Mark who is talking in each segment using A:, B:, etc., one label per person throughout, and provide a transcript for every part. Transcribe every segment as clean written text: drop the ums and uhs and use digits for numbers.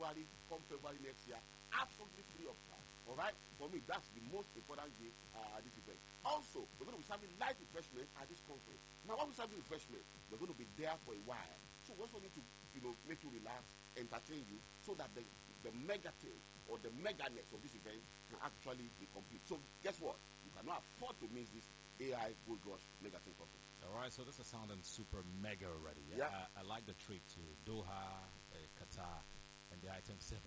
A: February next year, absolutely free of charge. All right? For me, that's the most important gift at this event. Also, we're going to be serving light refreshment at this conference. Now, when we serve refreshment, we're going to be there for a while. So we also need to, make you relax, entertain you, so that the mega thing or the meganess of this event can actually be complete. So guess what? You cannot afford to miss this AI Gold Rush Mega Thing conference.
B: All right, so this is sounding super mega already.
A: Yeah.
B: I like the trip to Doha, Qatar, and the item 7.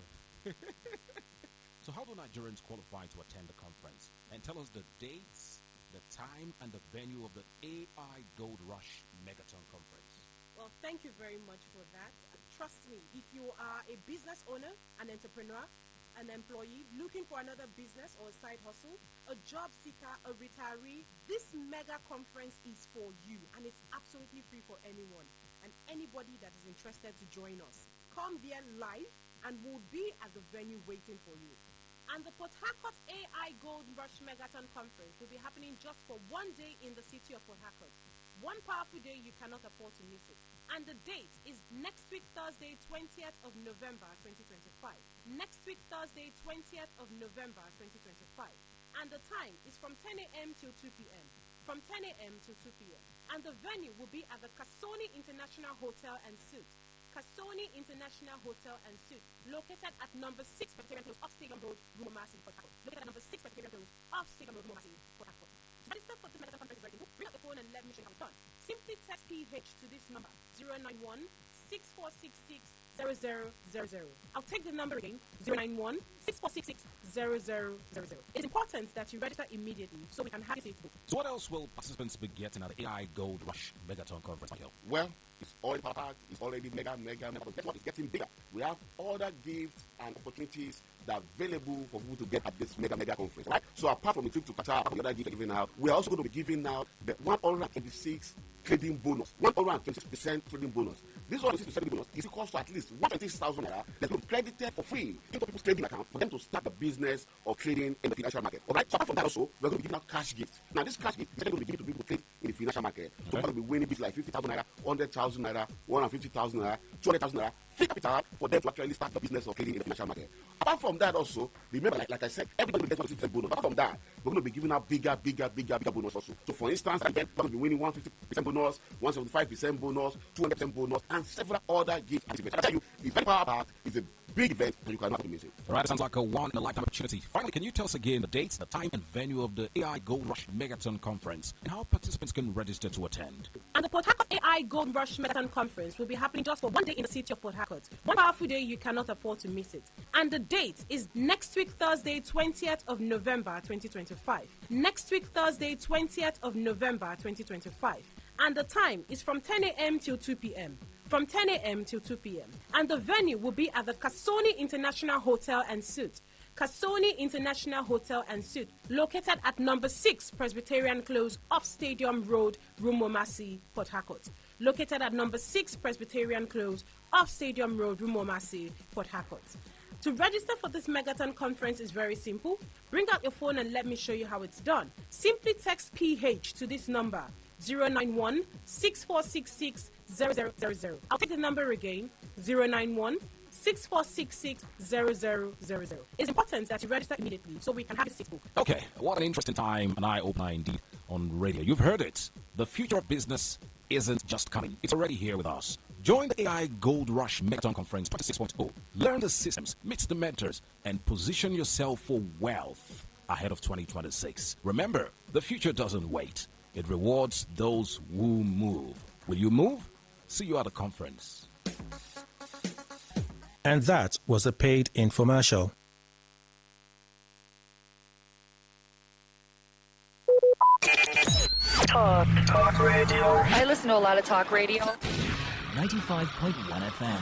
B: So how do Nigerians qualify to attend the conference? And tell us the dates, the time, and the venue of the AI Gold Rush Megaton Conference.
C: Well, thank you very much for that. Trust me, if you are a business owner, an entrepreneur, an employee looking for another business or a side hustle, a job seeker, a retiree, this mega conference is for you, and it's absolutely free for anyone and anybody that is interested to join us. Come there live, and we'll be at the venue waiting for you. And the Port Harcourt AI Gold Rush Megaton Conference will be happening just for one day in the city of Port Harcourt. One powerful day you cannot afford to miss it. And the date is next week, Thursday, 20th of November, 2025. Next week, Thursday, 20th of November, 2025. And the time is from 10 a.m. till 2 p.m. From 10 a.m. till 2 p.m. And the venue will be at the Kasoni International Hotel and Suites. Kasoni International Hotel and Suites, located at number 6 Presbyterian Close, off Stadium Road, Rumomasi, Port Harcourt. Located at number 6 Presbyterian Close, off Stadium Road, Rumomasi, Port Harcourt. To register for this medical conference is very simple. Bring out the phone and let me show you how it's done. Simply text PH to this number, 091 6466 0000. I'll take the number again, 091 6466 0000. It's important that you register immediately so we can have it booked.
B: So what else will participants be getting at the AI Gold Rush Megaton Conference, Michael?
A: Well, it's all packed. It's already mega. But guess what? It's getting bigger. We have other gifts and opportunities that are available for people to get at this mega conference. Right? So apart from the trip to Qatar and the other gifts we're giving out, we're also going to be giving out the 126 trading bonus. 126% trading bonus. This 126% trading bonus is equal to at least 126,000 naira that will be credited for free into people's trading account for them to start the business of trading in the financial market. Alright, so apart from that also, we're going to be giving out cash gifts. Now this cash gift is going to be given to people to trade in the financial market. So we're going to be winning gifts like 50,000 naira, 100,000 naira, 150,000 naira, 200,000 naira, free capital for them to actually start the business of trading in the financial market. Apart from that also, remember like I said, everybody will get 160% bonus. Apart from that, we're going to be giving out bigger bonus also. So for instance, we're going to be winning 150% bonus, 175% bonus, 200% bonus, and several other gifts. I tell you, the event Power Park is a big event and you cannot miss it.
B: All right, sounds like a one-in-a-lifetime opportunity. Finally, can you tell us again the dates, the time, and venue of the AI Gold Rush Megaton Conference and how participants can register to attend?
C: And the Port Harcourt AI Gold Rush Megaton Conference will be happening just for one day in the city of Port Harcourt. One powerful day you cannot afford to miss it. And the date is next week, Thursday, 20th of November, 2025. Next week, Thursday, 20th of November, 2025. And the time is from 10 a.m. till 2 p.m. From 10 a.m. till 2 p.m. And the venue will be at the Kasoni International Hotel and Suites. Kasoni International Hotel and Suites, located at number 6 Presbyterian Close, off Stadium Road, Rumomasi, Port Harcourt. Located at number 6 Presbyterian Close, off Stadium Road, Rumomasi, Port Harcourt. To register for this Megaton conference is very simple. Bring out your phone and let me show you how it's done. Simply text PH to this number, 091 6466 0000. I'll take the number again, 091 6466 0000. It's important that you register immediately so we can have a seat booked.
B: Okay, what an interesting time and eye-opener indeed on radio. You've heard it. The future of business isn't just coming. It's already here with us. Join the AI Gold Rush Megaton Conference 26.0. Learn the systems, meet the mentors, and position yourself for wealth ahead of 2026. Remember, the future doesn't wait. It rewards those who move. Will you move? See you at the conference.
D: And that was a paid infomercial.
E: Talk radio.
F: I listen to a lot of talk radio.
E: 95.1 FM.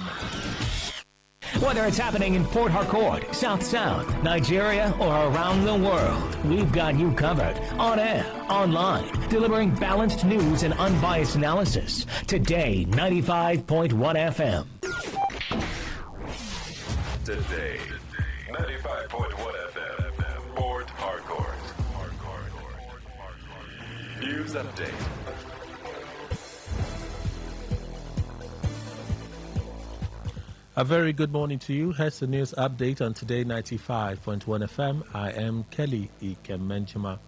E: Whether it's happening in Port Harcourt, South, Nigeria, or around the world, we've got you covered. On air, online, delivering balanced news and unbiased analysis. Today, 95.1 FM.
G: Today, 95.1 FM, Port Harcourt. News update.
D: A very good morning to you. Here's the news update on Today 95.1 FM. I am Kelly Ikemenjima.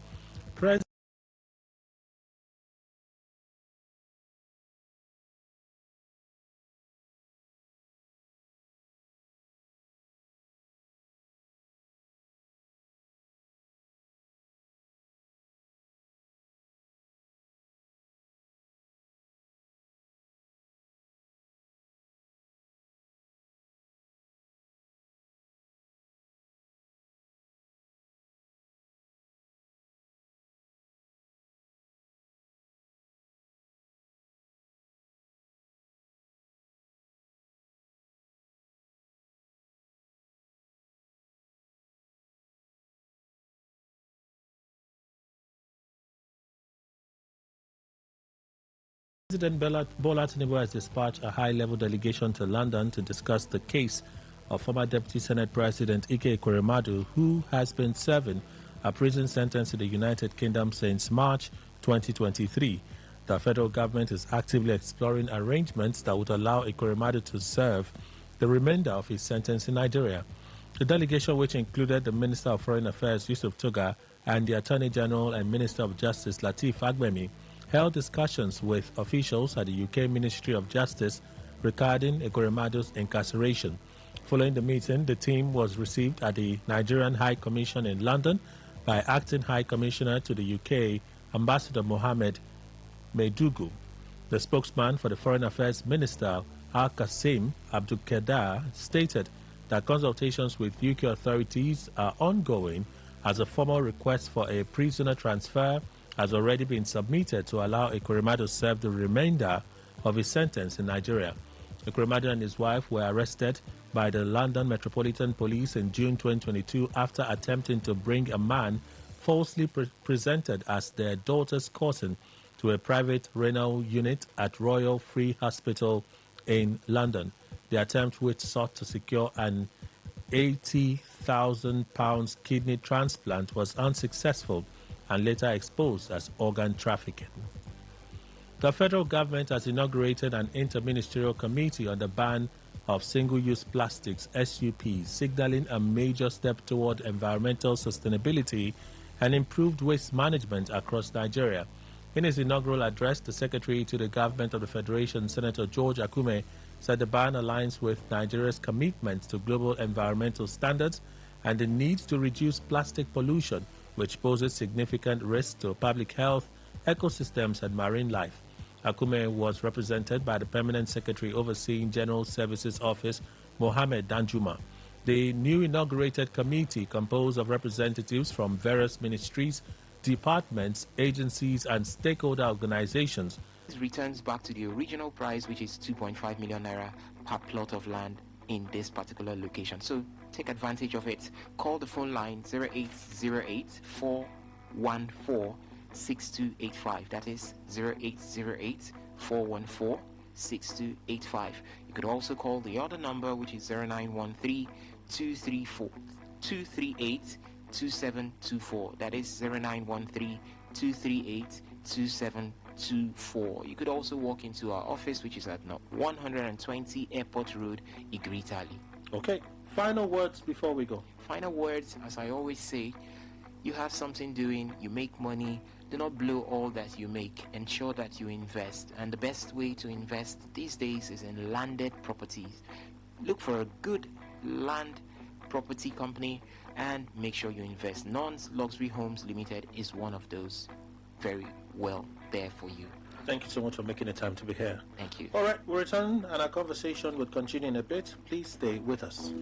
D: President Bola Tinubu has dispatched a high-level delegation to London to discuss the case of former Deputy Senate President Ike Ekweremadu, who has been serving a prison sentence in the United Kingdom since March 2023. The federal government is actively exploring arrangements that would allow Ekweremadu to serve the remainder of his sentence in Nigeria. The delegation, which included the Minister of Foreign Affairs Yusuf Tuga and the Attorney General and Minister of Justice Lateef Fagbemi, held discussions with officials at the UK Ministry of Justice regarding Ekweremadu's incarceration. Following the meeting, the team was received at the Nigerian High Commission in London by Acting High Commissioner to the UK, Ambassador Mohammed Meidugu. The spokesman for the Foreign Affairs Minister, Al-Qasim Abdulkader, stated that consultations with UK authorities are ongoing as a formal request for a prisoner transfer has already been submitted to allow Ekweremadu to serve the remainder of his sentence in Nigeria. Ekweremadu and his wife were arrested by the London Metropolitan Police in June 2022 after attempting to bring a man falsely presented as their daughter's cousin to a private renal unit at Royal Free Hospital in London. The attempt, which sought to secure an £80,000 kidney transplant, was unsuccessful and later exposed as organ trafficking. The federal government has inaugurated an interministerial committee on the ban of single-use plastics, SUP, signaling a major step toward environmental sustainability and improved waste management across Nigeria. In his inaugural address, the Secretary to the Government of the Federation, Senator George Akume, said the ban aligns with Nigeria's commitment to global environmental standards and the need to reduce plastic pollution, which poses significant risks to public health, ecosystems, and marine life. Akume was represented by the Permanent Secretary overseeing General Services Office, Mohammed Danjuma. The new inaugurated committee, composed of representatives from various ministries, departments, agencies, and stakeholder organizations,
H: returns back to the original price, which is 2.5 million naira per plot of land in this particular location. So take advantage of it. Call the phone line 0808 414 6285. That is 0808 414 6285. You could also call the other number, which is 0913 234 238 2724. That is 0913 238 2724. You could also walk into our office, which is at 120 Airport Road, Igritali.
D: Okay, final words before we go.
H: Final words, as I always say, you have something doing, you make money, do not blow all that you make. Ensure that you invest. And the best way to invest these days is in landed properties. Look for a good land property company and make sure you invest. Non-Luxury Homes Limited is one of those. Very well there for you.
D: Thank you so much for making the time to be here.
H: Thank you.
D: All right, we'll return and our conversation will continue in a bit. Please stay with us.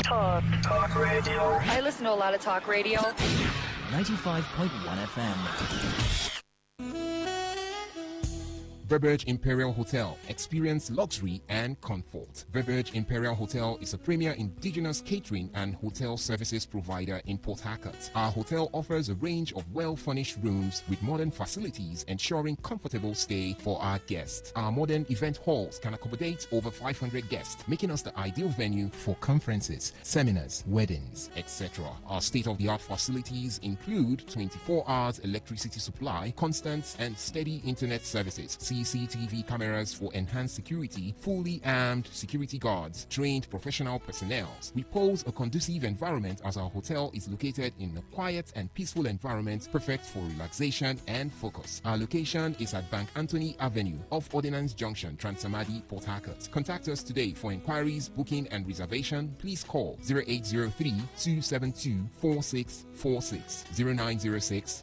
F: Talk radio. I listen to a lot of talk radio.
I: 95.1 FM.
J: Verberge Imperial Hotel. Experience luxury and comfort. Verberge Imperial Hotel is a premier indigenous catering and hotel services provider in Port Harcourt. Our hotel offers a range of well-furnished rooms with modern facilities, ensuring comfortable stay for our guests. Our modern event halls can accommodate over 500 guests, making us the ideal venue for conferences, seminars, weddings, etc. Our state-of-the-art facilities include 24 hours electricity supply, constant and steady internet services. See CCTV cameras for enhanced security, fully armed security guards, trained professional personnel. We pose a conducive environment as our hotel is located in a quiet and peaceful environment perfect for relaxation and focus. Our location is at Bank Anthony Avenue off Ordnance Junction, Transamadi, Port Harcourt. Contact us today for inquiries, booking and reservation. Please call 0803-272-4646,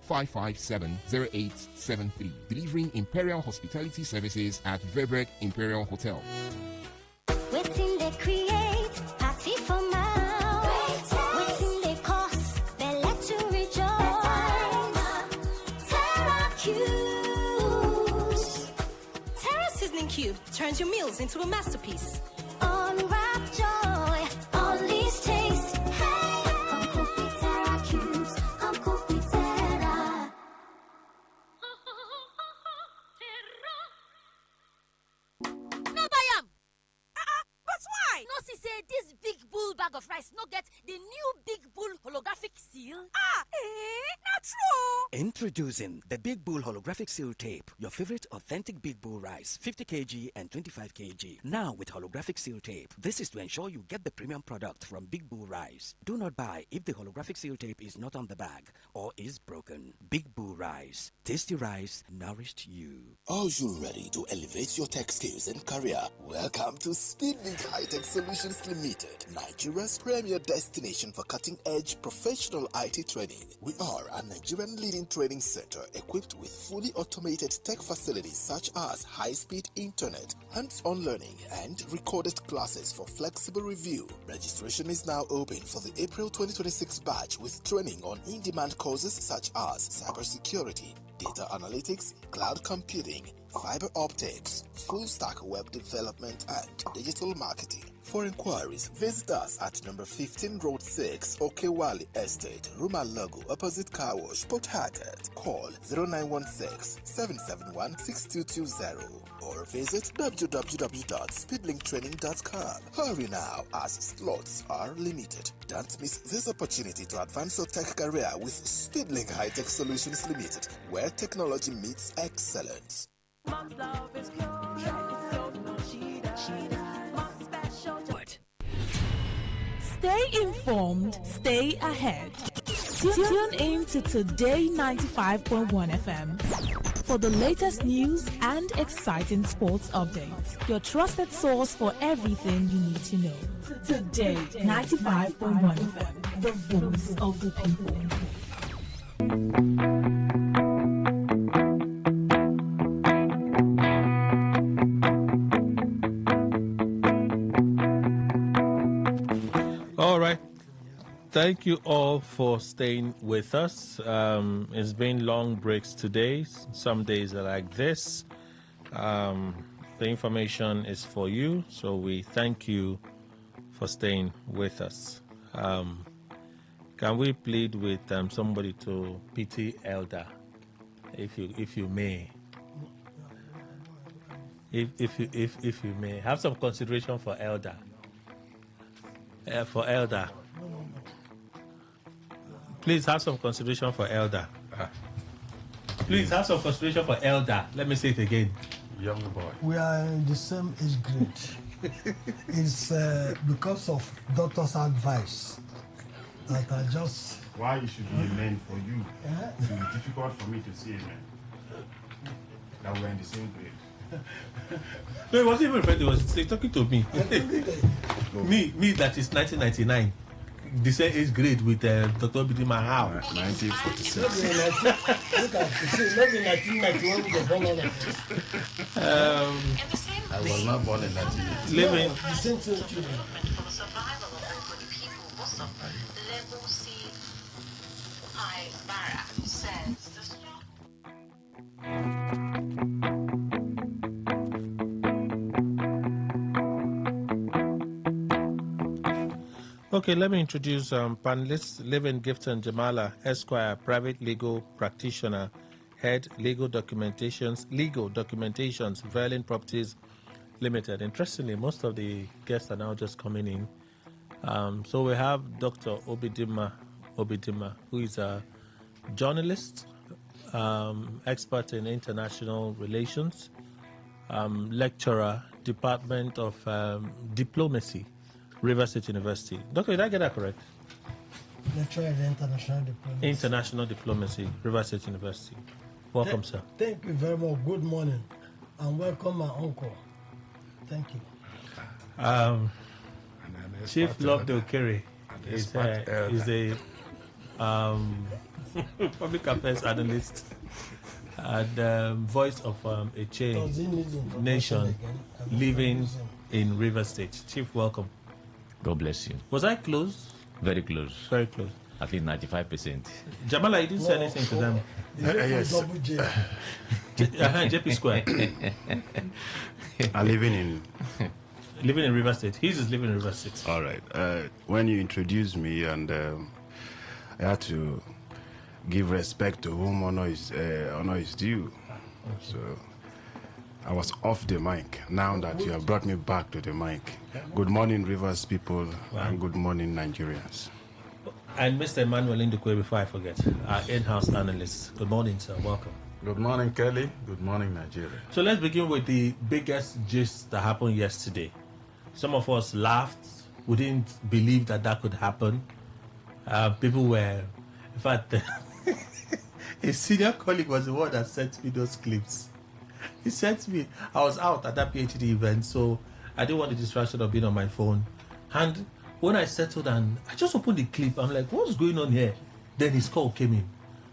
J: 0906-557-0873. Delivering Imperial Hospitality Services at Verberg Imperial Hotel.
K: Waiting they create party for mouth. Waiting they cost they let you rejoice. Terra Cubes.
C: Terra Seasoning Cube turns your meals into a masterpiece.
K: Unwrap joy, unleash taste. Hey, come cook with Terra Cubes. Come cook with Terra.
L: No buy am.
C: But why?
L: No see say this big bull bag of rice no get the new big bull holographic seal.
C: Not true.
M: Introducing the Big Bull Holographic Seal Tape, your favorite authentic Big Bull rice, 50 kg and 25 kg. Now with holographic seal tape. This is to ensure you get the premium product from Big Bull Rice. Do not buy if the holographic seal tape is not on the bag or is broken. Big Bull Rice. Tasty rice nourished you.
N: Are you ready to elevate your tech skills and career? Welcome to Speedlink High-Tech Solutions Limited, Nigeria's premier destination for cutting-edge professional IT training. We are a Nigerian leading training center equipped with fully automated tech facilities such as high-speed internet, hands-on learning, and recorded classes for flexible review. Registration is now open for the April 2026 batch with training on in-demand courses such as cybersecurity, data analytics, cloud computing, fiber optics, full-stack web development, and digital marketing. For inquiries, visit us at number 15 Road 6, Okewali Estate, Rumalogo, opposite Car Wash, Port Harcourt. Call 0916-771-6220 or visit www.speedlinktraining.com. Hurry now, as slots are limited. Don't miss this opportunity to advance your tech career with Speedlink High-Tech Solutions Limited, where technology meets excellence.
O: Stay informed, stay ahead. Tune in to Today 95.1 FM for the latest news and exciting sports updates. Your trusted source for everything you need to know. Today 95.1 FM, the voice of the people.
D: All right. Thank you all for staying with us. It's been long breaks today. Some days are like this. The information is for you, so we thank you for staying with us. Can we plead with somebody to pity Elder, if you may? If you may, have some consideration for Elder. For Elder. Please have some consideration for Elder. Please have some consideration for Elder. Let me say it again.
P: Young boy.
Q: We are in the same age grade. It's because of doctor's advice that I just...
P: Why you should be a man for you? It will be difficult for me to see a man. That we're in the same grade.
D: No, it wasn't even referring to, he was talking to me. me that is 1999. The same age grade with Dr. Bidima How.
P: 1946.
Q: Look at maybe 1991 we were born on it.
P: I was not born in 1990.
D: Living.
Q: The same thing.
D: Okay, let me introduce panelists. Living Gifton Jamala, Esquire, private legal practitioner, head legal documentations, Verlin Properties Limited. Interestingly, most of the guests are now just coming in. So we have Dr. Obidima, who is a journalist, expert in international relations, lecturer, Department of Diplomacy, River State University. Doctor, did I get that correct?
Q: Lecturer in International Diplomacy.
D: International Diplomacy, River State University. Welcome, sir.
Q: Thank you very much. Good morning. And welcome, my uncle. Thank you.
D: Chief Lovedo Kerry is a public affairs analyst and voice of a changed nation living in River State. Chief, welcome.
R: God bless you.
D: Was I close?
R: Very close.
D: Very close.
R: At least 95%.
D: Jamala, you didn't say anything to them.
R: Yes.
D: JP Square.
P: I'm living in
D: River State. He's just living in River State.
P: All right. When you introduced me, and I had to give respect to whom honor is due. So I was off the mic. Now that you have brought me back to the mic. Good morning, Rivers people, and good morning, Nigerians.
D: And Mr. Emmanuel Indukwe, before I forget, our in-house analyst. Good morning, sir. Welcome.
S: Good morning, Kelly. Good morning, Nigeria.
D: So let's begin with the biggest gist that happened yesterday. Some of us laughed. We didn't believe that could happen. People were, in fact, a senior colleague was the one that sent me those clips. He sent me, I was out at that PhD event, so I didn't want the distraction of being on my phone. And when I settled and I just opened the clip, I'm like, what's going on here? Then his call came in.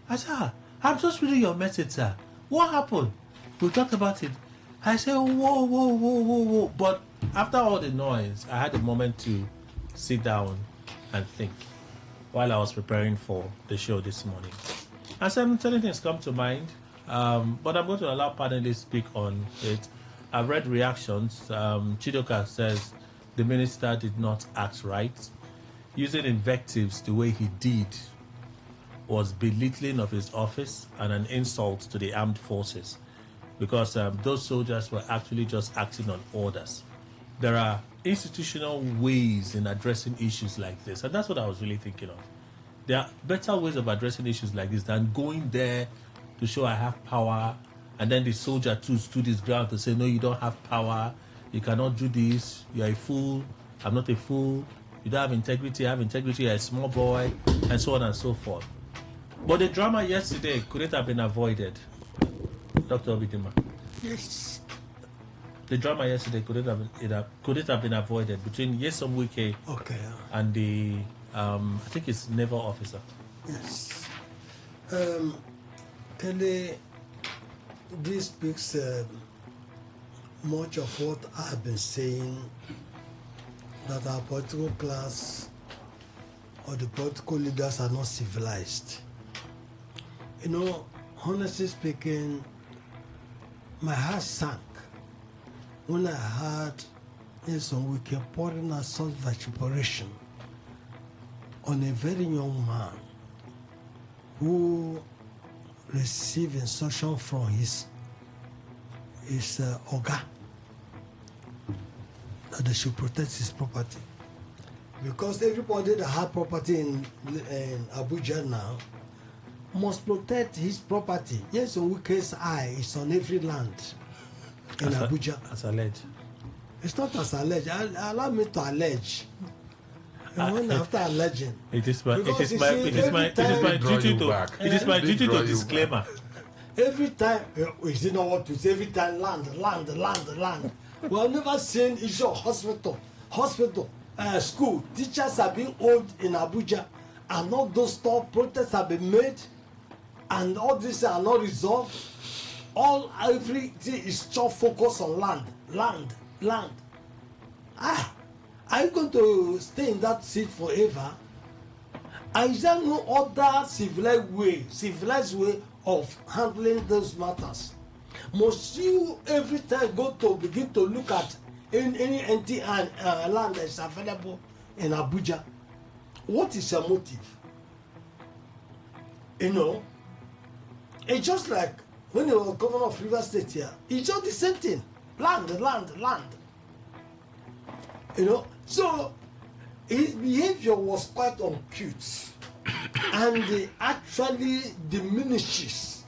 D: I said, I'm just reading your message, sir. What happened? We talked about it. I said, whoa. But after all the noise, I had a moment to sit down and think while I was preparing for the show this morning. And certain things come to mind, but I'm going to allow panelists speak on it. I've read reactions. Chidoka says the minister did not act right. Using invectives the way he did was belittling of his office and an insult to the armed forces, because those soldiers were actually just acting on orders. There are institutional ways in addressing issues like this, and that's what I was really thinking of. There are better ways of addressing issues like this than going there to show I have power, and then the soldier too stood his ground to say, no, you don't have power, you cannot do this, you're a fool, I'm not a fool, you don't have integrity, I have integrity, you're a small boy, and so on and so forth. But the drama yesterday couldn't have been avoided. Dr. Obidima.
Q: Yes.
D: The drama yesterday couldn't have been avoided between Yesom Wike and the I think it's naval officer.
Q: Yes. Kelly, this speaks much of what I've been saying, that our political class or the political leaders are not civilized. You know, honestly speaking, my heart sank when I heard Nelson Wike pouring out such vituperation on a very young man who received instruction from his Oga that they should protect his property. Because everybody that has property in Abuja now must protect his property. Yes, Wike's eye is on every land in Abuja.
D: As alleged.
Q: It's not as alleged. Allow me to allege. And after alleging,
D: it is my duty to disclaimer.
Q: Every time, is it not what to say? Every time, land. We have never seen issue of hospital, school. Teachers are being old in Abuja, and all those stuff, protests have been made, and all this are not resolved. Everything is just focused on land. Are you going to stay in that seat forever? Is there no other civilized way of handling those matters? Must you every time go to begin to look at any empty land that is available in Abuja? What is your motive? You know, it's just like when you were governor of River State here, it's just the same thing. Land. You know, so his behavior was quite uncouth and actually diminishes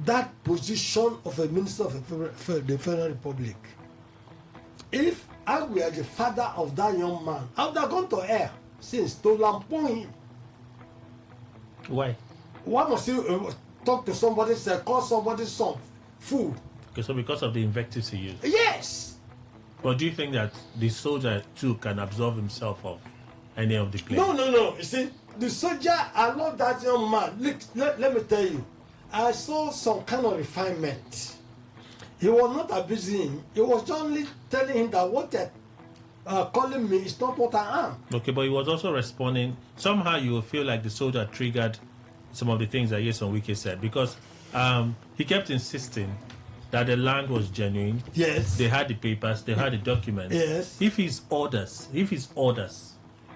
Q: that position of a minister of the Federal Republic. If I were the father of that young man, I would have gone to air since to lampoon him.
D: Why?
Q: Why must you talk to somebody, say, call somebody's son fool?
D: Okay, so because of the invectives he used.
Q: Yes.
D: But do you think that the soldier too can absolve himself of any of the claims?
Q: No. You see, the soldier, I love that young man. Look, let me tell you, I saw some kind of refinement. He was not abusing him. He was only telling him that what they're calling me is not what I am.
D: Okay, but he was also responding. Somehow you will feel like the soldier triggered some of the things that Yeson Wike said, because he kept insisting that the land was genuine.
Q: Yes.
D: They had the papers, they had the documents.
Q: Yes.
D: If his orders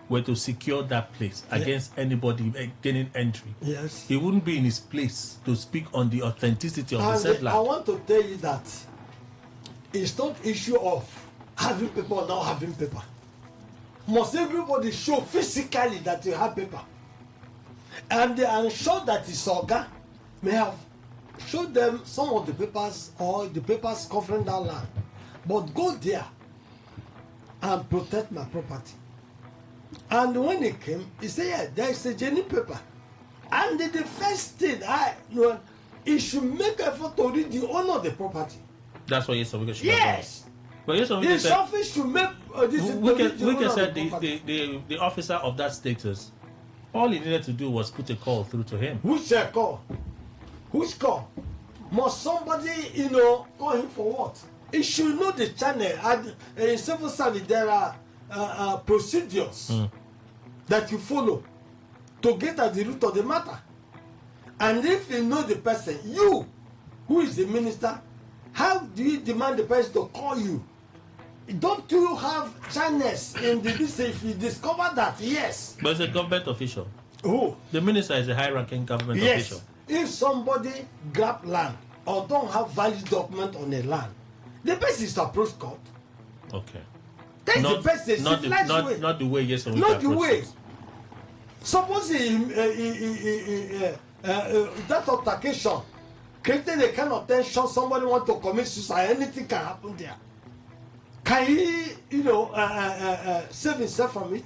D: were to secure that place against anybody gaining entry,
Q: yes,
D: he wouldn't be in his place to speak on the authenticity of the said land.
Q: I want to tell you that it's not issue of having paper or not having paper. Must everybody show physically that you have paper? And I'm sure that his Oga may have showed them some of the papers or the papers covering that land. But go there and protect my property. And when he came, he said, yeah, there is a genuine paper. And the first thing, he should make effort to read the owner of the property.
D: That's what Yeson Wike should
Q: yes.
D: have done. But Yeson
Q: Wike said, office should make
D: Wike said the officer of that status, all he needed to do was put a call through to him.
Q: Which call? Which call? Must somebody, call him for what? He should know the channel. In civil service, there are procedures that you follow to get at the root of the matter. And if you know the person, you, who is the minister, how do you demand the person to call you? Don't you have channels in the business? If you discover that, yes.
D: But it's a government official.
Q: Who?
D: The minister is a high-ranking government official.
Q: If somebody grab land or don't have valid document on a land, the person is approach court.
D: Okay.
Q: That's the person.
D: Not the way Yeson Wike
Q: not the way.
D: it.
Q: Suppose that altercation created a kind of tension, somebody want to commit suicide, anything can happen there. Can he, save himself from it?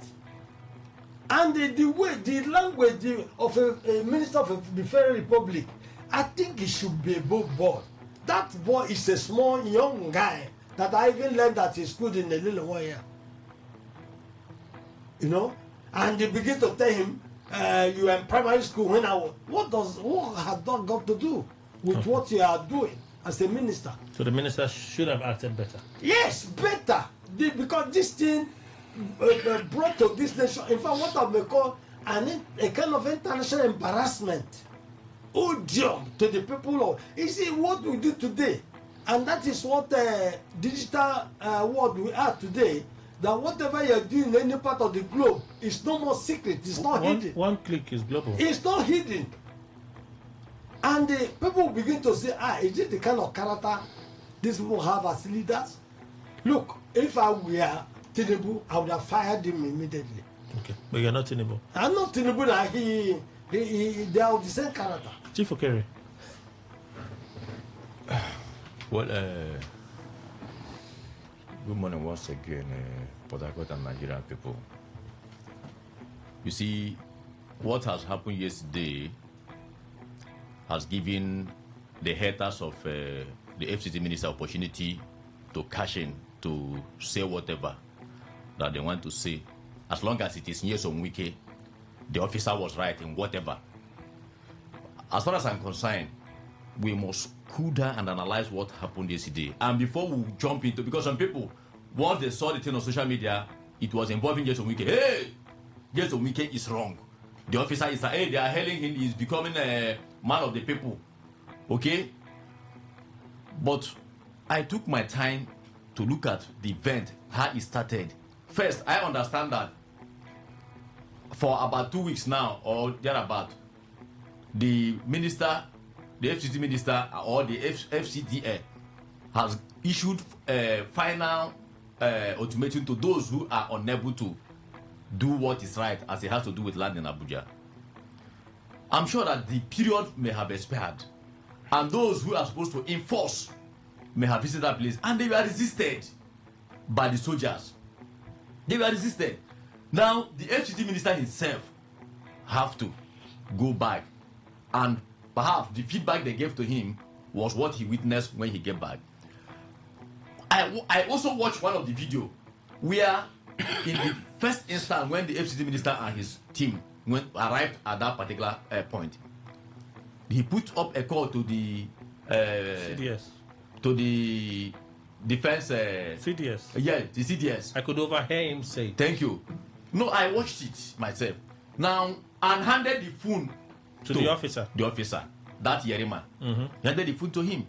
Q: And the language of a minister of the Federal Republic, I think he should be above board. That boy is a small young guy that I even learned at his school in a little while here. And they begin to tell him, you were in primary school when I was. What has that got to do with what you are doing as a minister?
D: So the minister should have acted better.
Q: Yes, better. Because this thing brought to this nation, in fact, what I may call a kind of international embarrassment, odium to the people of. You see what we do today, and that is what digital world we are today. That whatever you are doing in any part of the globe is no more secret. It's not hidden.
D: One click is global.
Q: It's not hidden. And the people begin to say, is it the kind of character these people have as leaders? Look, if I were Tinubu, I would have fired him immediately.
D: Okay, but you're not Tinubu.
Q: I'm not Tinubu. They are of the same character.
D: Chief Okere.
R: Well, good morning once again, Port Harcourt and Nigerian people. You see, what has happened yesterday has given the haters of the FCT minister opportunity to cash in, to say whatever that they want to say. As long as it is Yeson Wike, the officer was right in whatever. As far as I'm concerned, we must cool down and analyze what happened yesterday. And before we jump into, because some people, once they saw the thing on social media, it was involving Yeson Wike. Hey, Yeson Wike is wrong. The officer is, hey, they are hailing him, he's becoming a man of the people. Okay? But I took my time to look at the event, how it started. First, I understand that for about 2 weeks now, or thereabout, the minister, the FCT minister, or the FCTA has issued a final ultimatum to those who are unable to do what is right, as it has to do with land in Abuja. I'm sure that the period may have expired, and those who are supposed to enforce may have visited that place, and they were resisted by the soldiers. They were resisted. Now the FCT minister himself have to go back, and perhaps the feedback they gave to him was what he witnessed when he came back. I also watched one of the video where in the first instance when the FCT minister and his team arrived at that particular point, he put up a call to the
D: CDS,
R: to the defense
D: CDS.
R: Yeah, the CDS.
D: I could overhear him say,
R: "Thank you." No, I watched it myself. Now, and handed the phone
D: to the officer.
R: The officer, that Yerima,
D: Mm-hmm.
R: he handed the phone to him.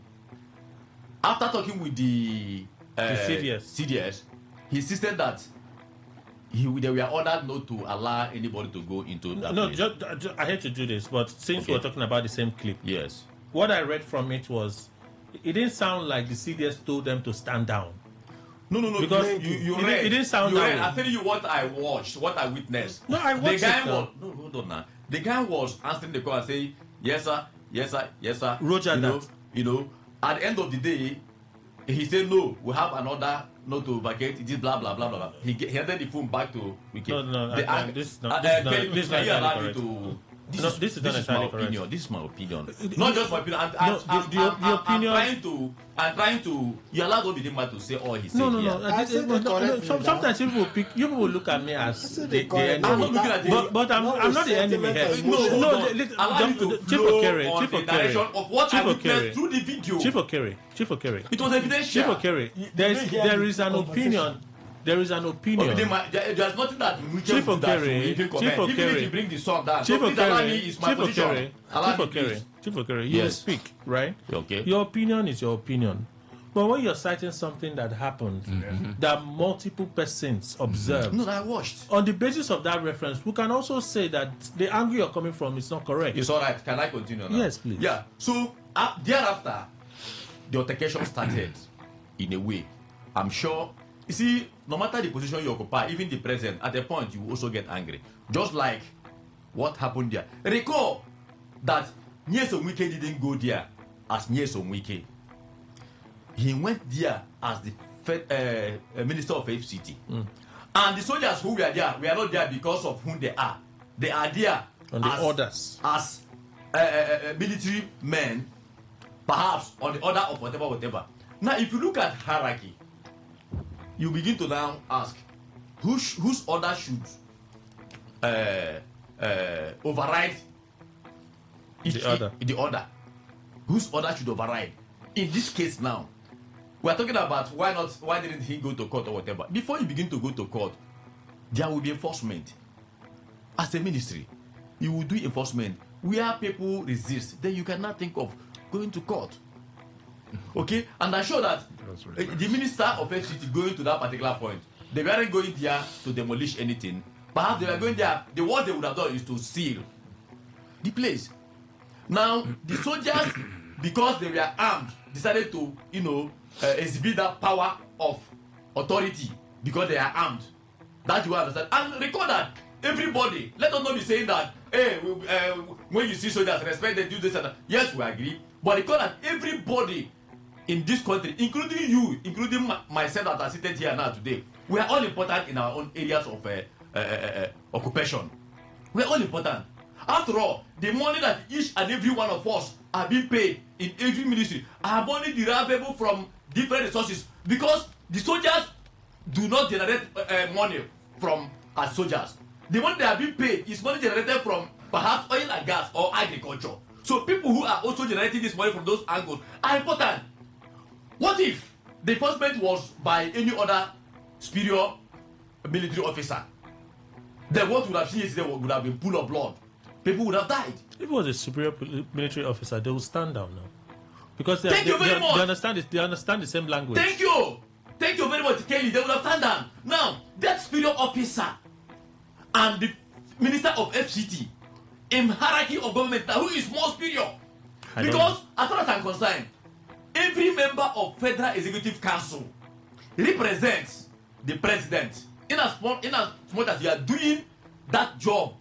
R: After talking with the CDS, he insisted that they were ordered not to allow anybody to go into that place.
D: Just, I hate to do this, but since we're talking about the same clip,
R: yes,
D: what I read from it was, it didn't sound like the CDS told them to stand down.
R: No.
D: Because
R: you
D: it,
R: read.
D: It didn't sound that way.
R: I'm telling you what I watched, what I witnessed.
D: No, I watched
R: the guy
D: it now.
R: was no, hold on now. The guy was answering the call and saying, "Yes, sir, yes, sir, yes, sir."
D: Roger that.
R: You know, at the end of the day, he said, "No, we have an order not to vacate. It is blah blah blah blah." He handed the phone back to Wiki.
D: No, this is not entirely correct.
R: This is my opinion. Not just my opinion. I'm trying to. You're allowed to be the man to say all he said.
D: No. Sometimes people will look at me as the enemy.
R: I'm not looking at you.
D: But I'm not the enemy here. Chief Okere,
R: through the video.
D: Chief Okere.
R: It was evidential.
D: Chief Okere, there is an opinion. There's nothing
R: that we
D: Chief Okere,
R: even if you bring the song down.
D: Chief Okere, you
R: Yes.
D: speak, right?
R: Okay.
D: Your opinion is your opinion. But when you're citing something that happened, that multiple persons observed,
R: No, I watched.
D: on the basis of that reference, we can also say that the angle you're coming from is not correct.
R: It's all right. Can I continue now?
D: Yes, please.
R: Yeah. So thereafter, the altercation started in a way. I'm sure. You see, no matter the position you occupy, even the president, at a point you will also get angry. Just like what happened there. Recall that Nyesom Wike didn't go there as Nyesom Wike. He went there as the minister of FCT. And the soldiers who were there were not there because of whom they are. They are there
D: on the orders
R: as military men, perhaps on the order of whatever. Now, if you look at hierarchy, you begin to now ask, whose order should override the order? Whose order should override? In this case now, we are talking about why didn't he go to court or whatever. Before you begin to go to court, there will be enforcement. As a ministry, you will do enforcement. Where people resist, then you cannot think of going to court. Okay, and I'm sure that the minister of FCT going to that particular point, they weren't going there to demolish anything. Perhaps they were going there. What they would have done is to seal the place. Now the soldiers, because they were armed, decided to exhibit that power of authority because they are armed. That's what I understand. And record that everybody. Let us not be saying that when you see soldiers, respect them, do this and that. Yes, we agree. But record that everybody in this country, including you, including myself that are seated here now today, we are all important in our own areas of occupation. We are all important. After all, the money that each and every one of us are being paid in every ministry are money derivable from different resources, because the soldiers do not generate money from as soldiers. The money they are being paid is money generated from perhaps oil and gas or agriculture. So people who are also generating this money from those angles are important. What if the enforcement was by any other superior military officer? Then what would have seen yesterday would have been pool of blood. People would have died.
D: If it was a superior military officer, they will stand down now, because they understand the same language.
R: Thank you very much, Kelly. They would have stand down. Now that superior officer and the minister of FCT in hierarchy of government, now who is more superior? Because as far as I'm concerned, every member of Federal Executive Council represents the president in as much as you are doing that job,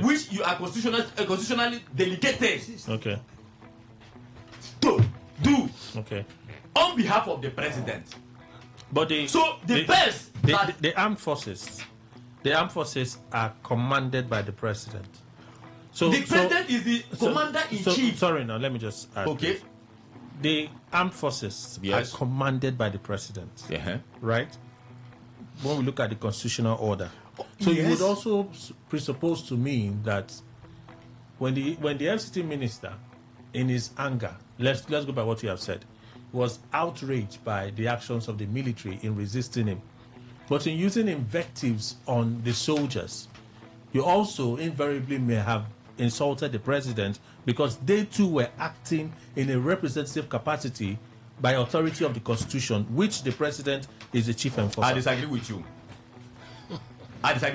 R: which you are constitutionally delegated
D: to. Okay.
R: On behalf of the president.
D: But
R: the
D: armed forces, are commanded by the president. So
R: the president is the commander in chief.
D: Sorry, now let me just add.
R: Okay.
D: This. The armed forces are commanded by the president. Right? When we look at the constitutional order. So you would also presuppose to me that when the FCT minister, in his anger, let's go by what you have said, was outraged by the actions of the military in resisting him, but in using invectives on the soldiers, you also invariably may have insulted the president because they too were acting in a representative capacity by authority of the Constitution, which the president is the chief enforcer.
R: I disagree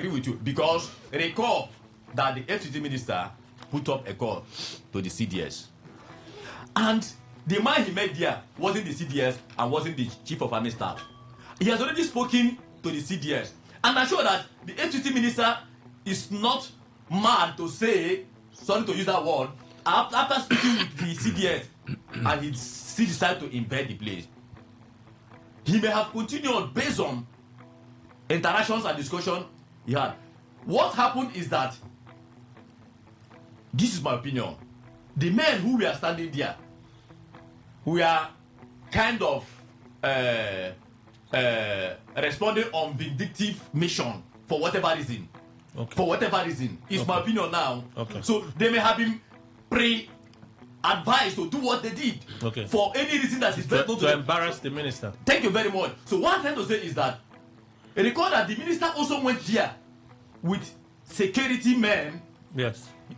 R: with you because recall that the FCT minister put up a call to the CDS, and the man he met there wasn't the CDS and wasn't the chief of army staff. He has already spoken to the CDS, and I'm sure that the FCT minister is not mad to say, sorry to use that word, after speaking with the CDS and he still decided to invade the place. He may have continued based on interactions and discussion he had. What happened is that, this is my opinion, the men who were standing there were kind of responding on vindictive mission for whatever reason.
D: Okay.
R: For whatever reason. It's my opinion now.
D: Okay.
R: So they may have been advised to do what they did.
D: Okay.
R: For any reason that is best known
D: to embarrass the minister.
R: Thank you very much. So what I'm trying to say is that recall that the minister also went there with security men,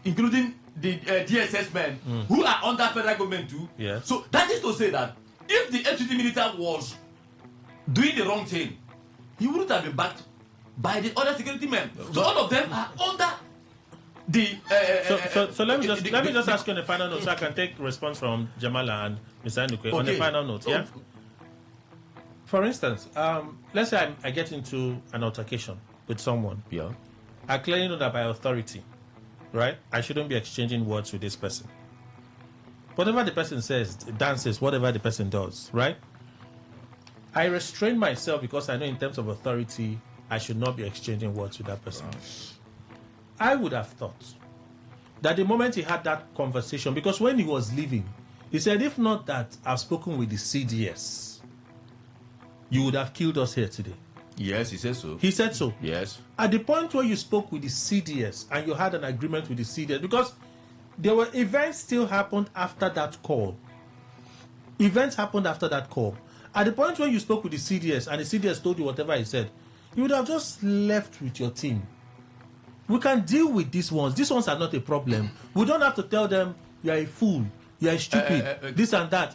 R: including the DSS men who are under federal government too.
D: Yes.
R: So that is to say that if the FCT minister was doing the wrong thing, he wouldn't have been backed by the other security men. So all of them are under the.
D: So let me just ask you on the final note, so I can take response from Jamala and Mr. Anuke on the final note. Yeah. For instance, let's say I get into an altercation with someone.
R: Yeah.
D: I clearly know that by authority, right, I shouldn't be exchanging words with this person. Whatever the person says, dances, whatever the person does, right? I restrain myself because I know in terms of authority, I should not be exchanging words with that person. I would have thought that the moment he had that conversation, because when he was leaving, he said, if not that I've spoken with the CDS, you would have killed us here today.
R: Yes, he said so.
D: He said so.
R: Yes.
D: At the point where you spoke with the CDS and you had an agreement with the CDS, because there were events still happened after that call. Events happened after that call. At the point when you spoke with the CDS and the CDS told you whatever he said, you would have just left with your team. We can deal with these ones. These ones are not a problem. We don't have to tell them, you are a fool, you are stupid, this and that.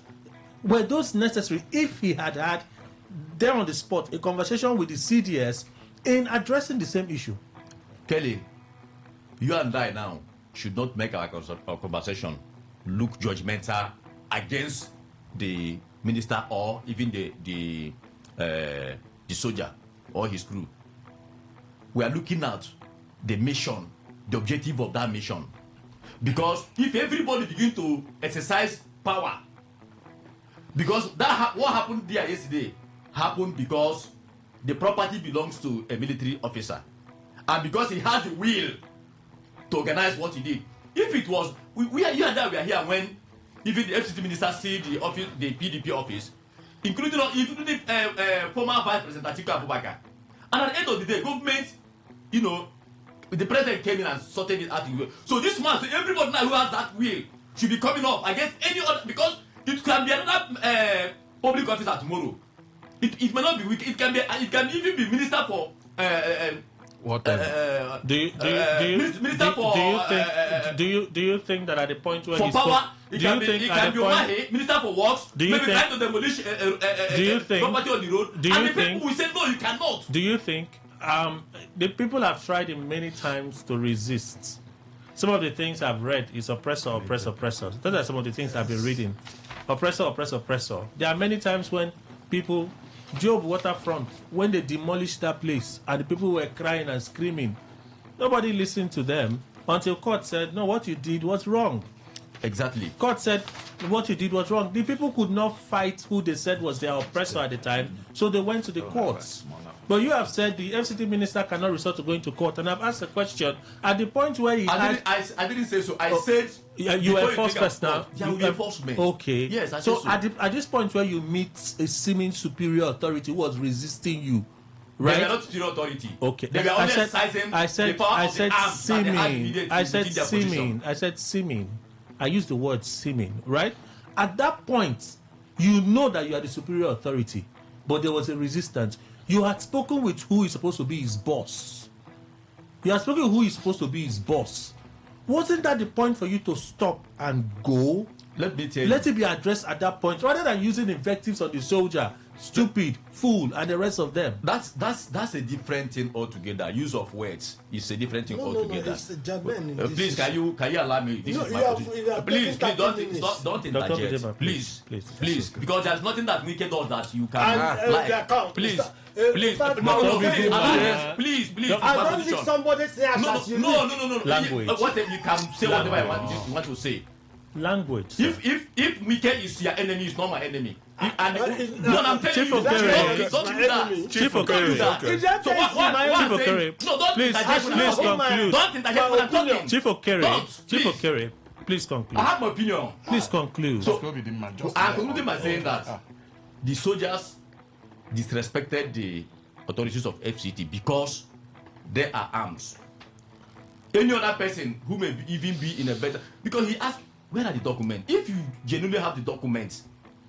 D: Were those necessary if he had had there on the spot a conversation with the CDS in addressing the same issue?
R: Kelly, you and I now should not make our conversation look judgmental against the minister or even the soldier or his crew. We are looking at the mission, the objective of that mission. Because if everybody begin to exercise power, because that what happened there yesterday happened because the property belongs to a military officer, and because he has the will to organize what he did. If it was we are here and there, we are here when even the FCT minister see the office, the PDP office, including former Vice President Atiku Abubakar, and at the end of the day, government, the president came in and sorted it out. So this man, so everybody now who has that will should be coming up against any other, because it can be another public officer tomorrow. It may not be weak. It can even be minister for
D: whatever. Do you think that at the point when
R: for power, it can be Omahe, minister for works, maybe trying to demolish property on the road, and the people will say no, you cannot.
D: Do you think the people have tried many times to resist? Some of the things I've read is oppressor. Those are some of the things I've been reading. Oppressor. There are many times when people, Job Waterfront, when they demolished that place and the people were crying and screaming, nobody listened to them until court said, no, what you did was wrong.
R: Exactly.
D: Court said what you did was wrong. The people could not fight who they said was their oppressor at the time, so they went to the courts. But you have said the FCT minister cannot resort to going to court, and I've asked a question at the point where he
R: I didn't say so. I said
D: you were forced first now.
R: Yeah, you enforcement.
D: Okay.
R: Yes, I
D: so
R: said so.
D: At this point where you meet a seeming superior authority who was resisting you, right?
R: They were not superior authority.
D: Okay.
R: They were only exercising the power of the arms that they had immediately
D: I said
R: within their
D: seeming.
R: position.
D: I said seeming. I used the word seeming, right? At that point, you know that you are the superior authority, but there was a resistance. You had spoken with who is supposed to be his boss. You had spoken with who is supposed to be his boss. Wasn't that the point for you to stop and go?
R: Let me tell you.
D: Let it be addressed at that point, rather than using invectives on the soldier, stupid, fool, and the rest of them.
R: That's a different thing altogether. Use of words is a different thing altogether. Please, can you allow me? This is my position. Please, don't interject. Please, because there's nothing that wicked does that you can like. Please. Please, no, please.
Q: I don't think somebody say
R: no.
D: Language.
R: Whatever you can say, whatever you want to say.
D: Language.
R: If Mike is your enemy, is not my enemy. I'm telling you, don't do that.
D: Chief Okere.
R: So what? No, don't
D: please conclude.
R: Don't interject when I'm talking.
D: Chief Okere, please conclude.
R: I have my opinion.
D: Please conclude.
R: So I'm concluding by saying that the soldiers disrespected the authorities of FCT because they are arms. Any other person who may even be in a better, because he asked, where are the documents? If you genuinely have the documents,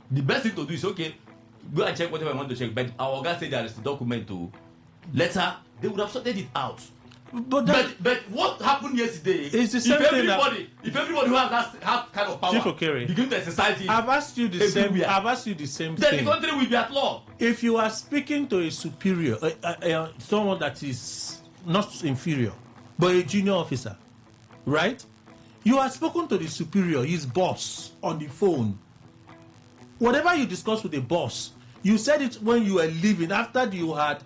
R: the best thing to do is, okay, go and check whatever I want to check. But our guy said there is the document to letter, they would have sorted it out. But what happened yesterday
D: is the same thing.
R: If everybody who has that kind of power begin to exercise it,
D: I've asked you the same
R: then
D: thing.
R: the country will be at law.
D: If you are speaking to a superior, someone that is not inferior, but a junior officer, right? You have spoken to the superior, his boss, on the phone. Whatever you discuss with the boss, you said it when you were leaving, after you had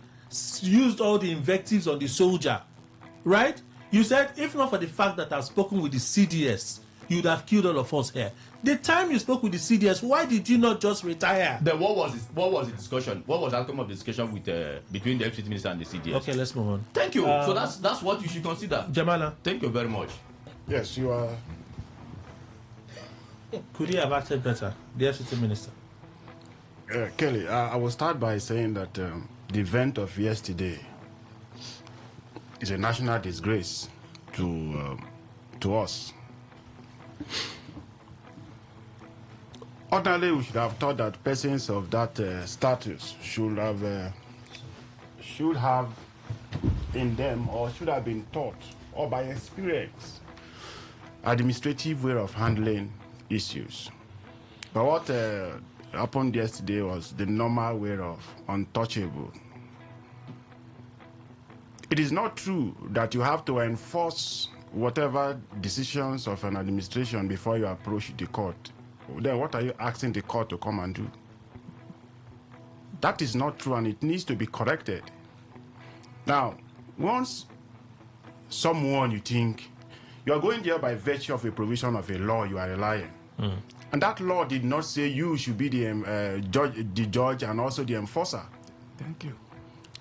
D: used all the invectives on the soldier, right? You said, if not for the fact that I've spoken with the CDS, you'd have killed all of us here. The time you spoke with the CDS, why did you not just retire?
R: Then what was the discussion? What was the outcome of the discussion with between the FCT minister and the CDS?
D: Okay, let's move on.
R: Thank you. So that's what you should consider.
D: Jamala.
R: Thank you very much.
P: Yes, you are.
D: Could he have acted better, the FCT minister?
P: Kelly, I will start by saying that the event of yesterday is a national disgrace to us. Ordinarily, we should have thought that persons of that status should have in them, or should have been taught, or by experience, administrative way of handling issues. But what happened yesterday was the normal way of untouchable. It is not true that you have to enforce whatever decisions of an administration before you approach the court. Then what are you asking the court to come and do? That is not true, and it needs to be corrected. Now, once someone you think you are going there by virtue of a provision of a law, you are relying. And that law did not say you should be the judge and also the enforcer.
S: Thank you.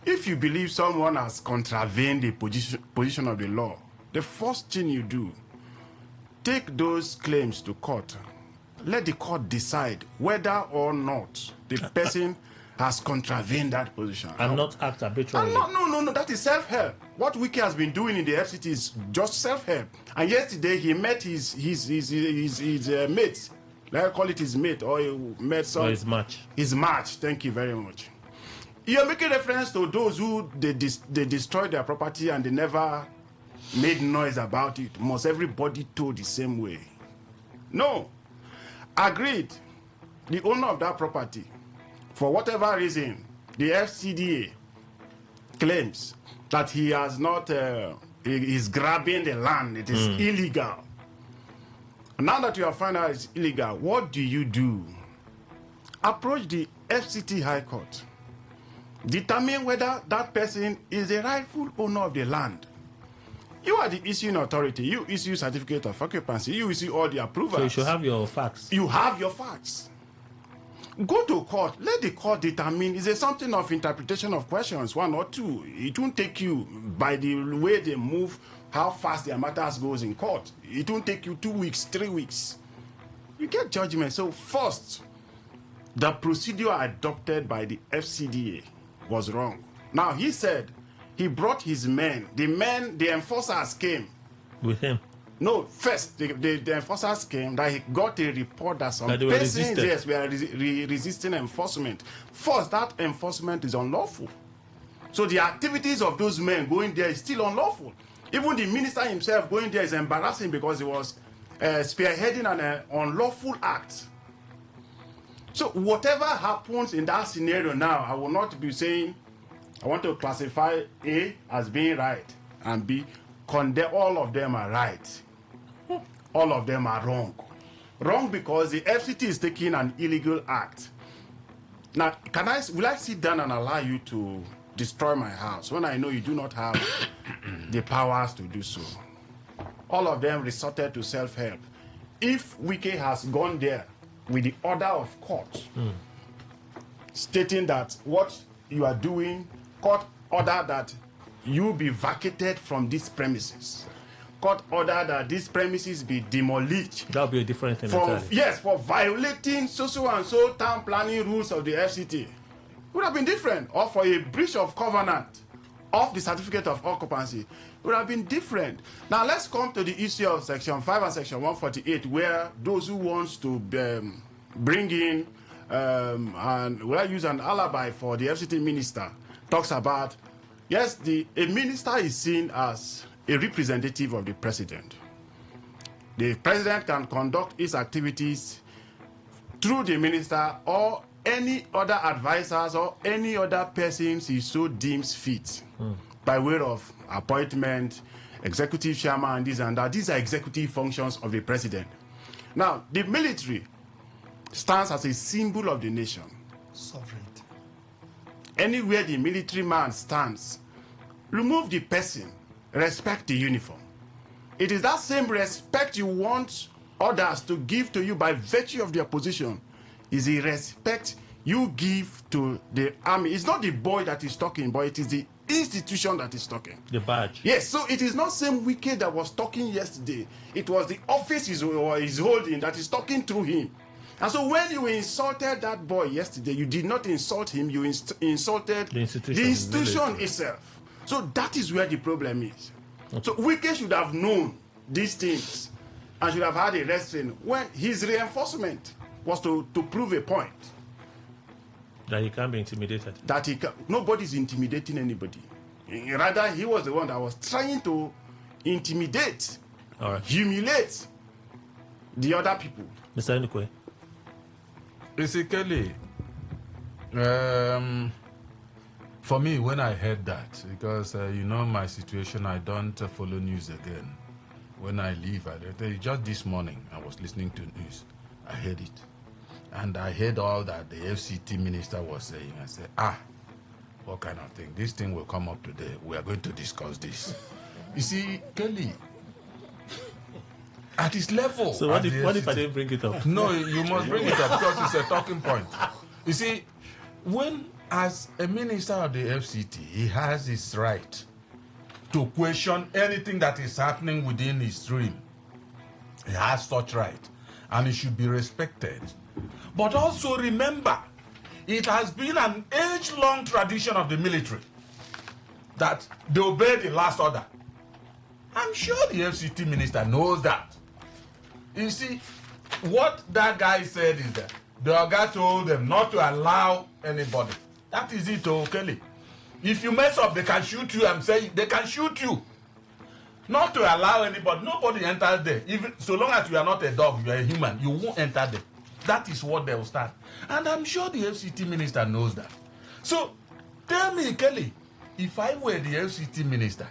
P: If you believe someone has contravened the position of the law, the first thing you do, take those claims to court. Let the court decide whether or not the person has contravened that position.
D: And not act arbitrarily.
P: No, that is self-help. What Wiki has been doing in the FCT is just self-help. And yesterday he met his mates. Let I call it his mate, or he met some.
D: Or his match.
P: His match. Thank you very much. You're making reference to those who they destroyed their property and they never made noise about it. Must everybody told the same way? No. Agreed. The owner of that property, for whatever reason, the FCDA claims that he has not, he is grabbing the land. It is illegal. Now that you have found out it's illegal, what do? Approach the FCT High Court. Determine whether that person is the rightful owner of the land. You are the issuing authority. You issue certificate of occupancy. You issue all the approvals.
D: So you should have your facts.
P: You have your facts. Go to court. Let the court determine. Is there something of interpretation of questions, one or two? It won't take you, by the way they move, how fast their matters goes in court. It won't take you 2 weeks, 3 weeks. You get judgment. So first, the procedure adopted by the FCDA was wrong. Now, he said he brought his men. The enforcers came.
D: With him?
P: No, first, the enforcers came, that he got a report that some
D: That
P: persons, yes, were resisting enforcement. First, that enforcement is unlawful. So the activities of those men going there is still unlawful. Even the minister himself going there is embarrassing because he was spearheading an unlawful act. So whatever happens in that scenario now, I will not be saying I want to classify A as being right and B, condemn. All of them are right. All of them are wrong. Wrong because the FCT is taking an illegal act. Now, will I sit down and allow you to destroy my house when I know you do not have the powers to do so? All of them resorted to self-help. If Wike has gone there with the order of court, stating that what you are doing, court order that you be vacated from these premises, court order that these premises be demolished.
D: That would be a different thing entirely.
P: Yes, for violating so and so town planning rules of the FCT. Would have been different. Or for a breach of covenant of the certificate of occupancy. Would have been different. Now let's come to the issue of Section 5 and Section 148, where those who wants to bring in and will I use an alibi for the FCT minister talks about, yes, a minister is seen as a representative of the president. The president can conduct his activities through the minister or any other advisors or any other persons he so deems fit by way of appointment, executive chairman, this and that. These are executive functions of the president. Now, the military stands as a symbol of the nation.
Q: Sovereignty.
P: Anywhere the military man stands, remove the person, respect the uniform. It is that same respect you want others to give to you by virtue of their position. Is the respect you give to the army. It's not the boy that is talking, but it is the institution that is talking.
D: The badge.
P: Yes, so it is not same Wike that was talking yesterday. It was the office he's holding that is talking through him. And so when you insulted that boy yesterday, you did not insult him, you insulted the institution itself. So that is where the problem is. Okay. So Wike should have known these things and should have had a restraint when his reinforcement was to prove a point.
D: That he can't be intimidated.
P: That nobody's intimidating anybody. Rather, he was the one that was trying to intimidate, humiliate the other people.
D: Mr. Nukwe.
S: Basically, for me, when I heard that, because you know my situation, I don't follow news again. When I leave, just this morning, I was listening to news. I heard it. And I heard all that the FCT minister was saying. I said, what kind of thing? This thing will come up today. We are going to discuss this. You see, Kelly, at his level.
D: So what if I didn't bring it up?
S: No, you must bring it up because it's a talking point. You see, when as a minister of the FCT, he has his right to question anything that is happening within his stream. He has such right, and it should be respected. But also remember, it has been an age-long tradition of the military that they obey the last order. I'm sure the FCT minister knows that. You see, what that guy said is that the Oga told them not to allow anybody. That is it, Kelly. If you mess up, they can shoot you. I'm saying they can shoot you. Not to allow anybody. Nobody enters there. Even so long as you are not a dog, you are a human. You won't enter there. That is what they will start. And I'm sure the FCT minister knows that. So tell me, Kelly, if I were the FCT minister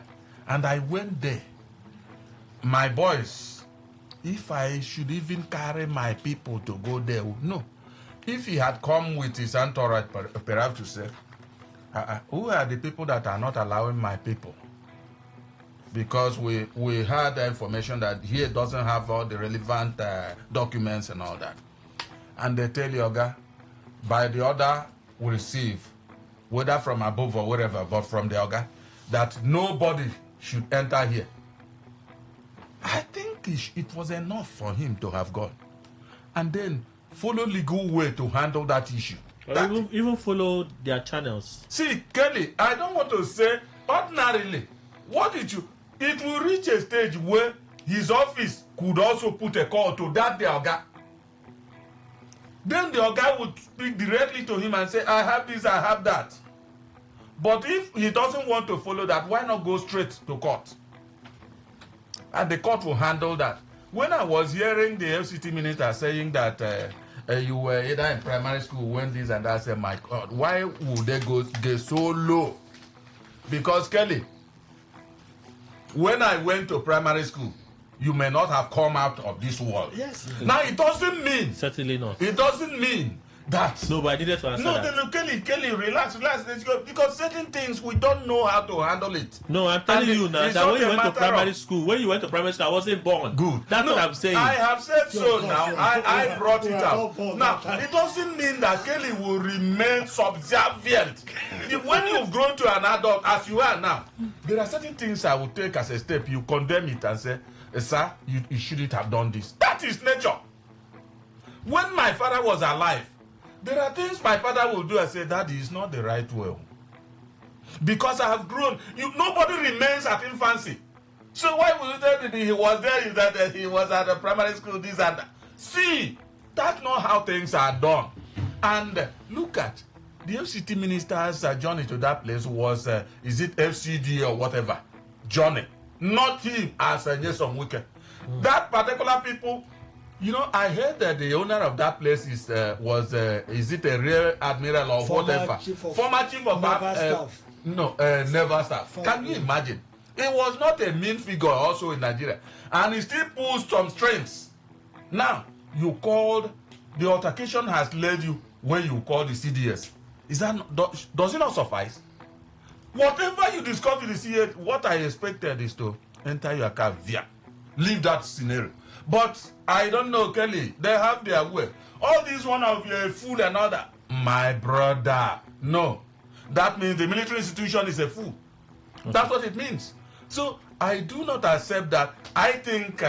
S: and I went there, my boys, if I should even carry my people to go there, no. If he had come with his entourage, perhaps to say, who are the people that are not allowing my people? because we had the information that here doesn't have all the relevant documents and all that. And they tell Yoga, by the order we receive, whether from above or wherever, but from the Yoga, that nobody should enter here. I think it was enough for him to have gone. And then follow legal way to handle that issue.
D: Or even follow their channels.
S: See, Kelly, I don't want to say ordinarily, it will reach a stage where his office could also put a call to that the Oga. Then the Oga would speak directly to him and say, I have this, I have that. But if he doesn't want to follow that, why not go straight to court? And the court will handle that. When I was hearing the FCT minister saying that you were either in primary school when this and that, I said, my God, why would they get so low? Because, Kelly, when I went to primary school, you may not have come out of this world.
Q: Yes.
S: Now, it doesn't mean.
D: Certainly not.
S: It doesn't mean that.
D: No, but I needed to answer that.
S: No, Kelly, relax, let's go. Because certain things, we don't know how to handle it.
D: No, I'm telling you now that when you went to primary school, I wasn't born.
S: Good.
D: That's what I'm saying.
S: I have said so now. I brought it up. Now, it doesn't mean that Kelly will remain subservient. When you've grown to an adult, as you are now, there are certain things I will take as a step. You condemn it and say, sir, you shouldn't have done this. That is nature. When my father was alive, there are things my father will do and say, Daddy, is not the right way. Because I have grown. Nobody remains at infancy. So why would you tell me that he was there, that he was at the primary school, this and that? See, that's not how things are done. And look at, the FCT minister's journey to that place was, is it FCD or whatever? Journey. Not him as a Nyesom Wike. That particular people, I heard that the owner of that place is it a rear admiral or whatever? Former chief of staff. No, never staff. Can you imagine? It was not a mean figure also in Nigeria. And he still pulls some strings. Now, the altercation has led you where you call the CDS. Does it not suffice? Whatever you discuss with the CDS, what I expected is to enter your car via. Leave that scenario. But I don't know, Kelly. They have their way. All this one of you a fool and all that. My brother, no. That means the military institution is a fool. Okay. That's what it means. So I do not accept that. I think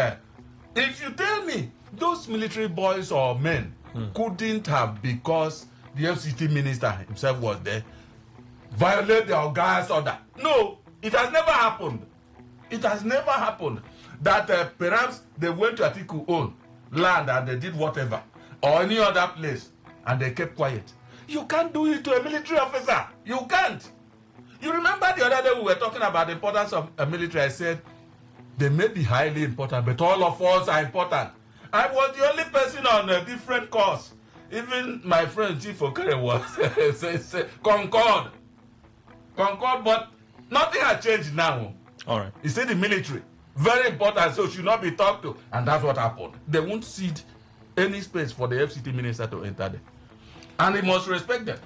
S: if you tell me those military boys or men couldn't have, because the FCT minister himself was there, violate their guy's order. No, it has never happened. It has never happened that perhaps they went to Atiku own land and they did whatever, or any other place, and they kept quiet. You can't do it to a military officer. You can't. You remember the other day we were talking about the importance of a military. I said, they may be highly important, but all of us are important. I was the only person on a different course. Even my friend Chief Okere was Concord, but nothing has changed now.
D: All right.
S: He said the military, very important, so should not be talked to. And that's what happened. They won't cede any space for the FCT minister to enter there. And he must respect them.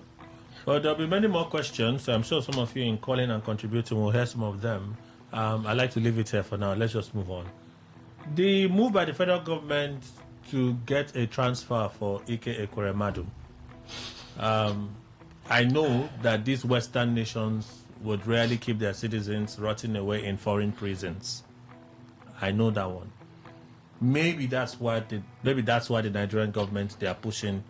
D: Well, there'll be many more questions. I'm sure some of you in calling and contributing will hear some of them. I'd like to leave it here for now. Let's just move on. The move by the federal government to get a transfer for Ike Ekweremadu. I know that these Western nations would rarely keep their citizens rotting away in foreign prisons. I know that one. Maybe that's why the Nigerian government, they are pushing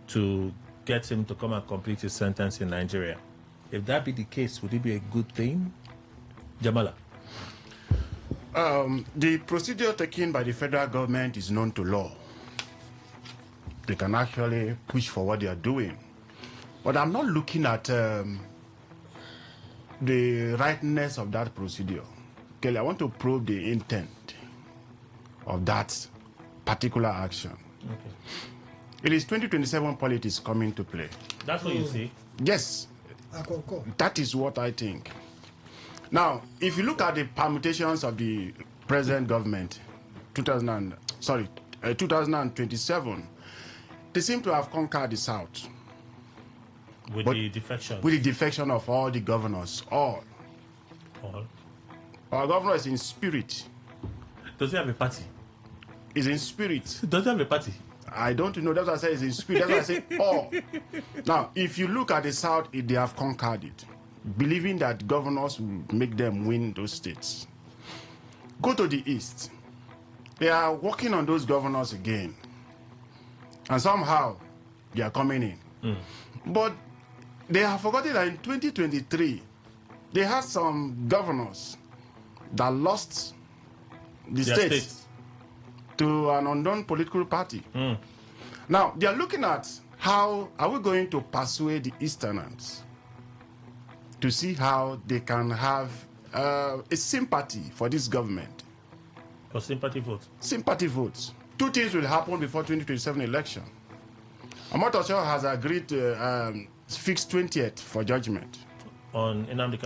D: to get him to come and complete his sentence in Nigeria. If that be the case, would it be a good thing? Jamala.
P: The procedure taken by the federal government is known to law. They can actually push for what they are doing. But I'm not looking at the rightness of that procedure. Kelly, I want to probe the intent of that particular action.
D: Okay.
P: It is 2027 politics coming to play.
D: That's what you see?
P: Yes. That is what I think. Now, if you look at the permutations of the present government, 2027, they seem to have conquered the South.
D: With the defection?
P: With the defection of all the governors, all. Our governor is in spirit.
D: Does he have a party?
P: He's in spirit.
D: Does he have a party?
P: I don't know. That's why I say it's in spirit. That's why I say all. Now, if you look at the South, they have conquered it, believing that governors will make them win those states. Go to the East. They are working on those governors again. And somehow, they are coming in. But they have forgotten that in 2023, they had some governors that lost the states to an unknown political party. Now, they are looking at how are we going to persuade the Easterners to see how they can have a sympathy for this government.
D: Or sympathy votes?
P: Sympathy votes. Two things will happen before 2027 election. Amotosho has agreed to fix 20th for judgment.
D: On Nnamdi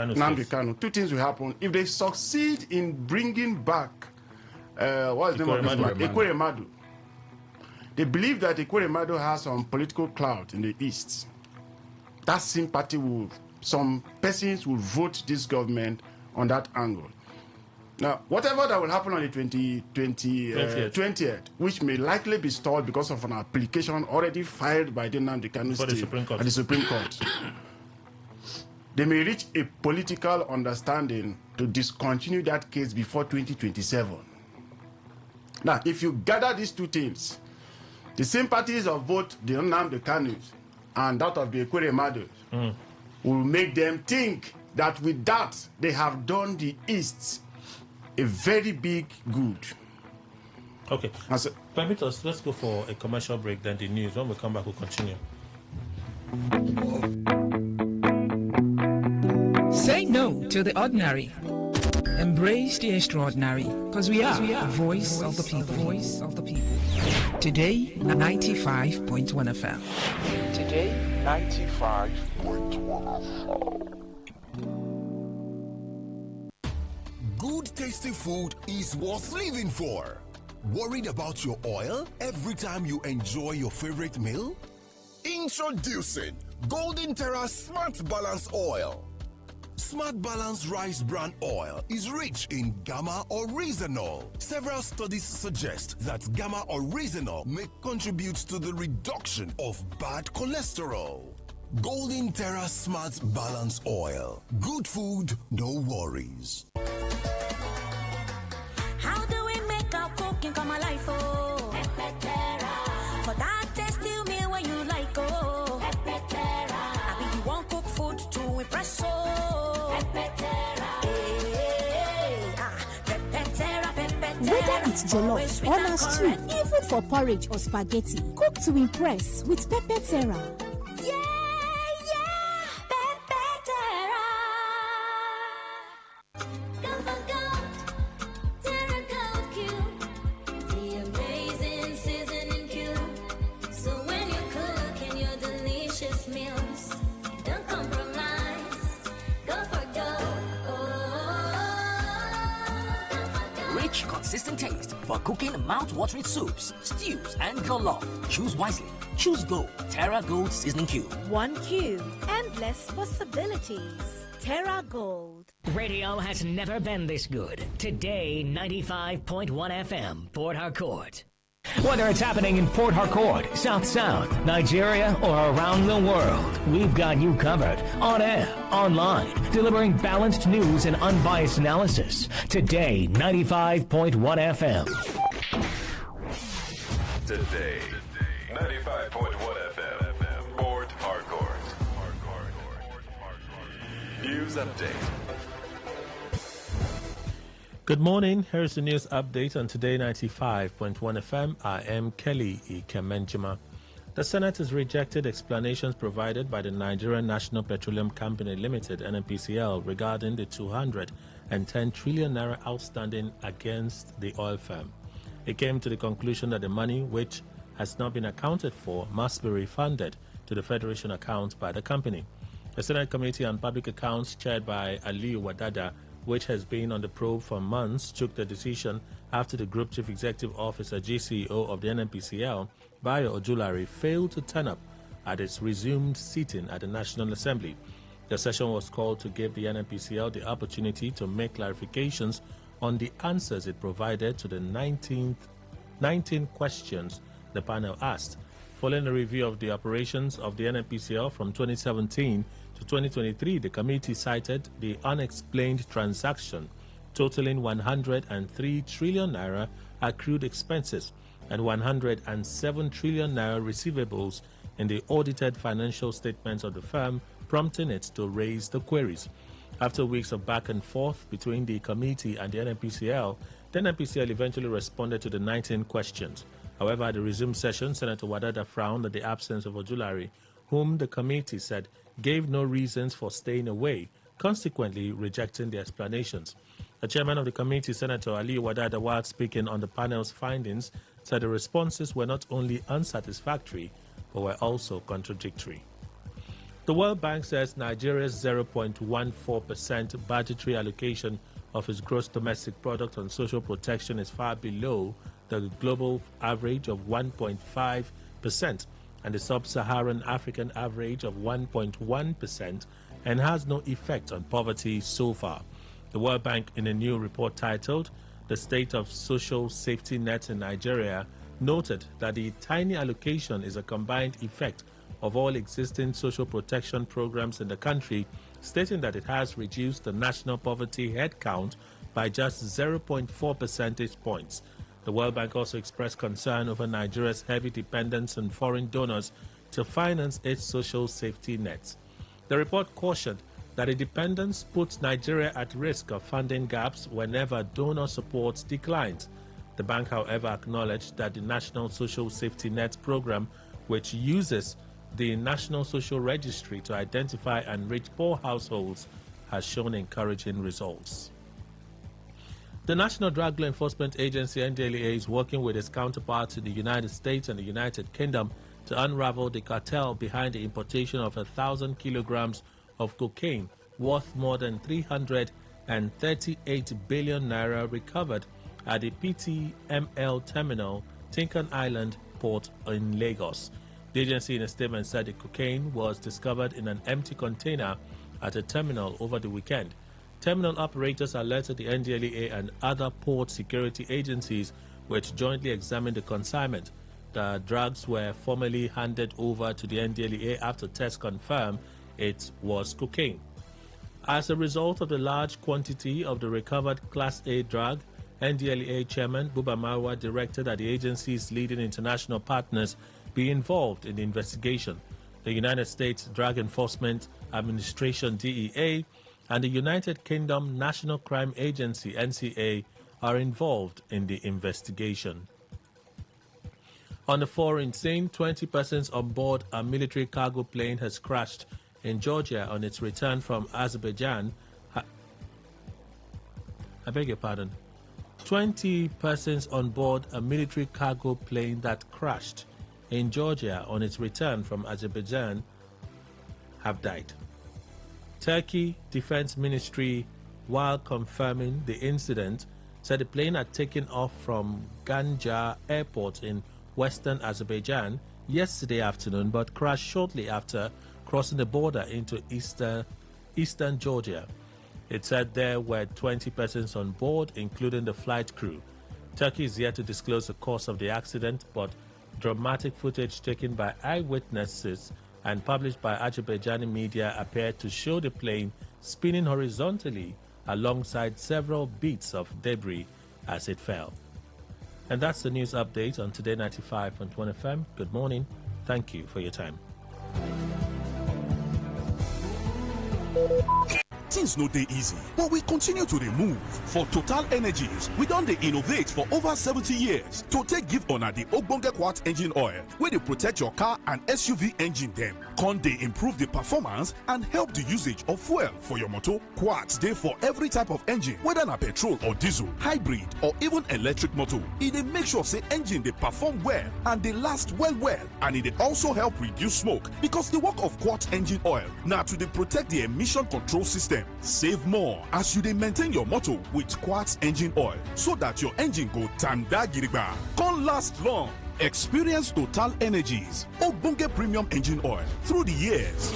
P: Kanu. Two things will happen. If they succeed in bringing back what's the name of this man? Ekweremadu. They believe that Ekweremadu has some political clout in the East. That sympathy will, some persons will vote this government on that angle. Now, whatever that will happen on the 20th, which may likely be stalled because of an application already filed by the Nnamdi Kanu at the Supreme Court. They may reach a political understanding to discontinue that case before 2027. Now, if you gather these two things, the sympathies of both the Nnamdi Kanus and that of the Ekweremadu will make them think that with that, they have done the East a very big good.
D: Okay. Permit us, let's go for a commercial break, then the news. When we come back, we'll continue.
T: Say no to the ordinary. Embrace the extraordinary, because we are the voice of the people. Voice of the people. Today, 95.1 FM.
N: Today, 95.1 FM.
U: Good tasty food is worth living for. Worried about your oil every time you enjoy your favorite meal? Introducing Golden Terra Smart Balance Oil. Smart Balance Rice Bran Oil is rich in gamma oryzanol. Several studies suggest that gamma oryzanol may contribute to the reduction of bad cholesterol. Golden Terra Smart Balance Oil. Good food, no worries.
K: How do we make our cooking come alive, oh? Terra. For that tasty meal when you like, oh. Terra. I mean, you want cook food to impress, oh. Terra.
V: Whether it's jollof or na stew, even for porridge or spaghetti, cook to impress with Pepper Terra.
W: Consistent taste for cooking mouth-watering soups, stews, and jollof. Choose wisely. Choose Gold. Terra Gold Seasoning Cube.
V: 1 cube. Endless possibilities. Terra Gold.
E: Radio has never been this good. Today, 95.1 FM, Port Harcourt. Whether it's happening in Port Harcourt, South, Nigeria, or around the world, we've got you covered. On air, online, delivering balanced news and unbiased analysis. Today, 95.1 FM.
G: Today, 95.1 FM, Port Harcourt. News update.
D: Good morning. Here's the news update on Today 95.1 FM. I am Kelly Ikemenjima. The Senate has rejected explanations provided by the Nigerian National Petroleum Company Limited, NNPCL, regarding the 210 trillion naira outstanding against the oil firm. It came to the conclusion that the money, which has not been accounted for, must be refunded to the Federation account by the company. The Senate Committee on Public Accounts, chaired by Aliyu Wadada, which has been on the probe for months, took the decision after the Group Chief Executive Officer, GCEO of the NNPCL, Bayo Ojulari, failed to turn up at its resumed sitting at the National Assembly. The session was called to give the NNPCL the opportunity to make clarifications on the answers it provided to the 19 questions the panel asked. Following a review of the operations of the NNPCL from 2017 to 2023, the committee cited the unexplained transaction totaling 103 trillion naira accrued expenses and 107 trillion naira receivables in the audited financial statements of the firm, prompting it to raise the queries. After weeks of back and forth between the committee and the NNPCL eventually responded to the 19 questions. However, at the resumed session, Senator Wadada frowned at the absence of Ojulari, whom the committee said gave no reasons for staying away, consequently rejecting the explanations. The chairman of the committee, Senator Ali Wadada, while speaking on the panel's findings, said the responses were not only unsatisfactory, but were also contradictory. The World Bank says Nigeria's 0.14% budgetary allocation of its gross domestic product on social protection is far below the global average of 1.5% and the sub-Saharan African average of 1.1%, and has no effect on poverty so far. The World Bank, in a new report titled The State of Social Safety Net in Nigeria, noted that the tiny allocation is a combined effect of all existing social protection programs in the country, stating that it has reduced the national poverty headcount by just 0.4 percentage points. The World Bank also expressed concern over Nigeria's heavy dependence on foreign donors to finance its social safety nets. The report cautioned that the dependence puts Nigeria at risk of funding gaps whenever donor support declines. The bank, however, acknowledged that the National Social Safety Net program, which uses the National Social Registry to identify and reach poor households, has shown encouraging results. The National Drug Law Enforcement Agency, NDLEA, is working with its counterparts in the United States and the United Kingdom to unravel the cartel behind the importation of 1,000 kilograms of cocaine worth more than 338 billion naira recovered at the PTML terminal, Tinkan Island port in Lagos. The agency in a statement said the cocaine was discovered in an empty container at a terminal over the weekend. Terminal operators alerted the NDLEA and other port security agencies, which jointly examined the consignment. The drugs were formally handed over to the NDLEA after tests confirmed it was cocaine. As a result of the large quantity of the recovered Class A drug, NDLEA Chairman Buba Marwa directed that the agency's leading international partners be involved in the investigation. The United States Drug Enforcement Administration, DEA, and the United Kingdom National Crime Agency, NCA, are involved in the investigation. On the foreign scene, 20 persons on board a military cargo plane has crashed in Georgia on its return from Azerbaijan. 20 persons on board a military cargo plane that crashed in Georgia on its return from Azerbaijan have died. Turkey Defense Ministry, while confirming the incident, said the plane had taken off from Ganja Airport in western Azerbaijan yesterday afternoon, but crashed shortly after crossing the border into eastern Georgia. It said there were 20 persons on board, including the flight crew. Turkey is yet to disclose the cause of the accident, but dramatic footage taken by eyewitnesses and published by Azerbaijani media appeared to show the plane spinning horizontally alongside several bits of debris as it fell. And that's the news update on Today 95.1 FM. Good morning. Thank you for your time.
A: Things no dey easy, but we continue to move. For Total Energies, we don dey innovate for over 70 years to take give una the ogbonge quartz engine oil wey dey protect your car and SUV engine dem. Con dey improve the performance and help the usage of fuel for your motor. Quartz dey for every type of engine, whether na petrol or diesel, hybrid or even electric motor. E dey make sure say engine dey perform well and dey last well, and e dey also help reduce smoke, because the work of quartz engine oil na to dey protect the emission control system. Save more as you dey maintain your motor with quartz engine oil, so that your engine go tanda gidigba, con last long. Experience Total Energies ogbonge premium engine oil through the years.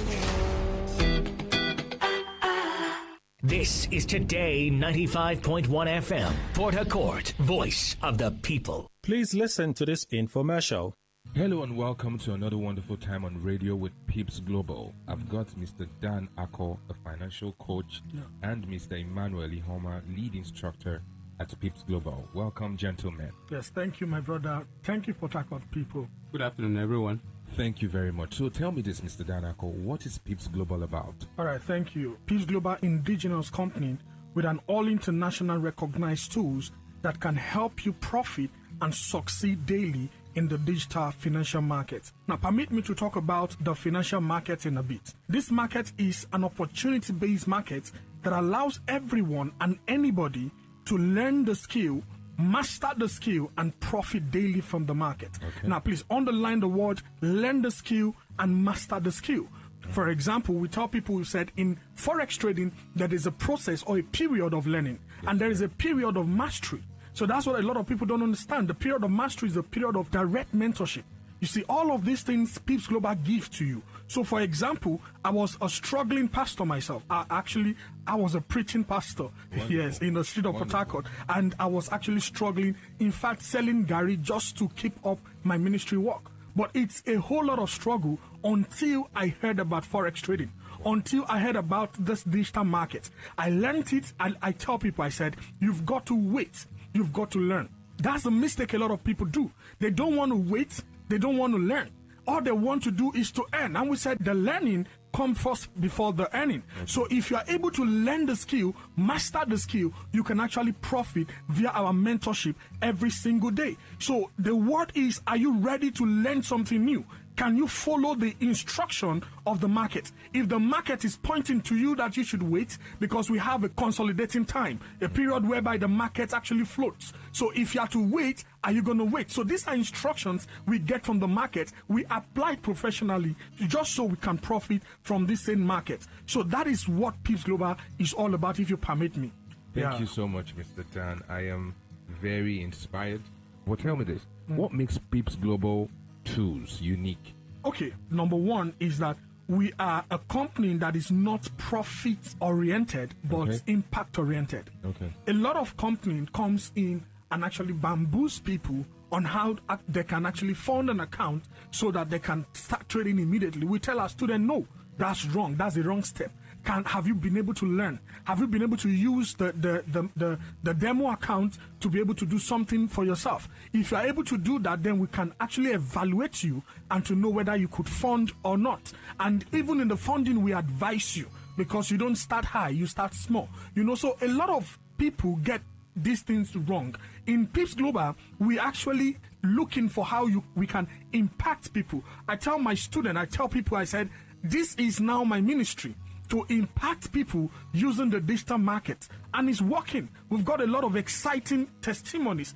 E: This is Today 95.1 FM, Port Harcourt, voice of the people.
D: Please listen to this infomercial.
B: Hello and welcome to another wonderful time on radio with Pips Global. I've got Mr. Dan Ako, a financial coach, and Mr. Emmanuel Ihoma, lead instructor at Pips Global. Welcome, gentlemen.
F: Yes, thank you, my brother. Thank you, Port Harcourt people.
B: Good afternoon, everyone. Thank you very much. So tell me this, Mr. Dan Ako, what is Pips Global about?
F: All right, thank you. Pips Global indigenous company with an all-international recognized tools that can help you profit and succeed daily in the digital financial market. Now, permit me to talk about the financial market in a bit. This market is an opportunity-based market that allows everyone and anybody to learn the skill, master the skill, and profit daily from the market. Okay. Now, please underline the word learn the skill and master the skill. For example, we tell people, we said in Forex trading, there is a process or a period of learning, and there is a period of mastery. So that's what a lot of people don't understand. The period of mastery is a period of direct mentorship. You see, all of these things Pips Global give to you. So, for example, I was a struggling pastor myself. I was a preaching pastor, wonderful. Yes, in the street of Port Harcourt. And I was actually struggling, in fact, selling Gary just to keep up my ministry work. But it's a whole lot of struggle until I heard about Forex trading, until I heard about this digital market. I learned it, and I tell people, I said, you've got to wait. You've got to learn. That's the mistake a lot of people do. They don't want to wait. They don't want to learn. All they want to do is to earn. And we said the learning comes first before the earning. Okay. So if you are able to learn the skill, master the skill, you can actually profit via our mentorship every single day. So the word is, are you ready to learn something new? Can you follow the instruction of the market? If the market is pointing to you that you should wait, because we have a consolidating time, a period whereby the market actually floats. So if you have to wait, are you going to wait? So these are instructions we get from the market. We apply professionally just so we can profit from this same market. So that is what Pips Global is all about, if you permit me.
B: Thank you so much, Mr. Tan. I am very inspired. Well, tell me this. What makes Pips Global tools unique?
F: Okay, number one is that we are a company that is not profit oriented but impact oriented. Okay. A lot of company comes in and actually bamboos people on how they can actually fund an account so that they can start trading immediately. We tell our students, no, that's wrong. That's the wrong step. Have you been able to learn? Have you been able to use the demo account to be able to do something for yourself? If you are able to do that, then we can actually evaluate you and to know whether you could fund or not. And even in the funding, we advise you, because you don't start high, you start small. So a lot of people get these things wrong. In Pips Global, we actually looking for how we can impact people. I tell people, I said, this is now my ministry, to impact people using the digital market. And it's working. We've got a lot of exciting testimonies,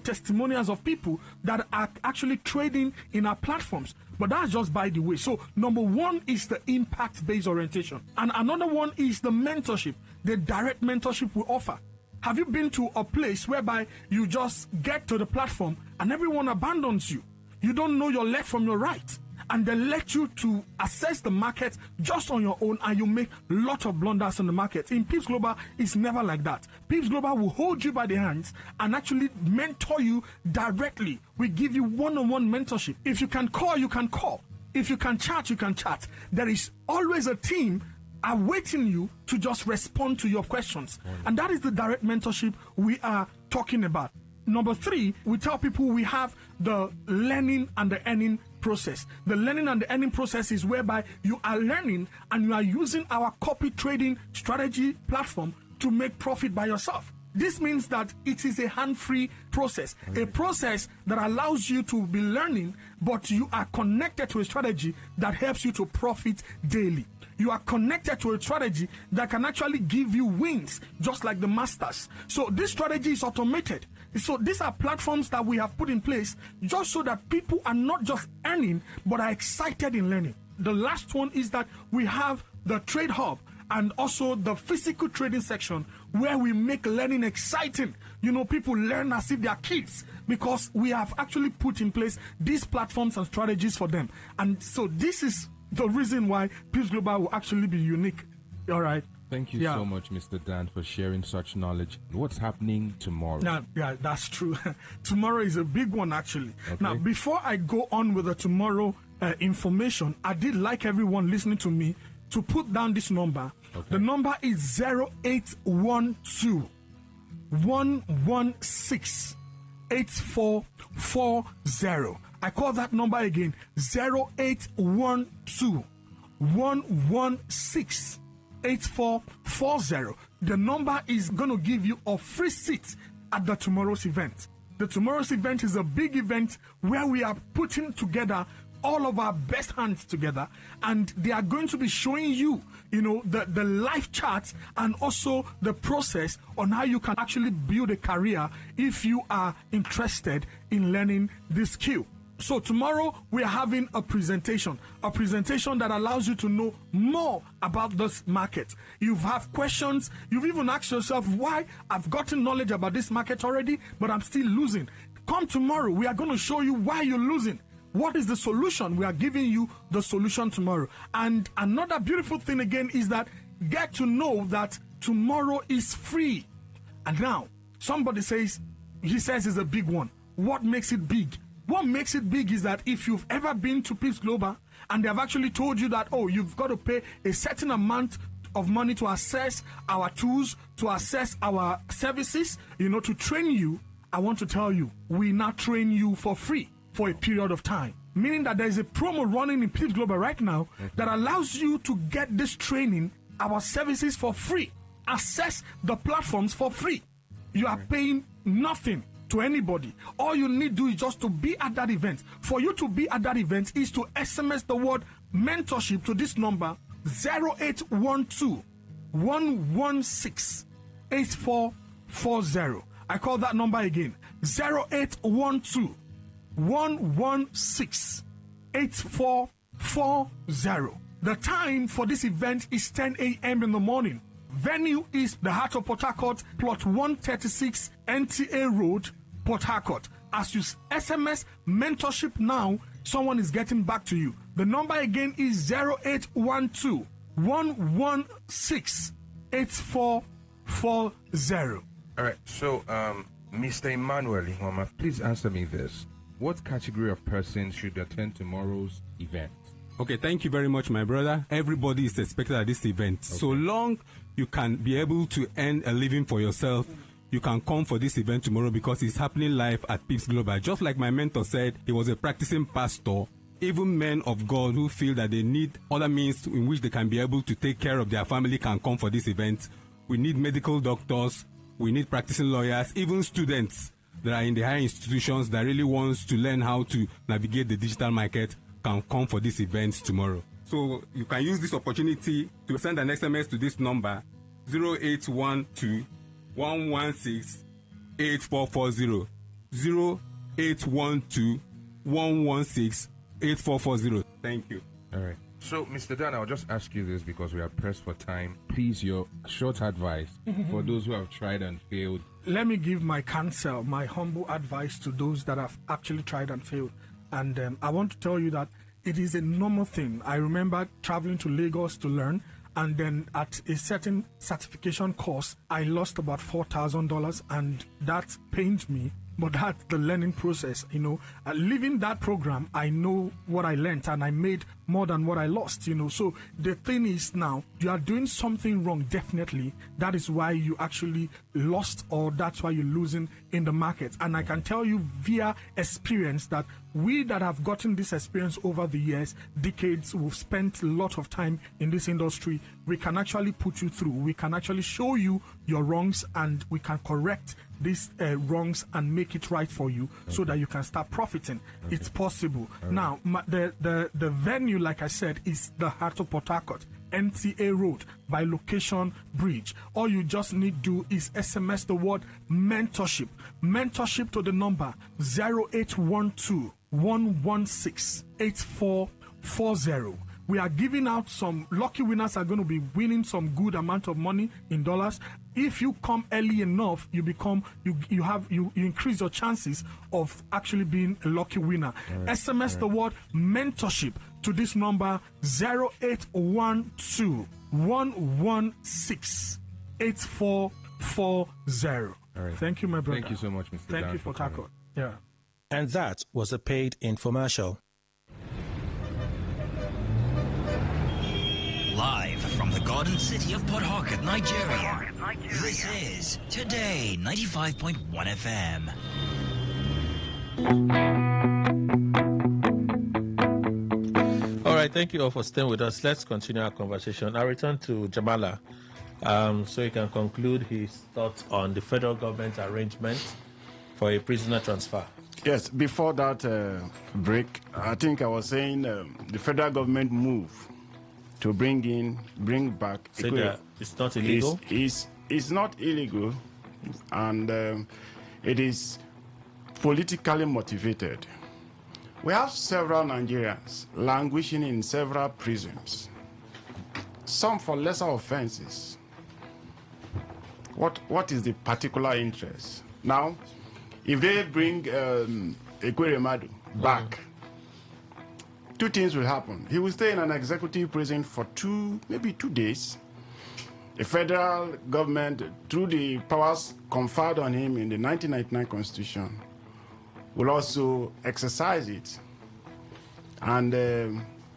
F: testimonials of people that are actually trading in our platforms. But that's just by the way. So number one is the impact-based orientation. And another one is the mentorship, the direct mentorship we offer. Have you been to a place whereby you just get to the platform and everyone abandons you? You don't know your left from your right. And they let you to assess the market just on your own, and you make a lot of blunders in the market. In Pips Global, it's never like that. Pips Global will hold you by the hands and actually mentor you directly. We give you one-on-one mentorship. If you can call, you can call. If you can chat, you can chat. There is always a team awaiting you to just respond to your questions. And that is the direct mentorship we are talking about. Number three, we tell people we have the learning and the earning process. The learning and the earning process is whereby you are learning and you are using our copy trading strategy platform to make profit by yourself. This means that it is a hand-free process, a process that allows you to be learning, but you are connected to a strategy that helps you to profit daily. You are connected to a strategy that can actually give you wins, just like the masters. So this strategy is automated. So these are platforms that we have put in place just so that people are not just earning, but are excited in learning. The last one is that we have the Trade Hub and also the physical trading section where we make learning exciting. People learn as if they are kids because we have actually put in place these platforms and strategies for them. And so this is the reason why Pips Global will actually be unique. All right.
B: Thank you so much, Mr. Dan, for sharing such knowledge. What's happening tomorrow?
F: Now, yeah, that's true. Tomorrow is a big one, actually. Okay. Now, before I go on with the tomorrow information, I did like everyone listening to me to put down this number. Okay. The number is 0812 116 8440. I call that number again, 0812 116 8440. The number is going to give you a free seat at the tomorrow's event. The tomorrow's event is a big event where we are putting together all of our best hands together, and they are going to be showing you, the life charts and also the process on how you can actually build a career if you are interested in learning this skill. So tomorrow we are having a presentation that allows you to know more about this market. You have questions. You've even asked yourself, why I've gotten knowledge about this market already, but I'm still losing. Come tomorrow. We are going to show you why you're losing. What is the solution? We are giving you the solution tomorrow. And another beautiful thing again is that get to know that tomorrow is free. And now somebody says, he says it's a big one. What makes it big? What makes it big is that if you've ever been to Pips Global and they have actually told you that, you've got to pay a certain amount of money to access our tools, to access our services, to train you, I want to tell you, we now train you for free for a period of time. Meaning that there is a promo running in Pips Global right now that allows you to get this training, our services for free, access the platforms for free. You are paying nothing to anybody. All you need to do is just to be at that event. For you to be at that event is to SMS the word mentorship to this number 0812 116 8440. I call that number again, 0812 116 8440. The time for this event is 10 a.m. in the morning. Venue is the Heart of Port Harcourt, plot 136 NTA Road, Port Harcourt. As you SMS mentorship now, someone is getting back to you. The number again is 0812 116 8440.
B: All right, so Mr. Emmanuel Ihoma, please answer me this. What category of persons should attend tomorrow's event?
H: Okay, thank you very much, my brother. Everybody is expected at this event. Okay. So long you can be able to earn a living for yourself, you can come for this event tomorrow because it's happening live at Pips Global. Just like my mentor said, he was a practicing pastor. Even men of God who feel that they need other means in which they can be able to take care of their family can come for this event. We need medical doctors, we need practicing lawyers, even students that are in the higher institutions that really wants to learn how to navigate the digital market can come for this event tomorrow. So you can use this opportunity to send an SMS to this number 0812 116 8440. 0812 116 8440. Thank you.
B: All right. So, Mr. Dan, I'll just ask you this because we are pressed for time. Please, your short advice for those who have tried and failed.
F: Let me give my counsel, my humble advice to those that have actually tried and failed. And I want to tell you that it is a normal thing. I remember traveling to Lagos to learn, and then at a certain certification course, I lost about $4,000, and that pained me. But that's the learning process, leaving that program, I know what I learned and I made more than what I lost, So the thing is now, you are doing something wrong, definitely. That is why you actually lost, or that's why you're losing in the market. And I can tell you via experience that we that have gotten this experience over the years, decades, we've spent a lot of time in this industry, we can actually put you through. We can actually show you your wrongs, and we can correct these wrongs and make it right for you, so that you can start profiting. It's possible. Now, the venue, like I said, is the Heart of Port Harcourt, NTA Road, by Location Bridge. All you just need to do is SMS the word mentorship to the number 0812 116 8440. We are giving out some lucky winners are going to be winning some good amount of money in dollars. If you come early enough, you increase your chances of actually being a lucky winner. SMS the word mentorship to this number 0812 116-8440.
B: All right.
F: Thank you, my brother.
B: Thank you so much, Mr.
F: Thank
B: Dan,
F: you for Taco. Yeah.
D: And that was a paid infomercial.
I: Live from the Garden City of Port Harcourt, Nigeria. This is Today 95.1 FM.
D: All right, thank you all for staying with us. Let's continue our conversation. I'll return to Jamala so he can conclude his thoughts on the federal government arrangement for a prisoner transfer.
P: Yes, before that break, I think I was saying the federal government move to bring back.
D: Say that it's not illegal?
P: It's not illegal, and it is politically motivated. We have several Nigerians languishing in several prisons, some for lesser offenses. What is the particular interest? Now, if they bring Ekweremadu back, two things will happen. He will stay in an executive prison for maybe 2 days. The federal government, through the powers conferred on him in the 1999 Constitution, will also exercise it. And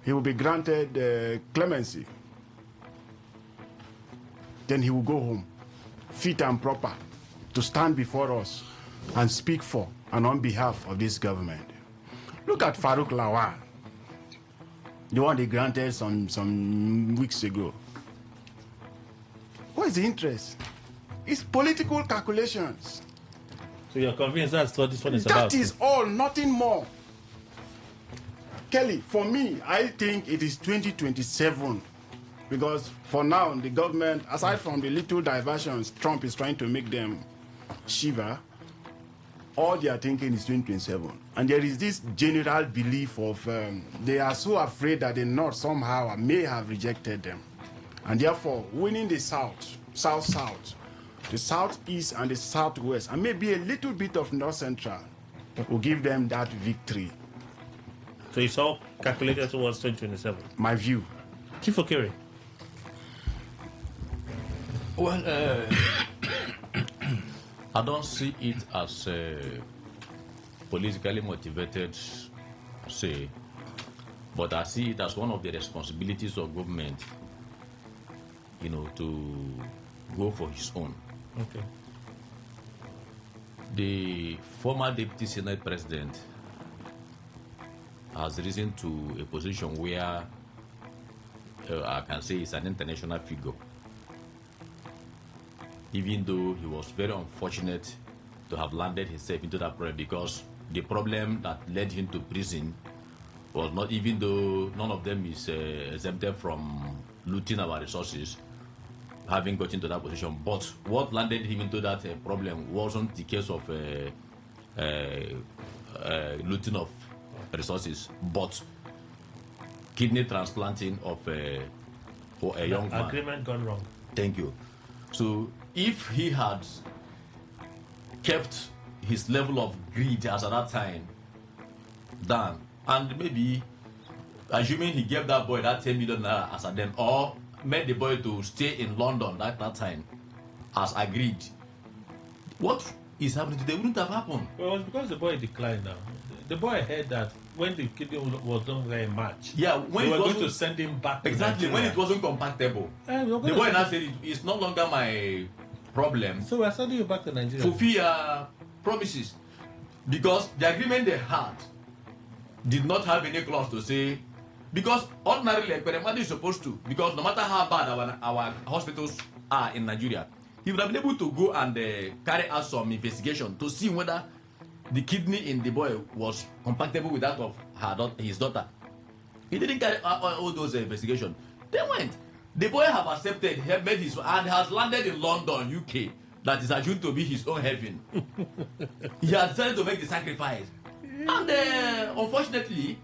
P: he will be granted clemency. Then he will go home, fit and proper, to stand before us and speak for and on behalf of this government. Look at Farouk Lawal, the one they granted some weeks ago. What is the interest? It's political calculations.
D: So you're convinced that's what this one is about?
P: That is all, nothing more. Kelly, for me, I think it is 2027. Because for now, the government, aside from the little diversions Trump is trying to make them shiver, all they are thinking is 2027. And there is this general belief of they are so afraid that the North somehow may have rejected them. And therefore, winning the South, the Southeast and the Southwest, and maybe a little bit of North Central will give them that victory.
D: So it's all calculated towards 2027?
P: My view.
D: Chief Okere.
R: Well, I don't see it as politically motivated, say, but I see it as one of the responsibilities of government, to go for his own.
D: Okay.
R: The former Deputy Senate President has risen to a position where I can say he's an international figure. Even though he was very unfortunate to have landed himself into that problem, because the problem that led him to prison was not, even though none of them is exempted from looting our resources, having got into that position, but what landed him into that problem wasn't the case of looting of resources, but kidney transplanting of for a young man.
D: Agreement gone wrong.
R: Thank you. So if he had kept his level of greed as at that time down, and maybe assuming he gave that boy that 10 million naira as at then, or made the boy to stay in London at that time as agreed, what is happening today wouldn't have happened.
D: Well, it was because the boy declined now. The boy heard that when the kidney was not very much,
R: yeah, when
D: they
R: it
D: were
R: was
D: going to send him back.
R: Exactly, when it wasn't compatible. The boy now said it's no longer my problem.
D: So we're sending you back to Nigeria.
R: Fulfill promises. Because the agreement they had did not have any clause to say, because ordinarily Ekweremadu is supposed to, because no matter how bad our hospitals are in Nigeria, he would have been able to go and carry out some investigation to see whether the kidney in the boy was compatible with that of his daughter. He didn't carry out all those investigations. They went. The boy have accepted, have made his, and has landed in London, UK, that is assumed to be his own heaven. He has decided to make the sacrifice. And unfortunately,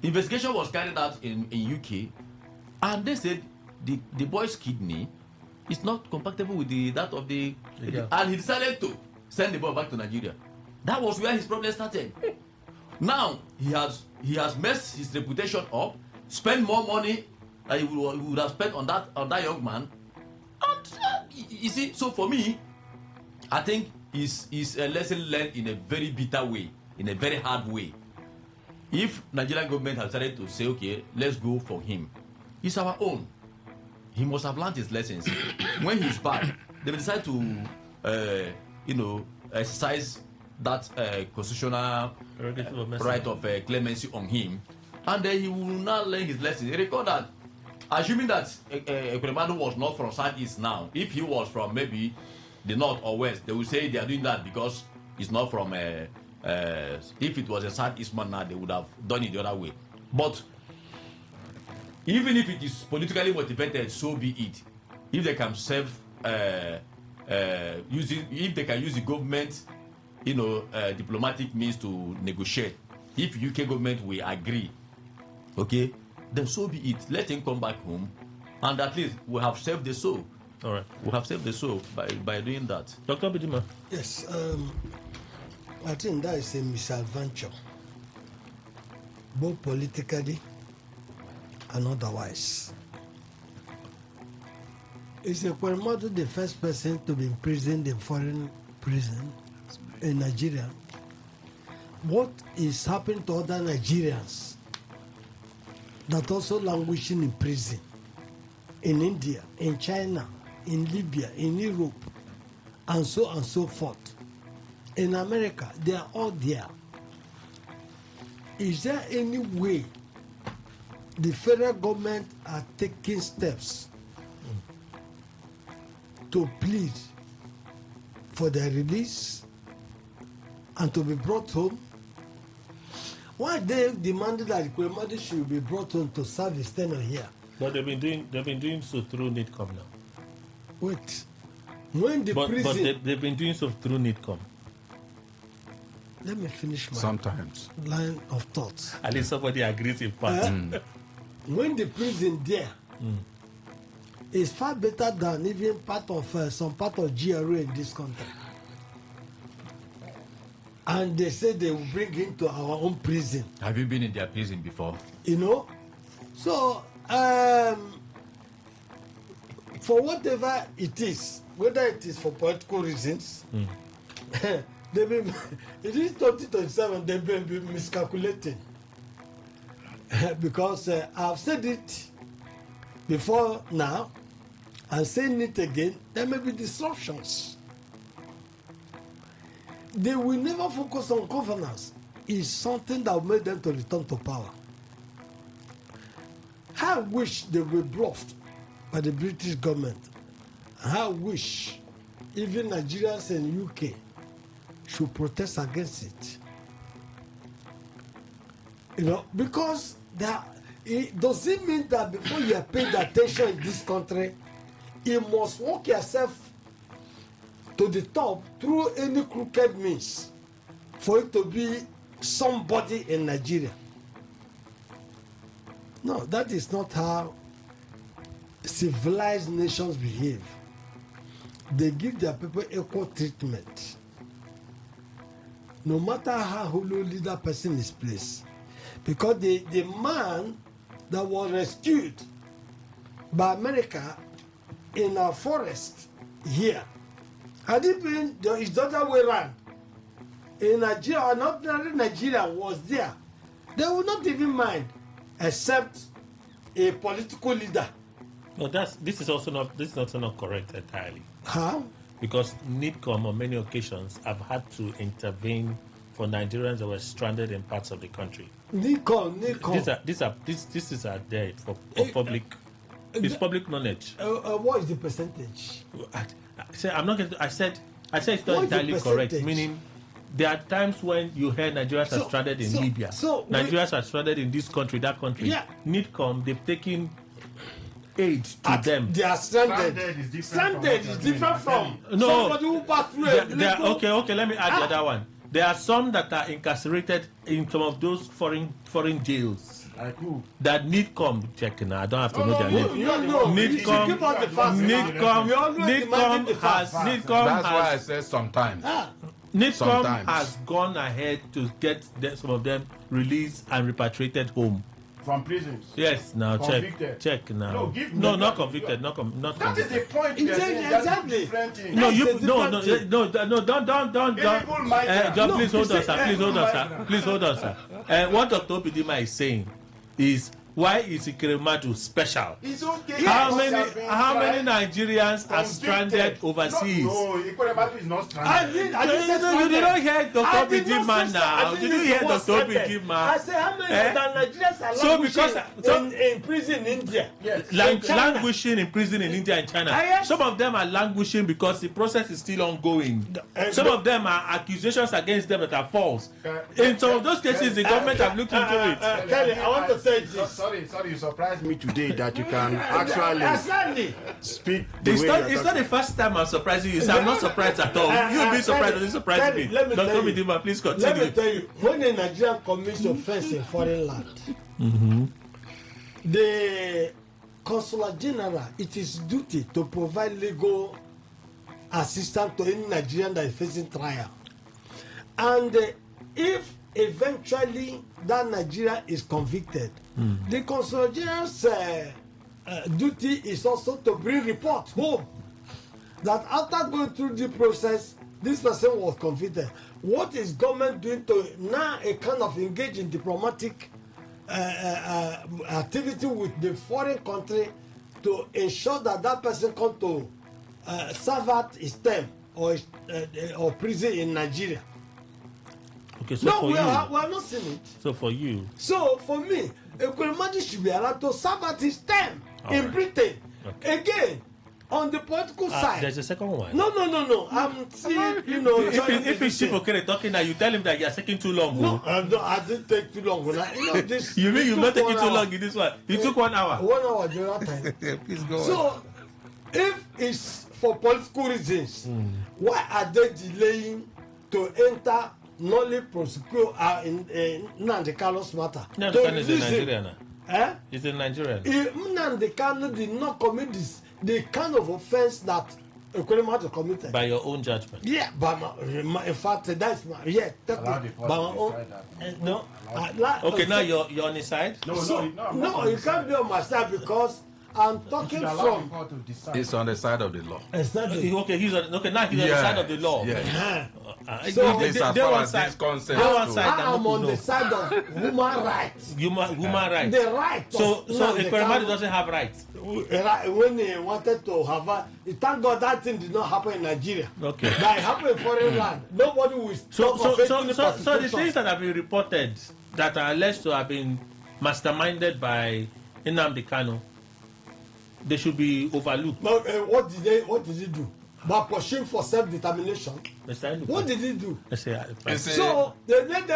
R: investigation was carried out in UK, and they said the boy's kidney is not compatible with that of the, and he decided to send the boy back to Nigeria. That was where his problem started. Now he has messed his reputation up, spent more money that he would have spent on that young man. And you see, so for me, I think is a lesson learned in a very bitter way, in a very hard way. If Nigerian government has decided to say, okay, let's go for him, he's our own. He must have learned his lessons. When he's back, they will decide to, exercise that constitutional right of clemency on him, and then he will not learn his lessons. Recall that, assuming that Ekwemadu was not from Southeast now, if he was from maybe the North or West, they will say they are doing that because he's not from. If it was a Southeast man now, they would have done it the other way. But even if it is politically motivated, so be it. If they can serve, if they can use the government, diplomatic means to negotiate. If UK government will agree, okay, then so be it. Let him come back home, and at least we have saved the soul.
D: All right,
R: we have saved the soul by doing that.
D: Dr. Bidima.
Q: Yes, I think that is a misadventure, both politically and otherwise. Is Ekwemadu the first person to be imprisoned in foreign prison in Nigeria? What is happening to other Nigerians that also languishing in prison in India, in China, in Libya, in Europe, and so forth? In America, they are all there. Is there any way the federal government are taking steps to plead for their release and to be brought home? Why they demanded that Ekwemadu should be brought home to serve his tenure here?
D: But they've been doing so through NIDCOM now.
Q: Wait, when the prison...
D: they've been doing so through NIDCOM.
Q: Let me finish my
S: sometimes
Q: line of thoughts.
D: At least somebody agrees in part.
Q: When the prison there is far better than even part of some part of GRA in this country. And they say they will bring him to our own prison.
R: Have you been in their prison before?
Q: So for whatever it is, whether it is for political reasons, it is 2027, they've been miscalculating. Because I've said it before now, and saying it again, there may be disruptions. They will never focus on governance. It's something that will make them to return to power. I wish they were bluffed by the British government. I wish even Nigerians in UK should protest against it. Because does it mean that before you are paying attention in this country, you must walk yourself to the top through any crooked means for it to be somebody in Nigeria? No, that is not how civilized nations behave. They give their people equal treatment. No matter how holy that person is placed. Because the man that was rescued by America in our forest here, had it been his daughter way around in Nigeria, an ordinary Nigerian was there, they would not even mind, except a political leader.
D: No, this is also not correct entirely.
Q: How?
D: Because NIDCOM on many occasions have had to intervene for Nigerians that were stranded in parts of the country.
Q: NIDCOM.
D: This is there for public. It's public knowledge.
Q: What is the percentage?
D: I said it's not entirely correct. Meaning, there are times when you hear Nigerians are stranded in Libya. Nigerians are stranded in this country, that country.
Q: Yeah.
D: NIDCOM, they've taken aid to them.
Q: They are stranded. Stranded is different from somebody who passed through.
D: Okay. Let me add the other one. There are some that are incarcerated in some of those foreign jails.
S: Like who?
D: That NIDCOM checking. I don't have to know their name.
Q: NIDCOM
S: That's why I said sometimes.
D: NIDCOM has gone ahead to get some of them released and repatriated home
P: from prisons.
D: Yes, now
P: Convicted.
D: check now.
P: No, give me
D: not
P: that.
D: convicted, not
P: That
D: convicted.
P: is the point we are saying. That's a different thing.
D: No,
P: That's a
D: don't.
P: different thing.
D: No, don't.
P: Illegal migrant.
D: John,
P: No,
D: please hold on,
P: you
D: sir.
P: say
D: Please hold on, sir.
P: migrant.
D: Please hold on, sir. What Dr. Obidima is saying is, why is Ikiremadu special?
P: It's okay.
D: How many Nigerians are stranded overseas?
P: No, Ikiremadu is not stranded.
D: You did not hear Dr. Obidima now. Did you hear Dr. Obidima?
C: I say how many Nigerians are languishing in prison in India?
P: Yes.
D: Languishing in prison in India and China. Some of them are languishing because the process is still ongoing. Some of them are accusations against them that are false. In some of those cases, the government have looked into it.
C: Kelly, I want to say this.
P: Sorry, you surprised me today that you can actually speak the way
D: It's not the first time I'm surprising you. So I'm not surprised at all. You'll be surprised, doesn't surprise me. Dr. Midima, please continue.
C: Let me tell you, when a Nigerian commits offense in foreign land, the Consular General, it is duty to provide legal assistance to any Nigerian that is facing trial. And if eventually that Nigeria is convicted, the Consular General's duty is also to bring reports home that after going through the process, this person was convicted. What is government doing to now a kind of engage in diplomatic activity with the foreign country to ensure that that person come to serve out his term or prison in Nigeria?
D: Okay, so
C: no,
D: for
C: we are
D: you,
C: not seeing it.
D: So for you,
C: so for me, Ekweremadu should be allowed to serve at his term in Britain.
D: Okay.
C: Again, on the political side.
D: There's a second one.
C: No. I'm seeing,
D: If it's Chief Okere talking now, you tell him that you are taking too long.
C: No, I didn't take too long. This,
D: you mean you're not taking too long in this one? You took 1 hour.
C: 1 hour the other time.
D: Please go on.
C: So, if it's for political reasons, why are they delaying to enter nolly prosecute in Nnamdi Kanu's matter?
D: Nnamdi Kanu is in Nigeria now. He's in Nigeria now.
C: Nnamdi Kanu did not commit the kind of offense that Ekweremadu committed.
D: By your own judgment?
C: Yeah, in fact, that's my, by my own.
D: Okay, now you're on his side?
C: No, you can't be on my side because I'm talking from.
S: It's on the side of the law.
C: Exactly.
D: Okay, now he's on the side of the law.
S: Yeah.
D: So
S: as far as this concept,
C: I am on the side of human rights.
D: Human rights.
C: The right.
D: So Ekweremadu doesn't have rights.
C: When he wanted to have thank God that thing did not happen in Nigeria.
D: Okay.
C: That happened in foreign land. Nobody will talk of it.
D: So the things that have been reported that are alleged to have been masterminded by Nnamdi Kanu, they should be overlooked.
C: But what did he do? By pushing for self-determination. What did he do? So they let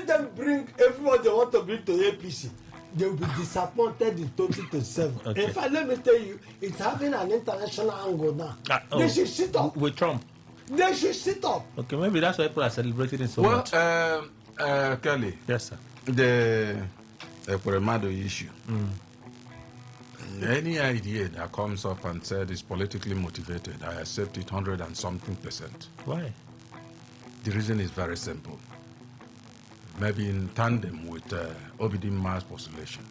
C: them bring everyone they want to bring to APC. They will be disappointed in 2027.
D: Okay.
C: In fact, let me tell you, it's having an international angle now. They should sit up.
D: With Trump?
C: They should sit up.
D: Okay, maybe that's why people are celebrating it so much.
S: Kelly.
D: Yes, sir.
S: The Ekweremadu issue. Any idea that comes up and said is politically motivated, I accept it 100 and something percent.
D: Why?
S: The reason is very simple. Maybe in tandem with Obidima's postulation.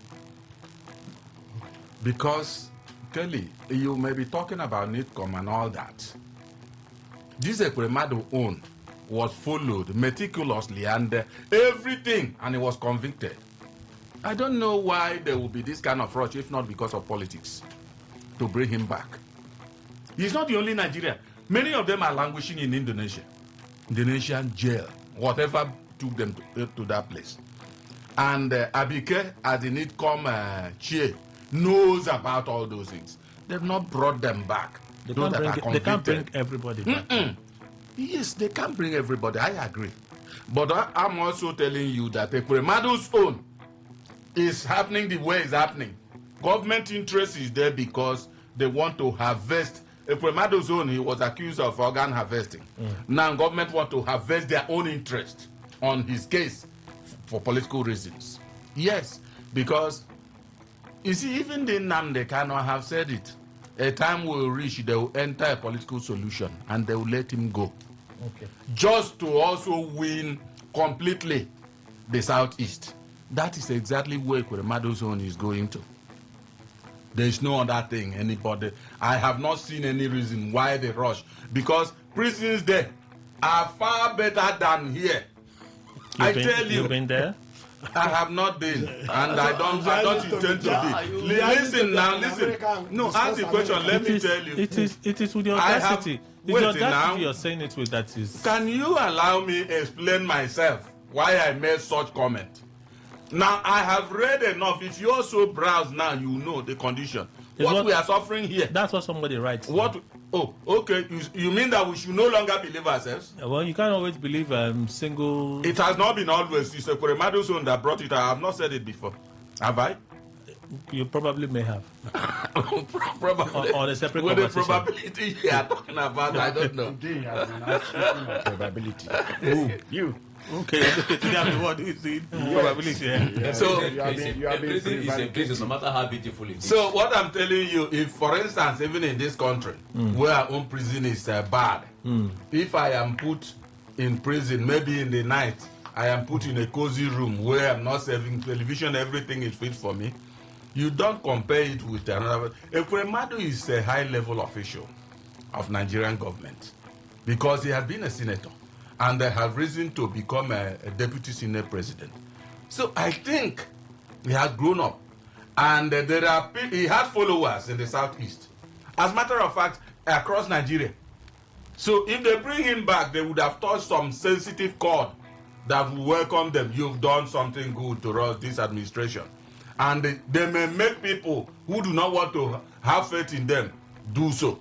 S: Because, Kelly, you may be talking about NITCOM and all that. This Ekweremadu own was followed meticulously and everything, and he was convicted. I don't know why there will be this kind of rush, if not because of politics, to bring him back. He's not the only Nigerian. Many of them are languishing in Indonesia. Indonesian jail, whatever took them to that place. And Abike, as the NITCOM chair, knows about all those things. They've not brought them back.
D: They can't bring everybody back.
S: Yes, they can't bring everybody. I agree. But I'm also telling you that Ekwuremadu's own is happening the way it's happening. Government interest is there because they want to harvest. Ekwuremadu's own, he was accused of organ harvesting. Now government want to harvest their own interest on his case for political reasons. Yes, because you see, even the Nnamdi Kanu have said it. A time will reach, they will enter a political solution and they will let him go.
D: Okay.
S: Just to also win completely the Southeast. That is exactly where Kuremadu's zone is going to. There is no other thing. Anybody, I have not seen any reason why they rush, because prisons there are far better than here. I tell you,
D: you've been there.
S: I have not been, and I don't intend to be. Listen now, listen. No, ask the question. Let me tell you.
D: It is with your audacity. It's your audacity you're saying it with that is.
S: Can you allow me explain myself why I made such comment? Now, I have read enough. If you also browse now, you know the condition. What we are suffering here.
D: That's what somebody writes.
S: What? Oh, okay. You mean that we should no longer believe ourselves?
D: Well, you can't always believe single.
S: It has not been always. It's a Kuremadu's zone that brought it. I have not said it before. Have I?
D: You probably may have.
S: Probably.
D: On a separate
S: With the
D: conversation.
S: probability you are talking about, I don't know.
P: Probability.
S: Who? You.
D: Okay, what is the probability?
R: Yeah.
S: So
R: everything is a place, no matter how beautiful it is.
S: So what I'm telling you, if for instance, even in this country, where our own prison is bad, if I am put in prison, maybe in the night, I am put in a cozy room where I'm not serving television, everything is fit for me. You don't compare it with another. Ekwemadu is a high-level official of Nigerian government because he has been a senator and they have risen to become a deputy senate president. So I think he has grown up, and he has followers in the southeast. As a matter of fact, across Nigeria. So if they bring him back, they would have touched some sensitive chord that will welcome them. You've done something good to us, this administration. And they may make people who do not want to have faith in them do so.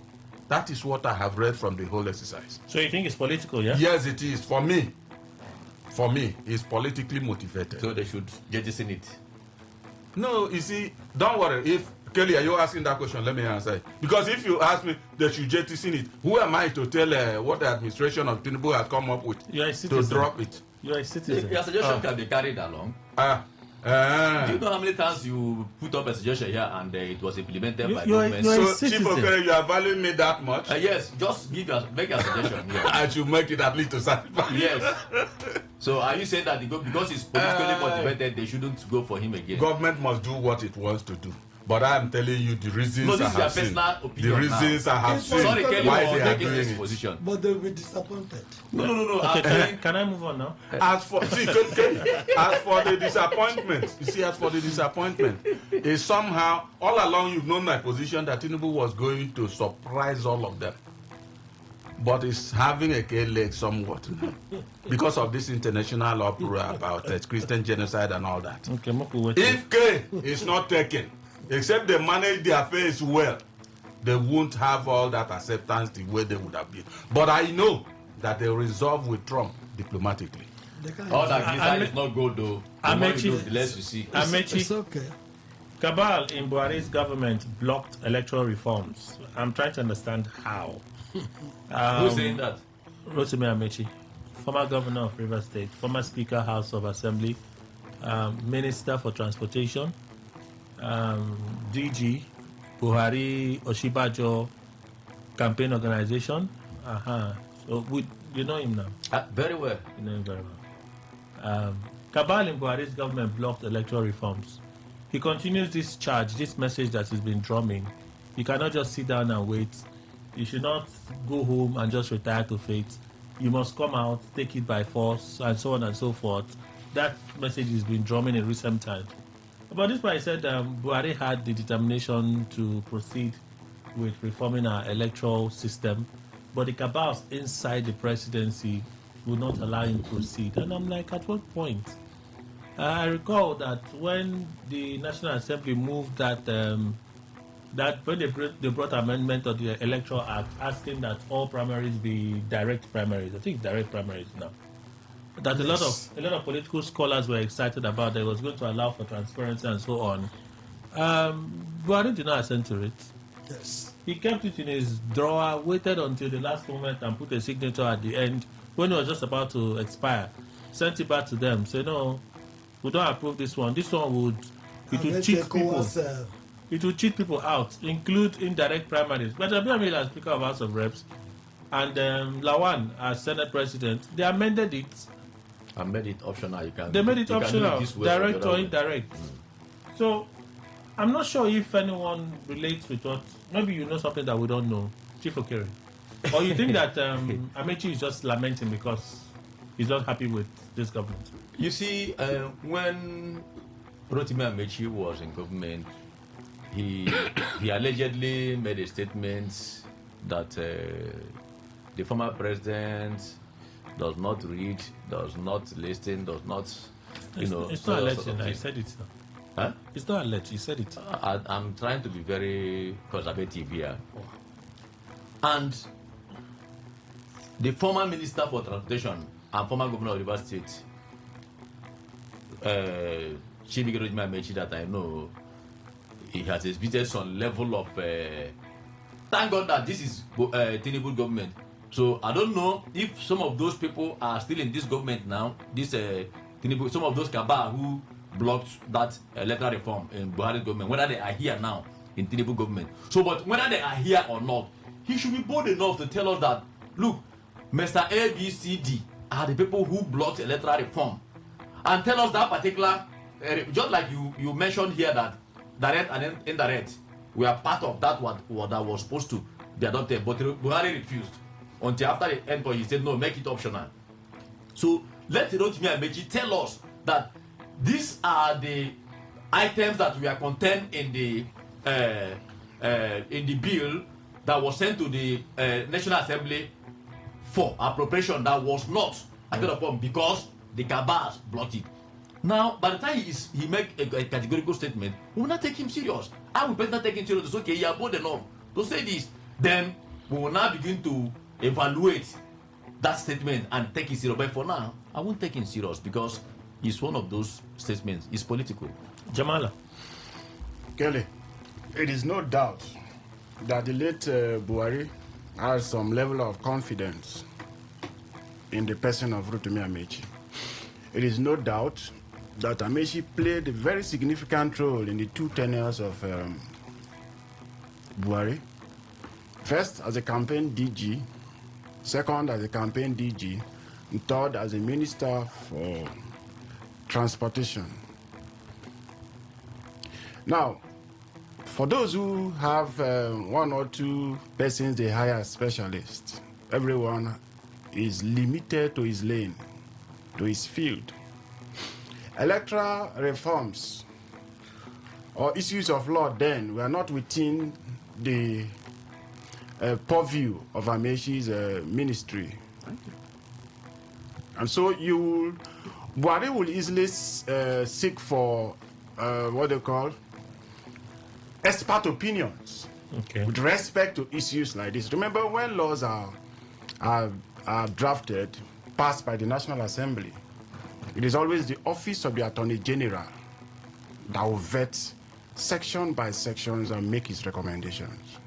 S: That is what I have read from the whole exercise.
D: So you think it's political, yeah?
S: Yes, it is. For me, it's politically motivated.
R: So they should jettison it.
S: No, you see, don't worry. If Kelly, are you asking that question? Let me answer. Because if you ask me, they should jettison it. Who am I to tell what the administration of Tinubu has come up with to drop it?
D: You are a citizen.
R: Your suggestion can be carried along. Do you know how many times you put up a suggestion here and it was implemented by government?
S: So, Chief Okere, you are valuing me that much?
R: Yes, just make a suggestion here.
S: I should make it at least to satisfy.
R: Yes. So are you saying that because it's politically motivated, they shouldn't go for him again?
S: Government must do what it wants to do. But I am telling you the reasons I have seen. The reasons I have seen why they are doing it.
R: Position.
Q: But they'll be disappointed.
R: No.
D: Okay, can I move on now?
S: As for the disappointment, you see, as for the disappointment, is somehow all along you've known my position that Tinubu was going to surprise all of them. But it's having a K-leg somewhat because of this international uproar about Christian genocide and all that.
D: Okay,
S: if K is not taken, except they manage their affairs well, they won't have all that acceptance the way they would have been. But I know that they resolve with Trump diplomatically.
R: All that glitter is not gold, though. The less you see.
Q: It's okay.
D: Cabal in Buhari's government blocked electoral reforms. I'm trying to understand how.
R: Who's saying that?
D: Rotimi Amechi, former governor of Rivers State, former Speaker, House of Assembly, Minister for Transportation, DG, Buhari Oshibajo campaign organization. So you know him now?
R: Very well.
D: You know him very well. Cabal in Buhari's government blocked electoral reforms. He continues this charge, this message that he's been drumming. You cannot just sit down and wait. You should not go home and just retire to fate. You must come out, take it by force, and so on and so forth. That message has been drumming in recent times. But this point, I said Buhari had the determination to proceed with reforming our electoral system, but the cabals inside the presidency would not allow him to proceed. And I'm like, at what point? I recall that when the National Assembly moved that when they brought amendment of the Electoral Act asking that all primaries be direct primaries. I think direct primaries now. That yes. a lot of political scholars were excited about that it was going to allow for transparency and so on. Buhari did not assent to it.
Q: Yes.
D: He kept it in his drawer, waited until the last moment and put a signature at the end when it was just about to expire. Sent it back to them. Say, no, we don't approve this one. This one would cheat people. It will cheat people out, include indirect primaries. But Abiy as Speaker of House of Reps and Lawan as Senate President, they amended it.
R: I made it optional.
D: They made it optional, direct or
R: way.
D: indirect. So, I'm not sure if anyone relates with what. Maybe you know something that we don't know, Chief Okere, or you think that Amechi is just lamenting because he's not happy with this government.
R: You see, when Rotimi Amechi was in government, he allegedly made a statement that the former president does not read, does not listen, does not,
D: It's not alleged. I said it.
R: Huh?
D: It's not alleged. You said it.
R: I'm trying to be very conservative here. And the former minister for transportation and former governor of River State, Chief Rotimi Amechi, that I know, he has exhibited some level of thank God that this is Tinubu government. So I don't know if some of those people are still in this government now, this Tinubu, some of those cabal who blocked that electoral reform in Buhari government, whether they are here now in Tinubu government. So, but whether they are here or not, he should be bold enough to tell us that, look, Mr. A, B, C, D are the people who blocked electoral reform, and tell us that particular, just like you mentioned here that direct and indirect, we are part of that what that was supposed to be adopted, but Buhari refused until after the end point. He said no, make it optional. So let Rotimi Amechi tell us that these are the items that we are contained in the bill that was sent to the National Assembly for appropriation that was not agreed upon because the cabals blocked it. Now, by the time he make a categorical statement, we will not take him serious. I will better take him serious. It's okay, you are bold enough to say this. Then we will now begin to evaluate that statement and take it serious. But for now, I won't take him serious because it's one of those statements. It's political.
D: Jamala.
P: Kelly, it is no doubt that the late Buhari has some level of confidence in the person of Rotimi Amechi. It is no doubt that Amechi played a very significant role in the two tenures of Buhari. First, as a campaign DG, second, as a campaign DG, and third, as a minister for transportation. Now, for those who have one or two persons they hire as specialists, everyone is limited to his lane, to his field. Electoral reforms or issues of law then were not within the purview of Amechi's ministry. And so Buhari will easily seek for what they call expert opinions with respect to issues like this. Remember, when laws are drafted, passed by the National Assembly, it is always the office of the Attorney General that will vet section by sections and make his recommendations.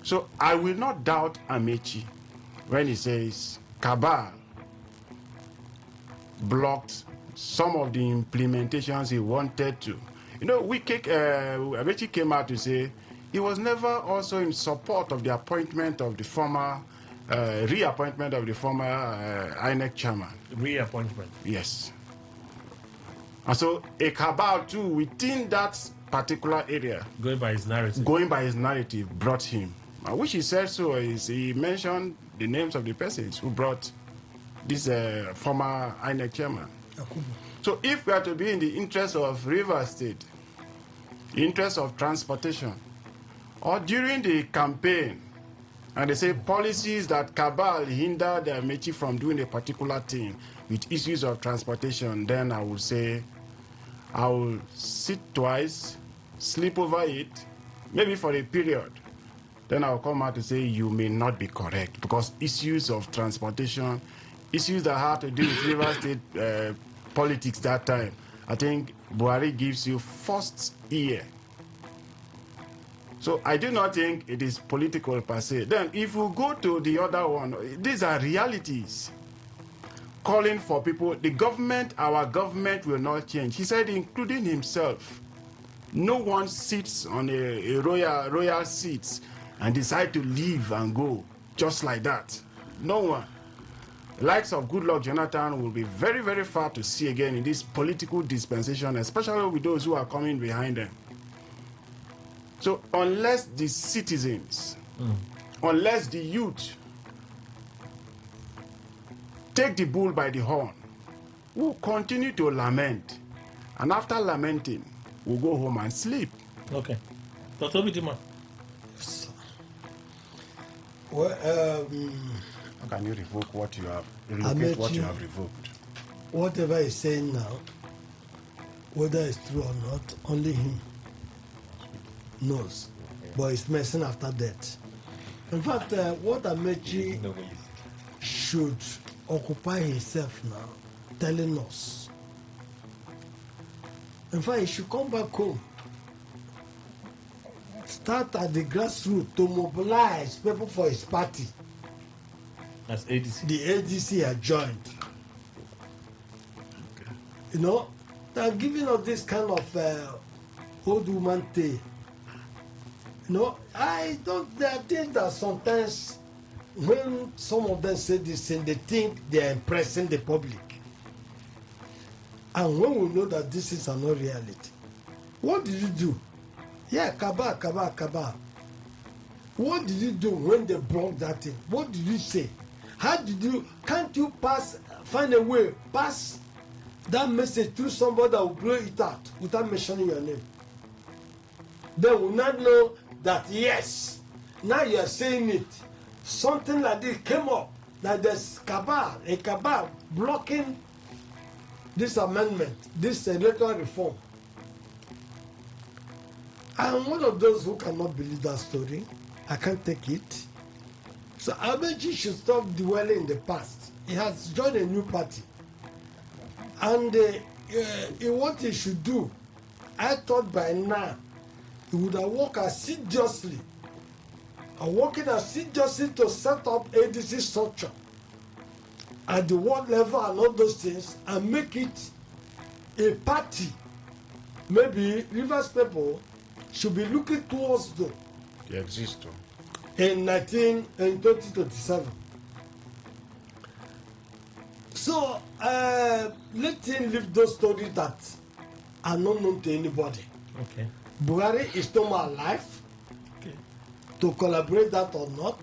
P: So I will not doubt Amechi when he says cabal blocked some of the implementations he wanted to. You know, Amechi came out to say he was never also in support of the appointment of the former, reappointment of the former INEC chairman.
D: Reappointment?
P: Yes. And so a cabal too within that particular area,
D: going by his narrative,
P: brought him. Which he said so is he mentioned the names of the persons who brought this former INEC chairman. So if we are to be in the interest of River State, the interest of transportation, or during the campaign, and they say policies that cabal hindered Amechi from doing a particular thing with issues of transportation, then I would say I will sit twice, sleep over it, maybe for a period. Then I'll come out to say you may not be correct because issues of transportation, issues that have to do with River State politics that time, I think Buhari gives you first ear. So I do not think it is political per se. Then if we go to the other one, these are realities. Calling for people, the government, our government will not change. He said, including himself, no one sits on a royal seat and decide to leave and go just like that. No one. The likes of Goodluck Jonathan will be very, very far to see again in this political dispensation, especially with those who are coming behind them. So unless the citizens, unless the youth take the bull by the horn, we'll continue to lament. And after lamenting, we'll go home and sleep.
D: Okay. Dr. Bidima.
C: Well,
P: how can you revoke what you have, relocate what you have revoked?
C: Whatever he's saying now, whether it's true or not, only him knows. But he's messing after that. In fact, what Amechi should occupy himself now, telling us. In fact, he should come back home. Start at the grassroots to mobilize people for his party.
D: As ADC.
C: The ADC had joined. Okay. You know, they're giving us this kind of old woman tale. You know, I don't, there are things that sometimes when some of them say this thing, they think they are impressing the public. And when we know that this is not reality, what did you do? Yeah, Kaba. What did you do when they broke that thing? What did you say? How did you, can't you find a way, pass that message to somebody that will blow it out without mentioning your name? They will not know that, yes, now you are saying it. Something like this came up, that there's a cabal blocking this amendment, this electoral reform. I'm one of those who cannot believe that story. I can't take it. So Amechi should stop dwelling in the past. He has joined a new party. And what he should do, I thought by now, he would have worked assiduously. Working assiduously to set up ADC structure at the world level and all those things, and make it a party. Maybe Rivers people should be looking towards them.
P: They exist.
C: In 2027. So let him leave those stories that are not known to anybody.
D: Okay.
C: Buhari is still alive. Okay. To collaborate that or not.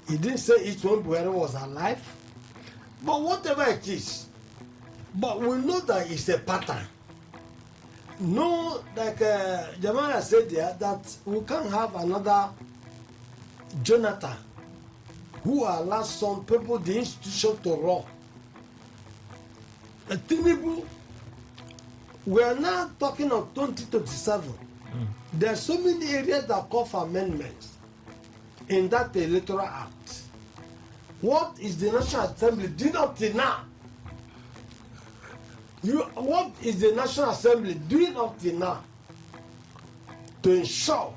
C: He didn't say it when Buhari was alive. But whatever it is, but we know that it's a pattern. No, like Jamala said there, that we can't have another Jonathan who allows some people the institution to run. Tinubu, we are now talking of 2027. There are so many areas that call for amendments in that electoral act. What is the National Assembly doing up till now? What is the National Assembly doing up till now to ensure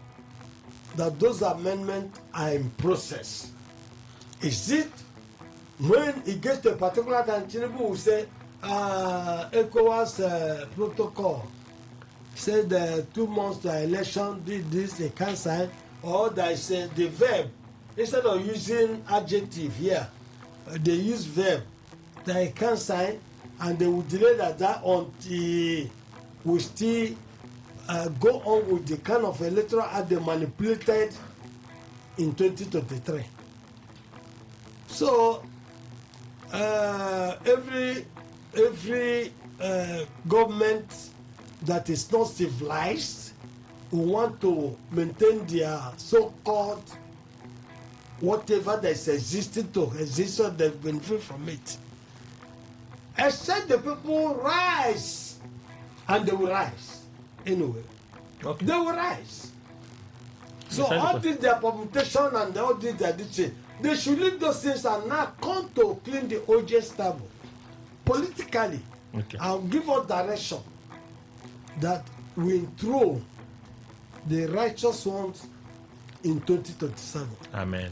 C: that those amendments are in process? Is it when it gets to a particular time, Tinubu will say, ECOWAS protocol said 2 months to election, did this, they can't sign, or there is the verb. Instead of using adjective here, they use verb. They can't sign, and they will delay that until we still go on with the kind of electoral act they manipulated in 2023. So every government that is not civilized who want to maintain their so-called whatever that is existing to exist, so they benefit from it. Except the people rise, and they will rise anyway. Okay. They will rise. So all this their permutation and all this their teaching, they should leave those things and now come to clean the OJ table politically. Okay. And give us direction that we enthrone the righteous ones in 2027.
D: Amen.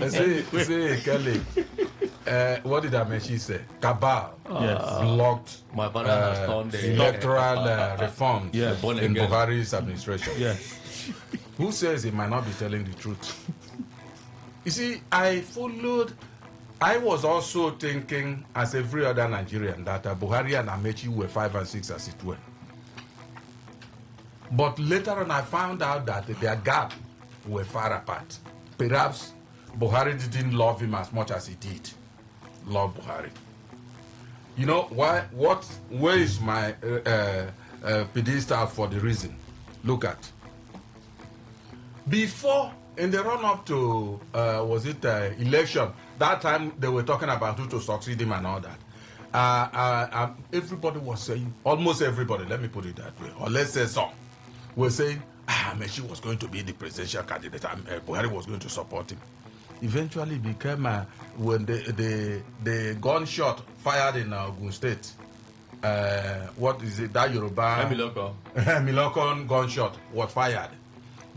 S: Say, Kelly, what did Amechi say? Cabal blocked electoral reforms in Buhari's administration.
D: Yes.
S: Who says he might not be telling the truth? You see, I was also thinking, as every other Nigerian, that Buhari and Amechi were 5 and 6 as it were. But later on, I found out that their gap were far apart. Perhaps Buhari didn't love him as much as he did love Buhari. You know, where is my pedestal for the reason? Look at. Before, in the run-up to, election, that time they were talking about who to succeed him and all that. Everybody was saying, almost everybody, let me put it that way, or let's say some, were saying, Mechi was going to be the presidential candidate and Buhari was going to support him. Eventually became, when the gunshot fired in Ogun State, what is it, that Yoruba? Milokon gunshot was fired.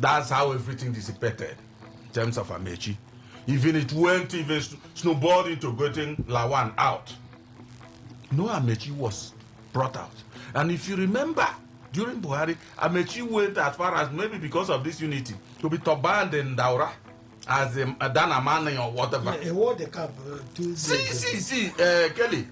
S: That's how everything dissipated in terms of Amechi. Even it went even snowballed into getting Lawan out. No Amechi was brought out. And if you remember, during Buhari, Amechi went as far as, maybe because of this unity, to be banned in Daura as a Dana Mane or whatever. See, Kelly,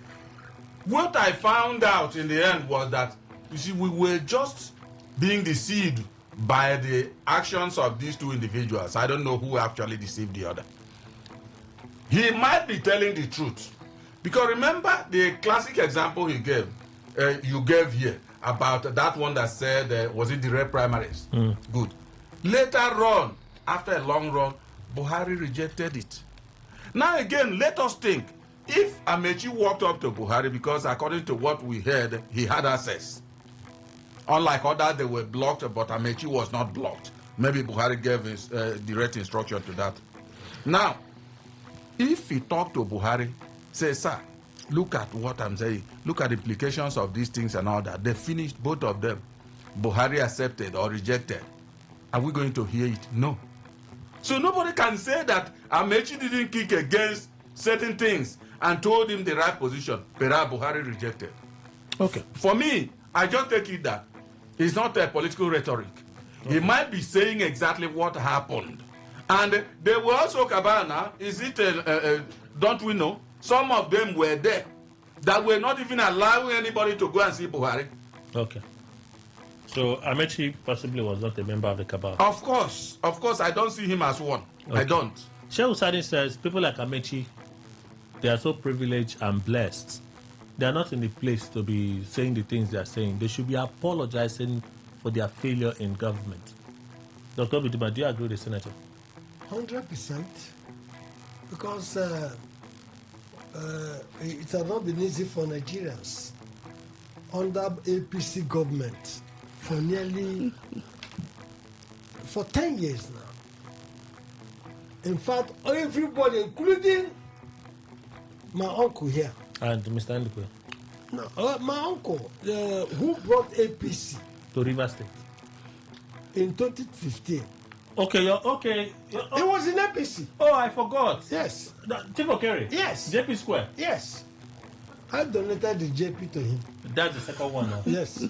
S: what I found out in the end was that, you see, we were just being deceived by the actions of these two individuals. I don't know who actually deceived the other. He might be telling the truth. Because remember the classic example you gave here about that one that said, was it the red primaries? Good. Later on, after a long run, Buhari rejected it. Now again, let us think. If Amechi walked up to Buhari, because according to what we heard, he had access. Unlike others, they were blocked, but Amechi was not blocked. Maybe Buhari gave his direct instruction to that. Now, if he talked to Buhari, say, sir, look at what I'm saying. Look at the implications of these things and all that. They finished, both of them. Buhari accepted or rejected. Are we going to hear it? No. So nobody can say that Amechi didn't kick against certain things and told him the right position. Perhaps Buhari rejected.
D: Okay.
S: For me, I just take it that it's not a political rhetoric. Okay. He might be saying exactly what happened. And they were also Kabana. Is it, don't we know? Some of them were there that were not even allowing anybody to go and see Buhari.
D: Okay. So Amechi possibly was not a member of the cabal.
S: Of course, I don't see him as one. Okay. I don't.
D: Shehu Sani says people like Amechi, they are so privileged and blessed. They are not in the place to be saying the things they are saying. They should be apologizing for their failure in government. Dr. Bidima, do you agree with the senator?
C: 100%. Because it has not been easy for Nigerians under APC government for 10 years now. In fact, everybody, including my uncle here.
D: And Mr. Ndukwe?
C: No, my uncle, who brought APC
D: to River State
C: in 2015.
D: Okay, okay.
C: It was in APC.
D: Oh, I forgot.
C: Yes.
D: Chief Okere?
C: Yes.
D: JP Square?
C: Yes. I donated the JP to him.
D: That's the second one now.
C: Yes.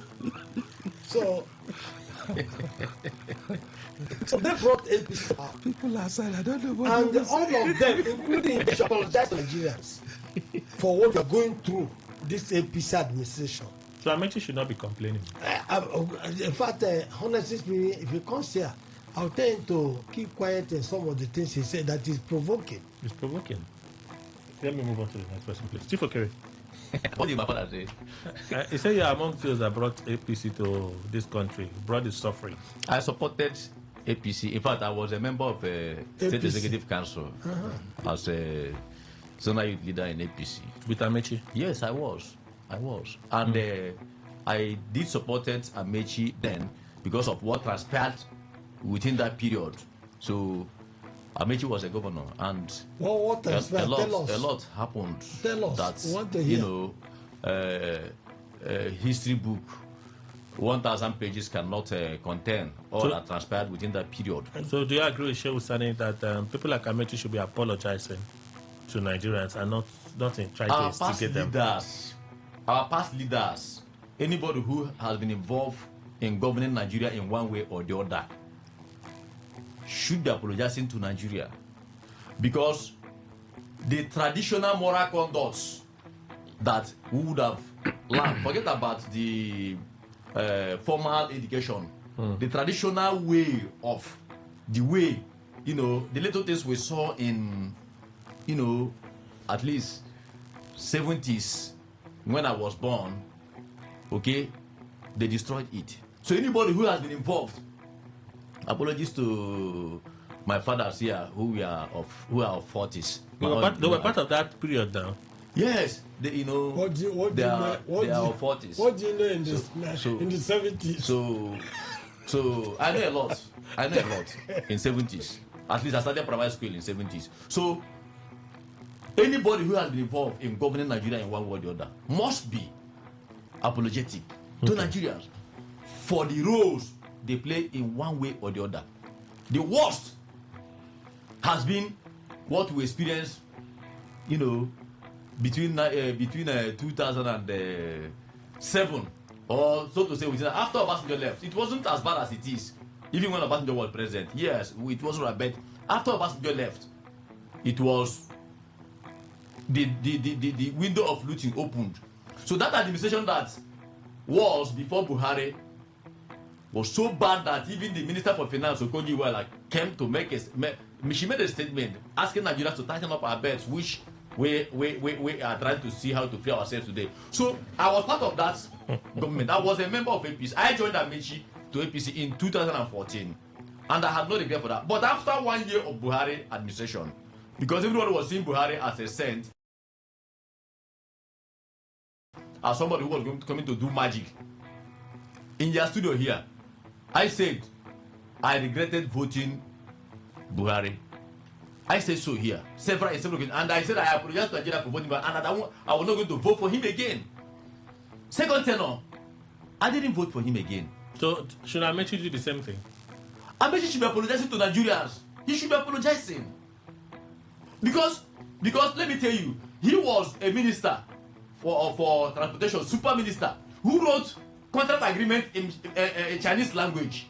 C: So they brought APC.
J: People outside, I don't know what.
C: And all of them, including they should apologize to Nigerians for what we are going through this APC administration.
D: So Amechi should not be complaining.
C: In fact, honestly speaking, if he comes here, I'll tell him to keep quiet in some of the things he said that is provoking.
D: It's provoking. Let me move on to the next person, please. Chief Okere.
R: What did my father say?
D: He said you're among those that brought APC to this country, brought the suffering.
R: I supported APC. In fact, I was a member of a State Executive Council as a zonal youth leader in APC.
D: With Amechi?
R: Yes, I was. And I did support Amechi then because of what transpired within that period. So Amechi was a governor, and
C: what
R: a lot happened.
C: Tell us.
R: That,
C: want to hear.
R: You know, history book, 1,000 pages cannot contain all that transpired within that period.
D: So do you agree with Shehu Sani that people like Amechi should be apologizing to Nigerians and not trying to instigate them?
R: Our past leaders, anybody who has been involved in governing Nigeria in one way or the other, should be apologizing to Nigeria. because the traditional moral conducts that we would have learned, forget about the formal education, the traditional way of the way, you know, the little things we saw in, you know, at least 70s when I was born, okay, they destroyed it. So anybody who has been involved, apologies to my fathers here who are of 40s.
D: They were part of that period now.
R: Yes, they, you know, they are 40s.
C: What do you know in this in the 70s?
R: So I know a lot. I know a lot in 70s. At least I started primary school in 70s. So anybody who has been involved in governing Nigeria in one way or the other must be apologetic to Nigerians for the roles they play in one way or the other. The worst has been what we experienced, you know, between 2007 or so to say, after Obasanjo left. It wasn't as bad as it is, even when Obasanjo was president. Yes, it wasn't right, but after Obasanjo left, it was the window of looting opened. So that administration that was before Buhari was so bad that even the Minister for Finance, Okonjo-Iweala, came to she made a statement asking Nigerians to tighten up our bets, which we are trying to see how to free ourselves today. So I was part of that government. I was a member of APC. I joined Amici to APC in 2014, and I had no regret for that. But after 1 year of Buhari administration, because everyone was seeing Buhari as a saint, as somebody who was coming to do magic, in your studio here, I said I regretted voting Buhari. I said so here, several occasions, and I said I apologize to Nigeria for voting Buhari, and I was not going to vote for him again. Second tenor, I didn't vote for him again.
D: So should Amechi do the same thing?
R: Amechi should be apologizing to Nigerians. He should be apologizing. Because let me tell you, he was a minister for transportation, super minister, who wrote contract agreement in Chinese language.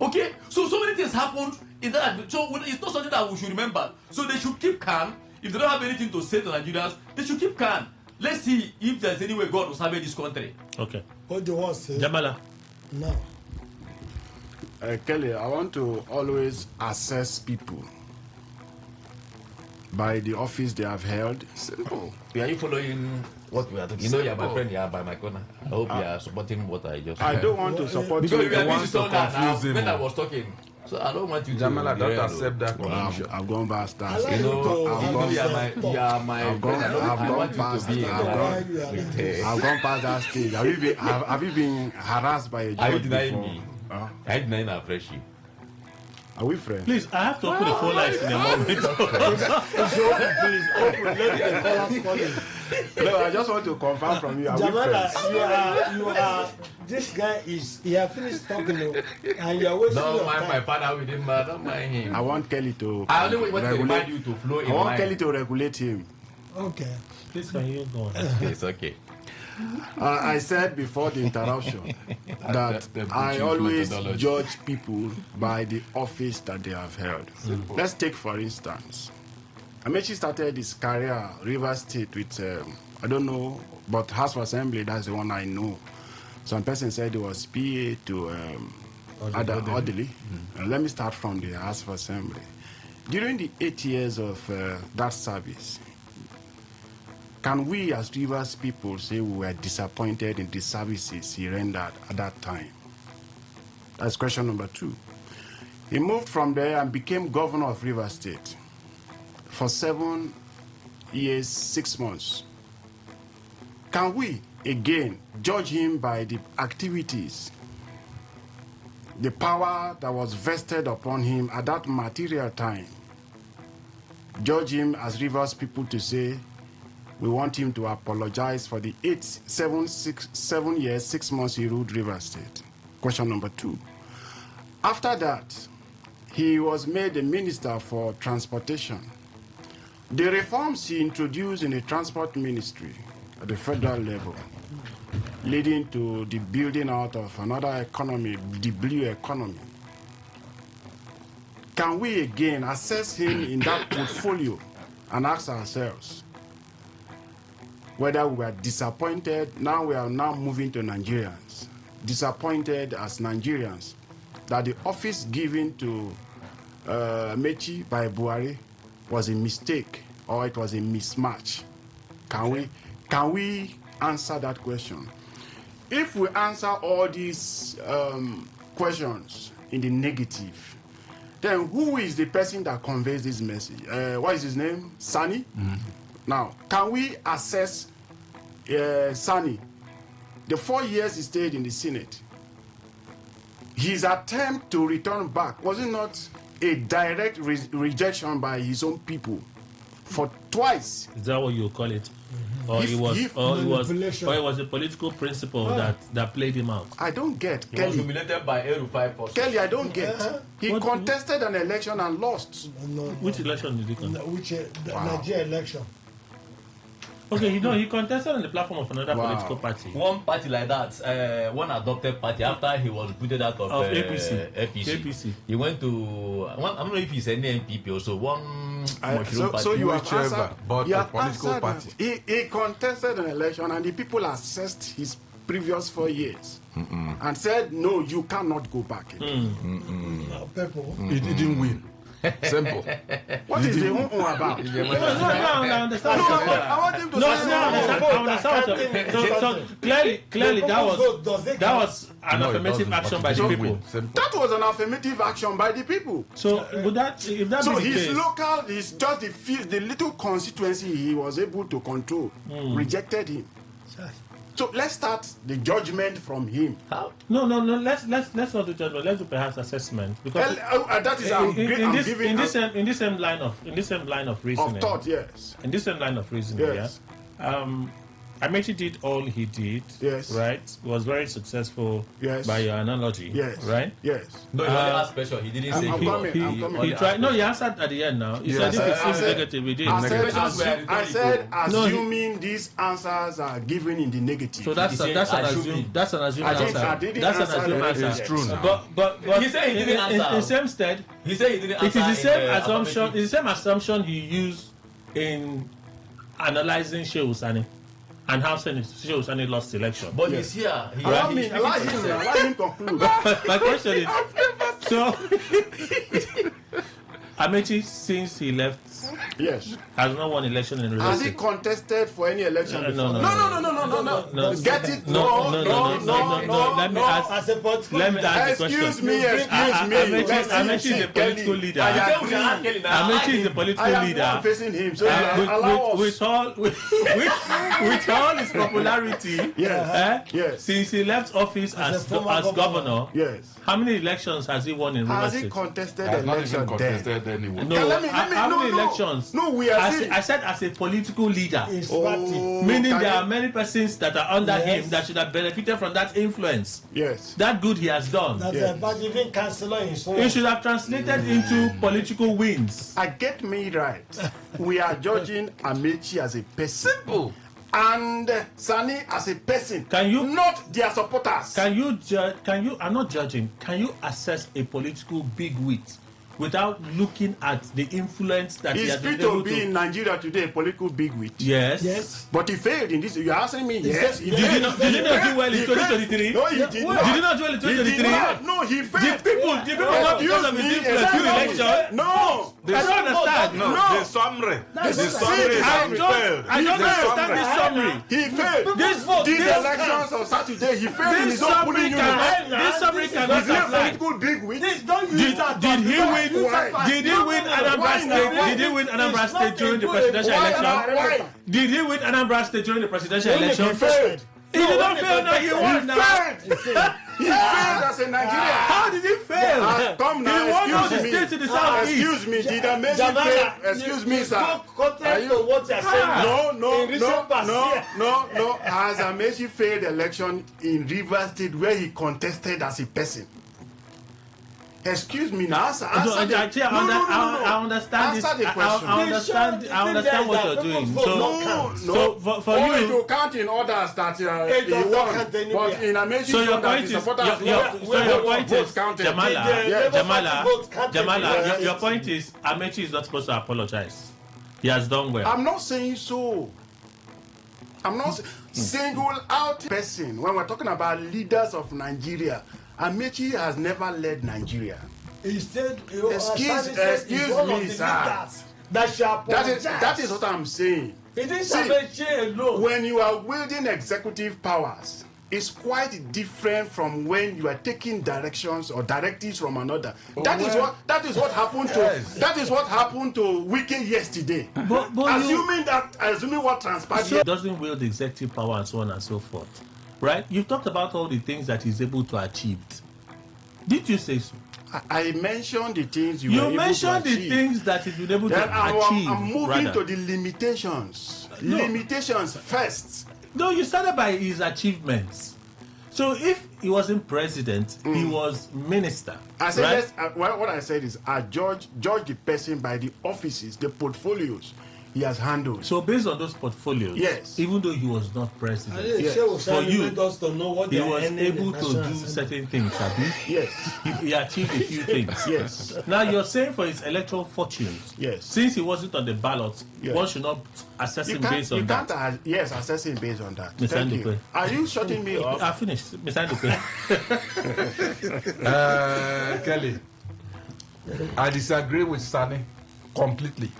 R: Okay, so many things happened in that. So it's not something that we should remember. So they should keep calm. If they don't have anything to say to Nigerians, they should keep calm. Let's see if there's any way God will salvage this country.
D: Okay.
C: What do you want to say?
D: Jamala.
C: No.
P: Kelly, I want to always assess people by the office they have held. Simple.
R: Are you following what we are talking? You know, you're my friend, you are by my corner. I hope you are supporting what I just said.
P: I don't want to support
R: because
P: you.
R: Because you are busy
P: to confuse him.
R: When I was talking. So I don't want you to.
S: Jamala, don't accept that
P: confusion. I've gone past that.
R: You know, you are my
P: I've gone past that stage. Have you been harassed by a judge?
R: Are you denying me? I denying our friendship.
P: Are we friends?
D: Please, I have to open the phone lines in a moment.
C: Please, open. Let the callers call in.
P: No, I just want to confirm from you. Are
C: Jamala, you are. This guy is. He has finished talking, and you are wasting your time.
R: Don't mind my father with him, man. Don't mind him.
P: I want Kelly to.
R: I only want to remind you to flow in.
P: I want Kelly to regulate him.
C: Okay.
D: Please, can you go on?
R: It's okay.
P: I said before the interruption that I always judge people by the office that they have held. Let's take, for instance, Amechi started his career Rivers State with, I don't know, but House of Assembly, that's the one I know. Some person said it was PA to Odili. Let me start from the House of Assembly. During the 8 years of that service, can we as Rivers people say we were disappointed in the services he rendered at that time? That's question number 2. He moved from there and became governor of Rivers State for 7 years, 6 months. Can we, again, judge him by the activities, the power that was vested upon him at that material time? Judge him as Rivers people to say, we want him to apologize for the 7 years, 6 months he ruled Rivers State. Question number 2. After that, he was made a minister for transportation. The reforms he introduced in the transport ministry at the federal level, leading to the building out of another economy, the blue economy. can we again assess him in that portfolio and ask ourselves whether we are disappointed? Now we are now moving to Nigerians. Disappointed as Nigerians that the office given to Mechi by Buhari was a mistake or it was a mismatch. Can we answer that question? If we answer all these questions in the negative, then who is the person that conveys this message? What is his name? Sani? Now, can we assess Sani? The 4 years he stayed in the Senate, his attempt to return back, was it not a direct rejection by his own people for twice?
D: Is that what you call it? Or it was a political principle that played him out?
P: I don't get.
R: He
P: Kelly.
R: was humiliated by El-Rufai forces.
P: Kelly, I don't get. He contested an election and lost.
D: Which election did he contest?
C: The Nigeria election.
D: Okay, he contested on the platform of another political party.
R: One party like that, one adopted party after he was booted out of
D: APC.
R: He went to I don't know if he's any NPP also.
P: So you have answered,
S: but a political party.
P: He contested an election and the people assessed his previous 4 years and said, no, you cannot go back again.
S: He didn't win. Simple.
P: What is the about?
D: I understand. So clearly that was an affirmative action by the people.
P: That was an affirmative action by the people.
D: So if that be the
P: his
D: case,
P: local, his just the little constituency he was able to control rejected him. So let's start the judgment from him.
D: How? No. Let's not do judgment. Let's do perhaps assessment, because
P: that is
D: in this same line of reasoning.
P: Of thought, yes.
D: In this same line of reasoning,
P: yes.
D: Amechi did all he did.
P: Yes.
D: Right. Was very successful.
P: Yes.
D: By your analogy.
P: Yes.
D: Right.
P: Yes.
R: No, he only asked question. He didn't say.
P: I'm coming.
D: He tried. No, he answered at the end. Now he said if it seems negative, he did.
P: I said assuming these answers are given in the negative.
D: So that's an assumed answer. That's an assumed answer.
S: It's true.
D: But
R: he said he didn't answer.
D: In same stead,
R: he said he didn't answer.
D: It is the same assumption. It's the same assumption he used in analyzing Shehu Sani and how Shehu Sani lost the election.
R: But he's here.
P: Allow him conclude.
D: My question is, so Amechi, since he left,
P: yes,
D: has not won election in
P: Has he contested for any election before?
D: No.
P: Get it?
D: No. Let me ask.
P: Excuse me.
D: Amechi is a political leader. Amechi is a political leader.
P: I am facing him. So allow us.
D: With all his popularity,
P: yes.
D: Since he left office as governor,
P: yes.
D: How many elections has he won in Rivers State?
P: Has he contested election
S: anyway?
D: No, how many elections?
P: No, we are
D: I said as a political leader. Meaning there are many persons that are under him that should have benefited from that influence.
P: Yes.
D: That good he has done.
C: But even Councillor
D: it should have translated into political wins.
P: I get me right. We are judging Amechi as a person.
S: Simple.
P: And Sani as a person.
D: Can you
P: not their supporters?
D: Can you I'm not judging. Can you assess a political bigwit without looking at the influence that he has been able
P: to be in Nigeria today, a political bigwit?
D: Yes.
P: But he failed in this. You're asking me? Yes.
D: Did he not do well in 2023?
P: No, he did not.
D: Did he not do well in 2023?
P: No, he failed.
D: Did people not because of his influence in election?
P: No.
D: I don't understand.
S: No. The summary.
D: I don't understand this summary.
P: He failed. These elections on Saturday, he failed in his own polling unit.
D: This summary cannot apply. Did he win? Did he win Anambra State? Did he win Anambra State during the presidential election? Did he win Anambra State during the presidential election?
P: He failed.
D: He did not fail. No, he won.
P: He failed as a Nigerian.
D: How did he fail?
P: Come now,
D: he won all the states in the southeast.
P: Excuse me, did Amechi fail? Excuse me, sir.
C: Are you what you are saying?
P: No. Has Amechi failed election in Rivers State where he contested as a person?
S: Excuse me now. Answer
D: I understand this. I understand what you're doing. So for you,
S: to count in orders that he won, but in Amechi,
D: so your point is Jamala. Your point is Amechi is not supposed to apologize. He has done well.
S: I'm not saying so. I'm not single out person. When we're talking about leaders of Nigeria, Amechi has never led Nigeria.
C: He said,
S: excuse me, sir. That is what I'm saying. When you are wielding executive powers, it's quite different from when you are taking directions or directives from another. That is what happened to Wike yesterday. Assuming what transpired.
D: He doesn't wield executive power and so on and so forth. Right? You've talked about all the things that he's able to achieve. Did you say so?
S: I mentioned the things you were able to achieve.
D: You mentioned the things that he's been able to achieve.
S: I'm moving to the limitations. No. Limitations first.
D: No, you started by his achievements. So if he wasn't president, he was minister.
S: I said,
D: right?
S: What I said is, I judge the person by the offices, the portfolios he has handled.
D: So based on those portfolios,
S: yes,
D: even though he was not president,
C: yes, for you, he was
D: able to do certain things,
S: yes,
D: he achieved a few things.
S: Yes.
D: Now you're saying for his electoral fortunes,
S: yes,
D: since he wasn't on the ballot,
S: yes,
D: one should not assess him based on that.
S: Yes, assess him based on that.
D: Mr.
S: Thank you. Are you shutting me up?
D: I finished, Mr. Ndupe.
S: Kelly,
L: I disagree with Sani completely.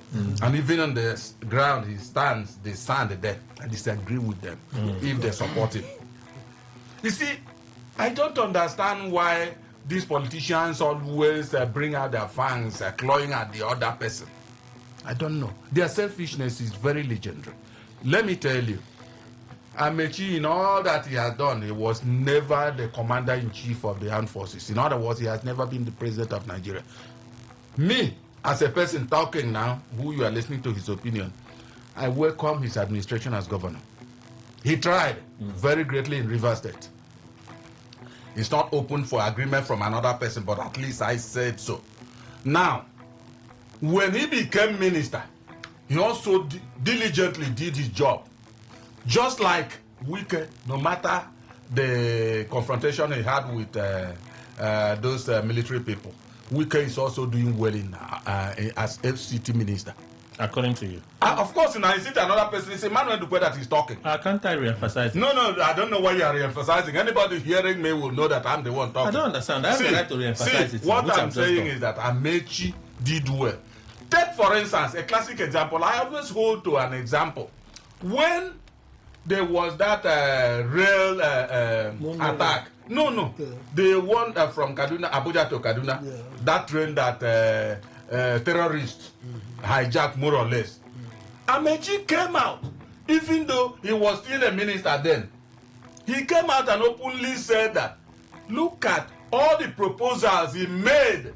L: And even on the ground he stands, they stand there. I disagree with them if they support him. You see, I don't understand why these politicians always bring out their fangs, clawing at the other person. I don't know. Their selfishness is very legendary. Let me tell you, Amechi, in all that he has done, he was never the commander-in-chief of the armed forces. In other words, he has never been the president of Nigeria. Me, as a person talking now, who you are listening to his opinion, I welcome his administration as governor. He tried very greatly in Rivers State. It's not open for agreement from another person, but at least I said so. Now, when he became minister, he also diligently did his job. Just like Wike, no matter the confrontation he had with those military people, Wike is also doing well as FCT minister.
D: According to you?
L: Of course, now you see another person, it's Emmanuel Dupe that is talking.
D: Can't I re-emphasize it?
L: No, I don't know why you are re-emphasizing. Anybody hearing me will know that I'm the one talking.
D: I don't understand. I have the right to re-emphasize it.
L: What I'm saying is that Amechi did well. Take, for instance, a classic example. I always hold to an example. When there was that rail attack. No. The one from Kaduna, Abuja to Kaduna. Yeah. That train that terrorists hijacked more or less. Amechi came out, even though he was still a minister then. He came out and openly said that, look at all the proposals he made,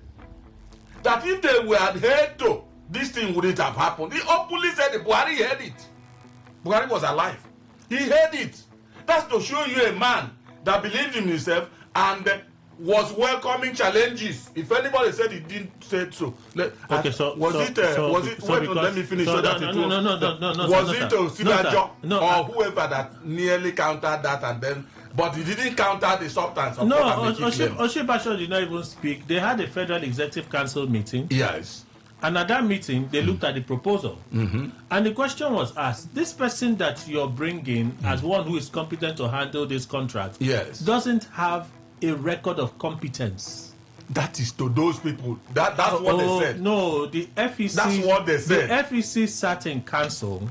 L: that if they were adhered to, this thing wouldn't have happened. He openly said that Buhari heard it. Buhari was alive. He heard it. That's to show you a man that believed in himself and was welcoming challenges. If anybody said he didn't say so. Let me finish.
D: No.
L: Was it Sinajo or whoever that nearly countered that and then, but he didn't counter the substance of what
D: Oshibasho did not even speak. They had a Federal Executive Council meeting.
L: Yes.
D: And at that meeting, they looked at the proposal. And the question was asked, this person that you're bringing as one who is competent to handle this contract doesn't have a record of competence.
L: That is to those people. That's what they said.
D: No, the FEC.
L: That's what they said.
D: The FEC sat in council.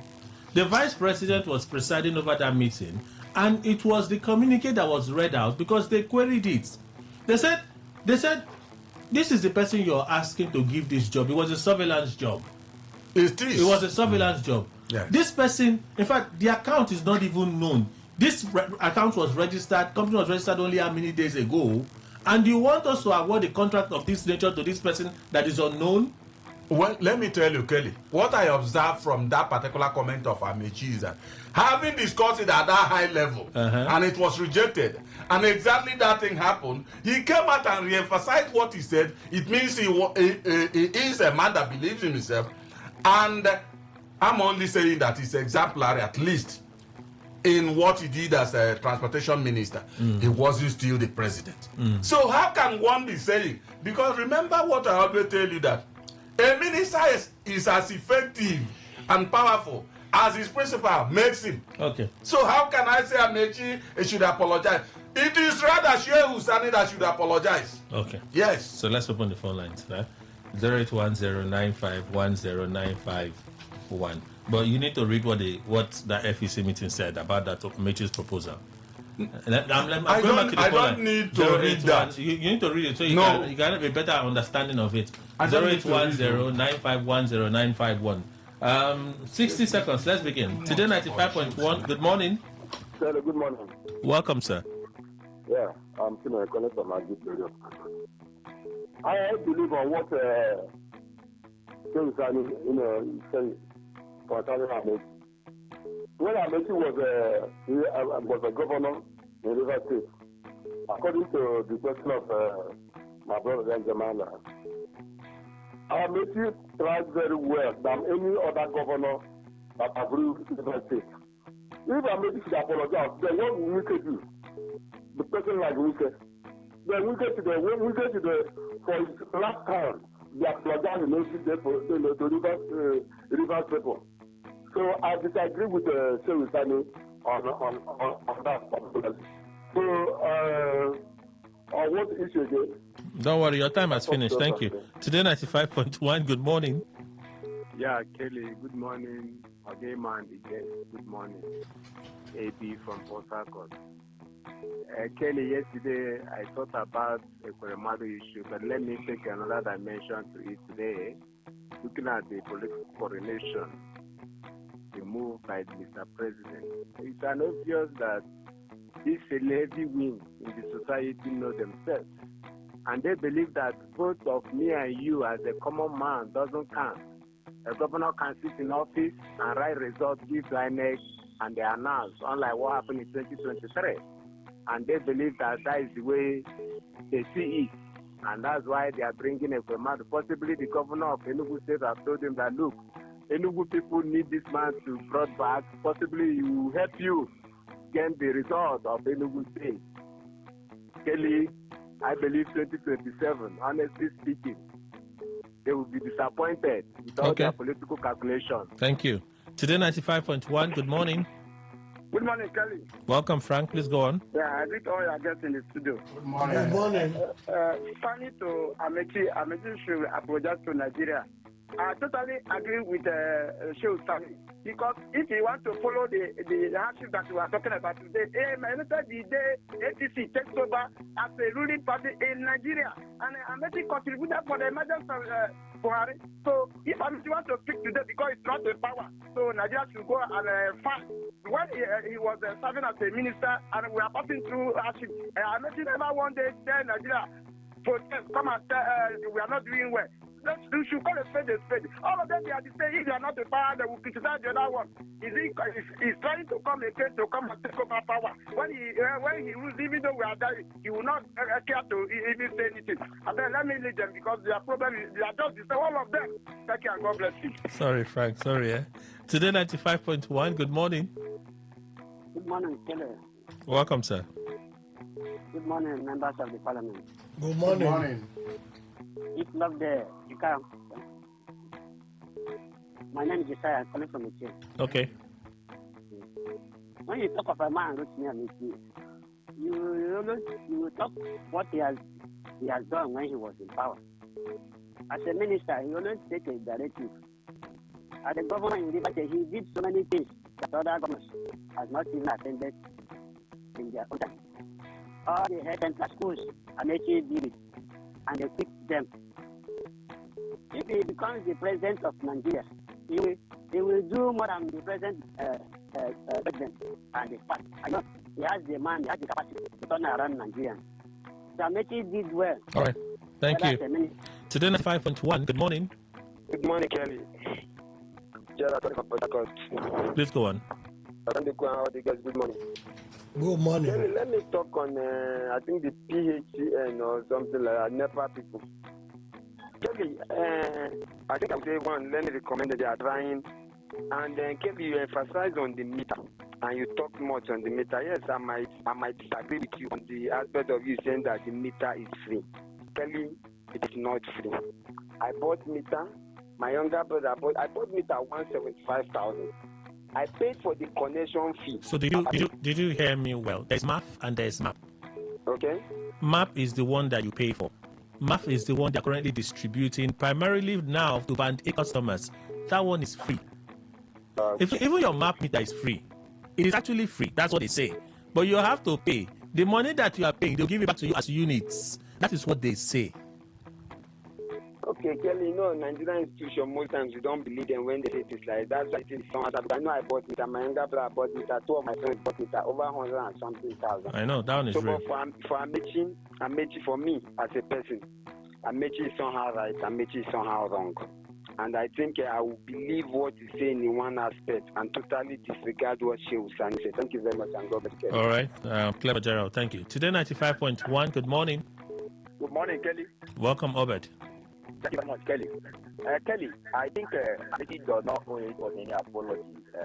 D: The vice president was presiding over that meeting. And it was the communique that was read out because they queried it. They said, this is the person you're asking to give this job. It was a surveillance job.
L: It is.
D: It was a surveillance job.
L: Yes.
D: This person, in fact, the account is not even known. This account was registered, company was registered only how many days ago, and you want us to award a contract of this nature to this person that is unknown?
S: Well, let me tell you, Kelly, what I observed from that particular comment of Amechi is that having discussed it at that high level and it was rejected, and exactly that thing happened, he came out and re-emphasized what he said. It means he is a man that believes in himself, and I'm only saying that he's exemplary, at least in what he did as a transportation minister. He wasn't still the president. So how can one be saying, because remember what I always tell you, that a minister is as effective and powerful as his principal makes him.
D: Okay.
S: So how can I say Amechi should apologize? It is rather Shehu Sani that should apologize.
D: Okay.
S: Yes.
D: So let's open the phone lines. Right? 0810-9510-951. But you need to read what that FEC meeting said about that Amechi's proposal.
S: I don't need to read that.
D: You need to read it so you can have a better understanding of it. 0810-9510-951. 60 seconds. Let's begin. Today 95.1. Good morning.
M: Sir, good morning.
D: Welcome, sir.
M: Yeah, I'm Tino Economist from my good period. I believe on what James said concerning Amechi. When Amechi was a governor in River State, according to the question of my brother Benjamin, Amechi tried very well than any other governor that have ruled River State. If Amechi should apologize, then what will Wike do? The person like Wike. Then Wike for his last time, they apologize to River people. So I disagree with Shehu Sani on that particularly. So on what issue again?
D: Don't worry, your time has finished. Thank you. Today 95.1. Good morning.
O: Yeah, Kelly. Good morning. Again, man. Good morning. AB from Port Harcourt. Kelly, yesterday I thought about a Koremadu issue, but let me take another dimension to it today. Looking at the political coronation, the move by Mr. President, it's an obvious that this is a heavy wing in the society know themselves. And they believe that both of me and you as a common man doesn't count. A governor can sit in office and write results, give the INEC, and they announce, unlike what happened in 2023. And they believe that is the way they see it. And that's why they are bringing a command. Possibly the governor of Enugu State has told them that, look, Enugu people need this man to brought back. Possibly he will help you get the result of Enugu State. Kelly, I believe 2027, honestly speaking, they will be disappointed with all their political calculations.
D: Thank you. Today 95.1. Good morning.
T: Good morning, Kelly.
D: Welcome, Frank. Please go on.
T: Yeah, I greet all your guests in the studio.
C: Good morning. Good morning.
T: Funny to Amechi. Amechi should apologize to Nigeria. I totally agree with Shehu Sani, because if you want to follow the hardship that we are talking about today, the day ATC takes over as a ruling party in Nigeria, and Amechi contributed for the emergence of Buhari. So if Amechi wants to speak today, because it's not the power, so Nigeria should go and fight. When he was serving as a minister, and we are passing through hardship, Amechi never one day tell Nigeria, protest, come and tell we are not doing well. You should call a spade a spade. All of them, they are the same. If they are not the power, they will criticize the other one. He's trying to come again to come and take over power. When he rules, even though we are dying, he will not care to even say anything. And then let me leave them, because their problem is they are just the same. All of them. Thank you and God bless you.
D: Sorry, Frank. Sorry. Today 95.1. Good morning.
X: Good morning, Kelly.
D: Welcome, sir.
X: Good morning, members of the parliament.
C: Good morning. Good morning.
X: If not there, you can. My name is Josiah. I'm calling from Etienne.
D: Okay.
X: When you talk of a man who's near me, you talk what he has done when he was in power. As a minister, he always take a directive. As a governor in River State, he did so many things that other governors has not even attended in their own time. All the health and schools, Amechi did it, and they picked them. If he becomes the president of Nigeria, he will do more than the president and the party. I know he has the man, he has the capacity to turn around Nigeria. So Amechi did well.
D: All right. Thank you. Today 95.1. Good morning.
K: Good morning, Kelly.
D: Please go on.
K: Good morning.
C: Good morning.
K: Kelly, let me talk on, I think the PHCN or something like that, NEPA people. Kelly, I think I would say one, let me recommend that they are trying. And then, Kelly, you emphasize on the meter. And you talk much on the meter. Yes, I might disagree with you on the aspect of you saying that the meter is free. Kelly, it is not free. I bought meter. My younger brother I bought meter 175,000. I paid for the connection fee.
D: So did you hear me well? There's MAP and there's MAP.
K: Okay.
D: MAP is the one that you pay for. MAP is the one they're currently distributing primarily now to Band A customers. That one is free. If even your MAP meter is free, it is actually free. That's what they say. But you have to pay. The money that you are paying, they'll give it back to you as units. That is what they say.
K: Okay, Kelly, you know, Nigerian institution, most times you don't believe them when they say things like that. That's why it is so much. I know I bought it, my younger brother bought it, two of my friends bought it, over 100 and something thousand.
D: I know, that one is real.
K: For Amechi, for me as a person, Amechi is somehow right, Amechi is somehow wrong. And I think I will believe what he's saying in one aspect and totally disregard what Shehu Sani said. Thank you very much, and God bless you.
D: All right. Clever Gerald, thank you. Today 95.1, good morning.
N: Good morning, Kelly.
D: Welcome, Obed.
N: Thank you very much, Kelly. Kelly, I think Amity does not owe any apology.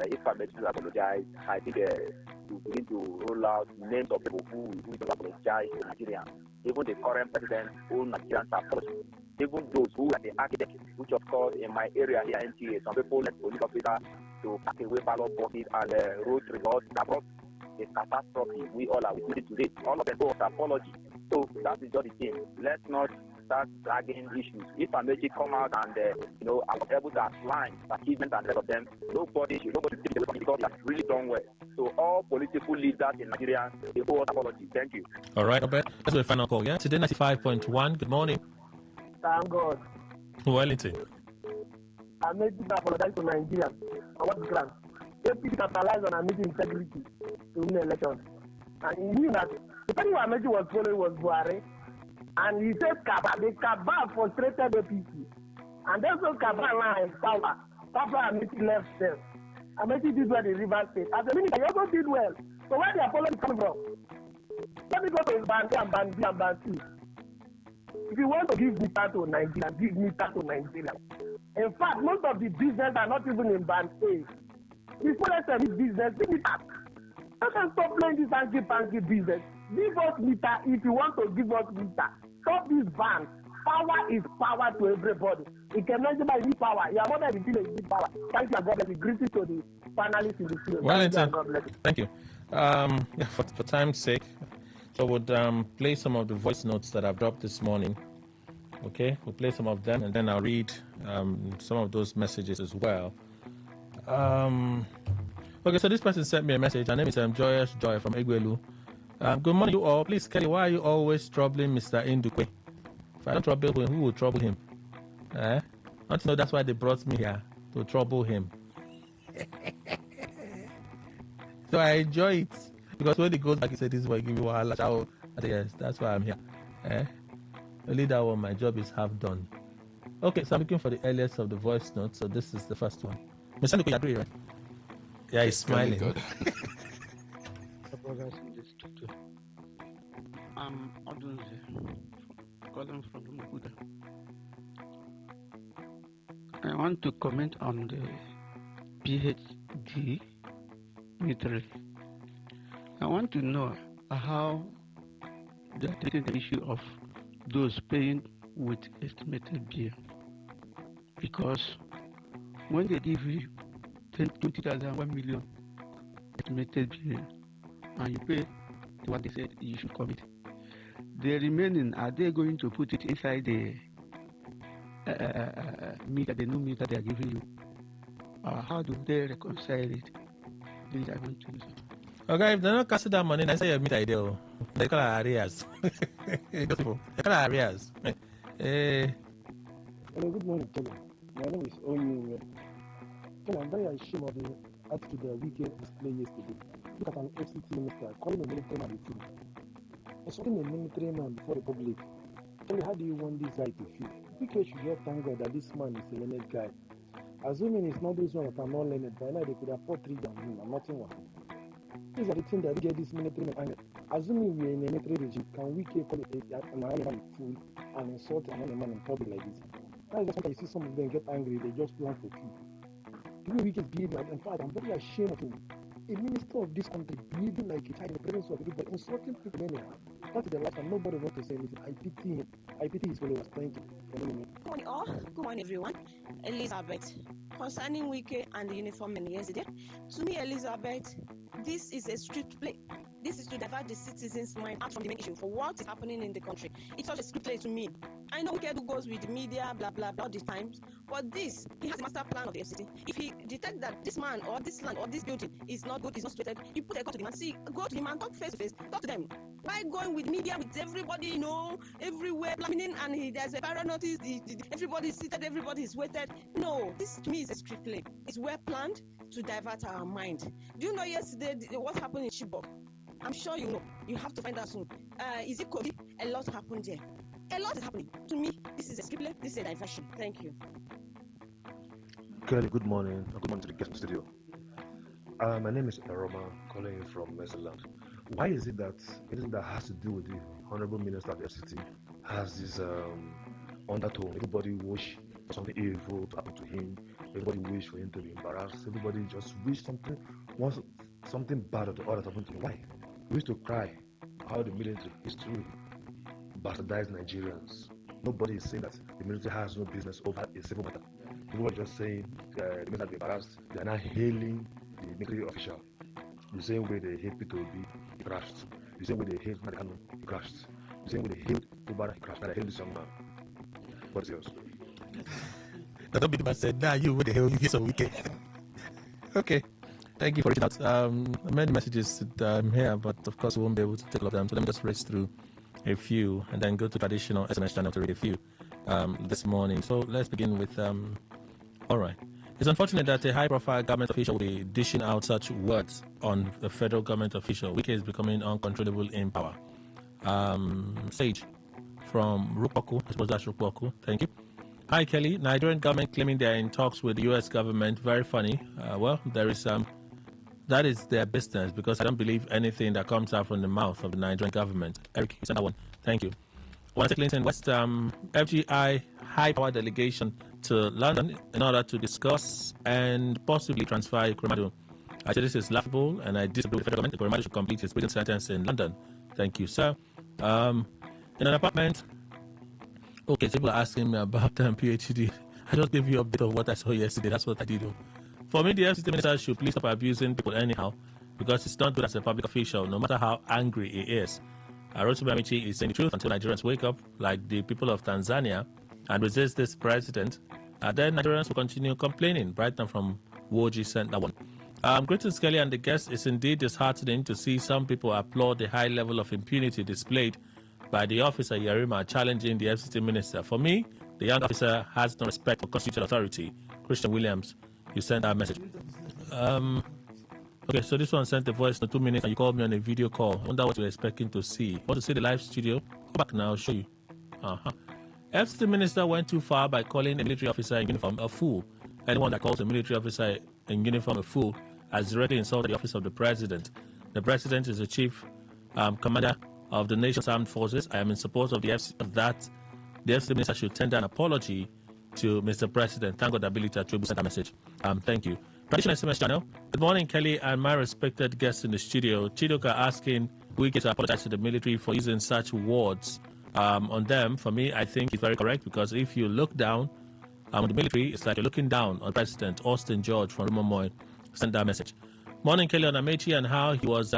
N: If Amity will apologize, I think you need to roll out names of people who will apologize to Nigeria. Even the current president, all Nigerians are apology. Even those who are the architects, which of course in my area here, NTA, some people let police officers to pack away ballot boxes and road results that brought a catastrophe. We all are witnessing today. All of them owe apology. So that is just the thing. Let's not start dragging issues. If Amechi come out and I was able to outline achievements and the rest of them, nobody take it away because he has really done well. So all political leaders in Nigeria, they owe apology. Thank you.
D: All right, Obed. That's the final call. Yeah, today 95.1. Good morning.
U: Thank God.
D: Wellington.
U: Amechi apologize to Nigeria. On what ground? APC capitalized on Amechi integrity to win elections. And he knew that the person who Amechi was following was Buhari. And he said the cabal frustrated APC. And that's what cabal now in power. After Amechi left them. Amechi did well in River State. As a minister, he also did well. So where the apology coming from? Let me go to Band A and Band B and Band C. If you want to give meter to Nigeria, give meter to Nigeria. In fact, most of the business are not even in Band A. The smallest service business, give meter. I can stop playing this hanky-panky business. Give us meter if you want to give us meter. Stop this ban. Power is power to everybody. It can measure by power. You are more than the village with power. Thank you, God bless you. Greetings to the panelists in the field.
D: Wellington, thank you. For time's sake, so we'll play some of the voice notes that I've dropped this morning. Okay, we'll play some of them, and then I'll read some of those messages as well. Okay, so this person sent me a message. Her name is Joyous Joy from Egwelu. Good morning, you all. Please, Kelly, why are you always troubling Mr. Indukwe? If I don't trouble him, who will trouble him? Don't you know that's why they brought me here, to trouble him? So I enjoy it. Because when he goes back, he said, this is what give me wahala. I said, yes, that's why I'm here. Only that one, my job is half done. Okay, so I'm looking for the earliest of the voice notes. So this is the first one. Mr. Ndukwe, you agree, right? Yeah, he's smiling.
W: I'm Odunze, calling from Muguda. I want to comment on the PhD metering. I want to know how they are taking the issue of those paying with estimated bill. Because when they give you 20,000, 1 million estimated bill, and you pay what they said you should commit, the remaining, are they going to put it inside the meter, the new meter they are giving you? How do they reconcile it? This I want to know.
D: Okay, if they're not casting that money, I say you meet idea. They call it arrears. They call it arrears.
Y: Hello, good morning, Kelly. My name is Oyu. Kelly, I'm very ashamed of the attitude that we gave display yesterday. Look at an FCT minister calling a military man a fool. Insulting a military man before the public. Kelly, how do you want this guy to feel? We should just thank God that this man is a learned guy. Assuming it's not those one that are not learned, by now they could have put 3 on him and nothing was. These are the things that get this military man. Assuming we're in a military regime, can we call it an animal fool and insult an animal in public like this? That's just why you see some of them get angry, they just plan for coup. The way we just behave, in fact, I'm very ashamed of him. A minister of this country behaving like a child in the presence of everybody, insulting people anyhow. That's the last time nobody wants to say anything. I pity him. I pity his followers. Thank you.
A: Good morning all. Good morning everyone. Elizabeth. Concerning Wike and the uniform men yesterday, to me, Elizabeth, this is a street play. This is to divert the citizens' mind out from the main issue for what is happening in the country. It's such a street play to me. I know Wike goes with the media, blah, blah, blah, all the times, but this, he has a master plan of the FCT. If he detects that this man or this land or this building is not good, is not situated, you put a call to the man, go to him and talk face to face, talk to them. Why going with media, with everybody, everywhere, blaming, and there's a viral notice, everybody is seated, everybody is waited. No, this to me is a street play. It's well planned to divert our mind. Do you know yesterday what happened in Chibok? I'm sure you know. You have to find out soon. Is it COVID? A lot happened there. A lot is happening. To me, this is a street play. This is a diversion. Thank you.
E: Kelly, good morning. Good morning to the guest in the studio. My name is Aroma, calling in from Maryland. Why is it that anything that has to do with the Honorable Minister of the FCT has this undertone? Everybody wish for something evil to happen to him. Everybody wish for him to be embarrassed. Everybody just wish wants something bad or the other to happen to him. Why? We used to cry how the military is to bastardize Nigerians. Nobody is saying that the military has no business over a civil matter. People are just saying the military are embarrassed. They are now hailing the military official. The same way they hate P2B, he crashed. The same way they hate Madikano, he crashed. The same way they hate Ubara, he crashed. And I hate this young man. What's yours?
D: That don't be the man said, nah, you, what the hell, you get so wicked. Okay. Thank you for reaching out. Many messages here, but of course we won't be able to take all of them. So let me just race through a few and then go to traditional SMS channel to read a few this morning. So let's begin with, all right. It's unfortunate that a high-profile government official will be dishing out such words on a federal government official. Wike is becoming uncontrollable in power. Sage from Rupoku. I suppose that's Rupoku. Thank you. Hi, Kelly. Nigerian government claiming they are in talks with the U.S. government. Very funny. Well, there is that is their business because I don't believe anything that comes out from the mouth of the Nigerian government. Eric, you sent that one. Thank you. One Clinton West FGI high-power delegation to London in order to discuss and possibly transfer Kuremadu. I say this is laughable and I disagree with the federal government. Kuremadu should complete his prison sentence in London. Thank you, sir. In an apartment. Okay, so people are asking me about PhD. I just gave you a bit of what I saw yesterday. That's what I did. For me, the FCT minister should please stop abusing people anyhow because it's not good as a public official, no matter how angry he is. Rotimi Amici is saying the truth until Nigerians wake up, like the people of Tanzania, and resist this president. Then Nigerians will continue complaining. Brighton from Woji sent that one. Greetings, Kelly and the guest. It's indeed disheartening to see some people applaud the high level of impunity displayed by the officer Yarima challenging the FCT minister. For me, the young officer has no respect for constitutional authority. Christian Williams, you sent that message. Okay, so this one sent the voice in 2 minutes and you called me on a video call. I wonder what you're expecting to see. Want to see the live studio? Go back now, I'll show you. FCT minister went too far by calling a military officer in uniform a fool. Anyone that calls a military officer in uniform a fool has directly insulted the office of the president. The president is the chief commander of the nation's armed forces. I am in support of the FCT minister should tender an apology to Mr. President. Thank God ability to send a message. Thank you. Traditional SMS channel. Good morning, Kelly and my respected guests in the studio. Chidoka asking Wike to apologize to the military for using such words on them. For me, I think it's very correct because if you look down on the military, it's like you're looking down on President Austin George from Rumomoy. Send that message. Morning, Kelly on Amechi and how he was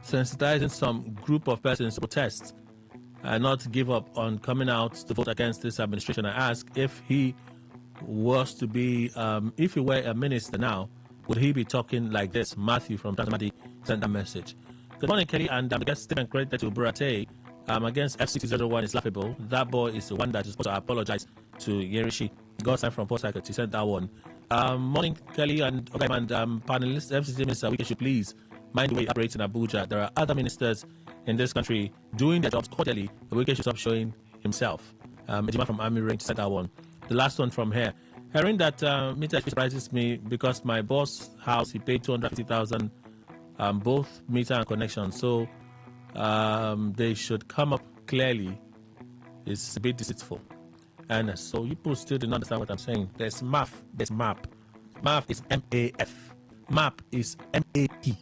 D: sensitizing some group of persons to protest and not give up on coming out to vote against this administration. I ask if he was to be, if he were a minister now, would he be talking like this? Matthew from Tanzania sent that message. Good morning, Kelly, and I guess statement credited to Burate against FCT01 is laughable. That boy is the one that is supposed to apologize to Yerishi. Godson from Port Harcourt, he sent that one. Morning, Kelly and panelists. FCT Minister Wike should please mind the way he operates in Abuja. There are other ministers in this country doing their jobs cordially. Wike should stop showing himself. Ejima from Army Range said that one. The last one from here. Hearing that meter surprises me because my boss' house, he paid 250,000 both meter and connection. So they should come up clearly. It's a bit deceitful. And so you people still don't understand what I'm saying. There's MAF, there's MAP. MAF is M-A-F. MAP is M-A-P.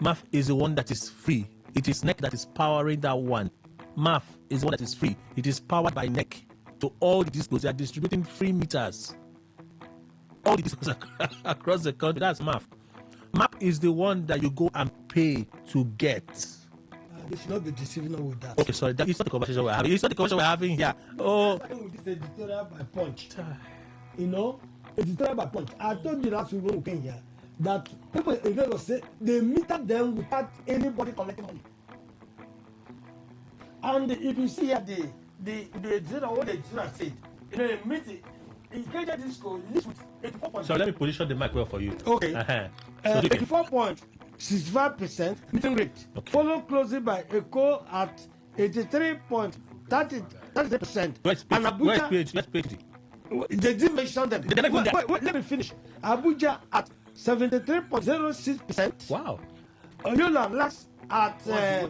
D: MAF is the one that is free. It is NEC that is powering that one. MAF is the one that is free. It is powered by NEC to all the discos. They are distributing free meters. All the discos across the country. That's MAF. MAP is the one that you go and pay to get.
Q: They should not be deceiving us with that.
D: Okay, sorry. It's not the conversation we're having. It's not the conversation we're having here. Oh.
Q: With this editorial by Punch. You know, editorial by Punch. I told you last week when we came here that people in Lagos say they meter them without anybody collecting money. And if you see here the editorial, what the editorial said, you know, they meet it. In Kenya Disco, list with 84%.
D: So let me position the mic well for you.
Q: Okay.
D: So
Q: 84.65% meeting rate. Okay. Followed closely by Eco at 83.30%.
D: Where's PhD?
Q: They didn't mention them. Wait, let me finish. Abuja at 73.06%.
D: Wow.
Q: Oyola last at.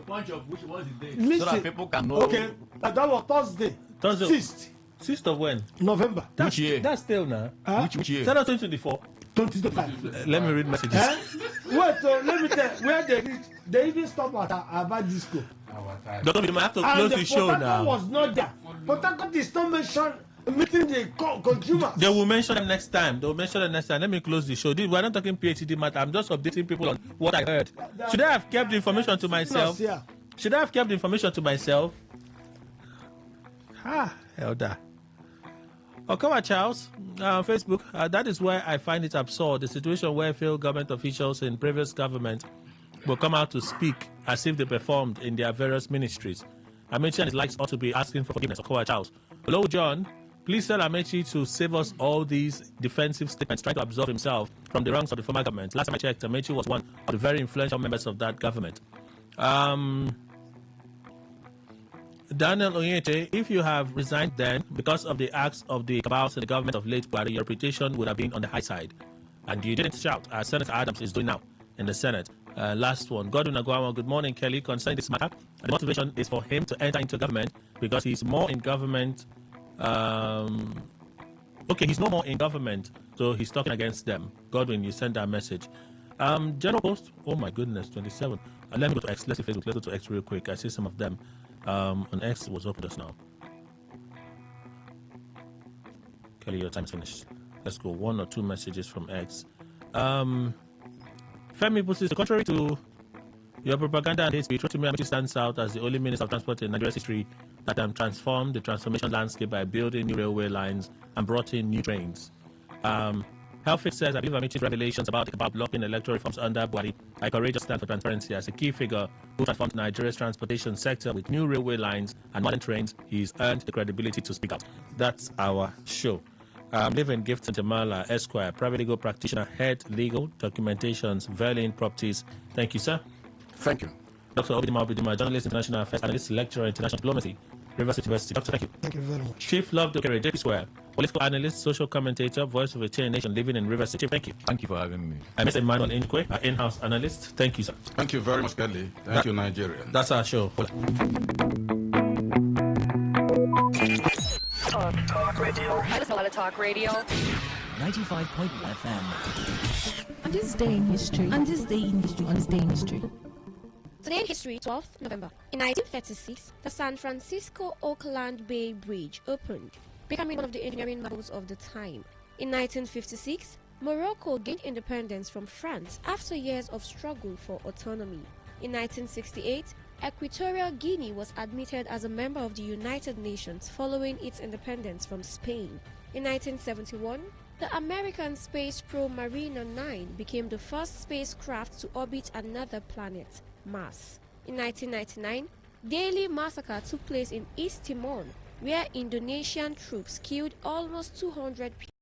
R: Bunch of which ones is there?
Q: Listen,
R: so that people can know.
Q: Okay, that was Thursday.
D: 6th of when?
Q: November.
D: Which year? That's still now.
R: Which year?
D: 2024.
Q: 2025.
D: Let me read messages.
Q: Wait, let me tell you, where they even stop at Aba Disco.
D: Don't you have to close the show now.
Q: And was not there. Port Harcourt is not mentioned meeting the consumers.
D: They will mention them next time. Let me close the show. We're not talking PhD matter. I'm just updating people on what I heard. Should I have kept the information to myself? Elder. Oh, come on, Charles. Facebook. That is where I find it absurd. The situation where failed government officials in previous government will come out to speak as if they performed in their various ministries. Amechi and his likes ought to be asking for forgiveness. Okowa Charles. Hello, John. Please tell Amechi to save us all these defensive statements, trying to absolve himself from the wrongs of the former government. Last time I checked, Amechi was one of the very influential members of that government. Daniel Onyete, if you have resigned then because of the acts of the cabals in the government of late Buhari, your reputation would have been on the high side. And you didn't shout, as Senator Adams is doing now in the Senate. Last one. Godwin Agwama, good morning, Kelly. Concerning this matter, the motivation is for him to enter into government because he's more in government. He's no more in government, so he's talking against them. Godwin, you send that message. General Post, oh my goodness, 27. Let me go to X. Let's see Facebook. Let's go to X real quick. I see some of them. On X was open just now. Kelly, your time is finished. Let's go. One or two messages from X. Femi Pusis, contrary to your propaganda and hate speech, Rotimi Amechi stands out as the only minister of transport in Nigeria's history that transformed the transformation landscape by building new railway lines and brought in new trains. Helfit says, I believe Amechi's revelations about blocking electoral reforms under Buhari are a courageous stand for transparency. As a key figure who transformed Nigeria's transportation sector with new railway lines and modern trains, he's earned the credibility to speak out. That's our show. Living Gifts Jamala, Esquire, private legal practitioner, head legal, documentations, Verlin Properties. Thank you, sir.
P: Thank you.
D: Dr. Obidima Obidima, journalist, international affairs analyst, lecturer, international diplomacy, Rivers University. Doctor, thank you.
Q: Thank you very much.
D: Chief Love Dokere, JP Square, political analyst, social commentator, voice of a chain nation living in Rivers City. Thank you.
R: Thank you for having me.
D: And Mr. Emmanuel Inkwe, our in-house analyst. Thank you, sir.
S: Thank you very much, Kelly. Thank you, Nigeria.
D: That's our show.
B: Talk radio. That's a lot of talk radio.
I: 95.1 FM.
B: On this day in history.
F: On this day in history.
B: On this day in history.
F: Today in history, 12th November. In 1936, the San Francisco Oakland Bay Bridge opened, becoming one of the engineering marvels of the time. In 1956, Morocco gained independence from France after years of struggle for autonomy. In 1968, Equatorial Guinea was admitted as a member of the United Nations following its independence from Spain. In 1971, the American space probe Mariner 9 became the first spacecraft to orbit another planet, Mars. In 1999, Daily Massacre took place in East Timor, where Indonesian troops killed almost 200 people.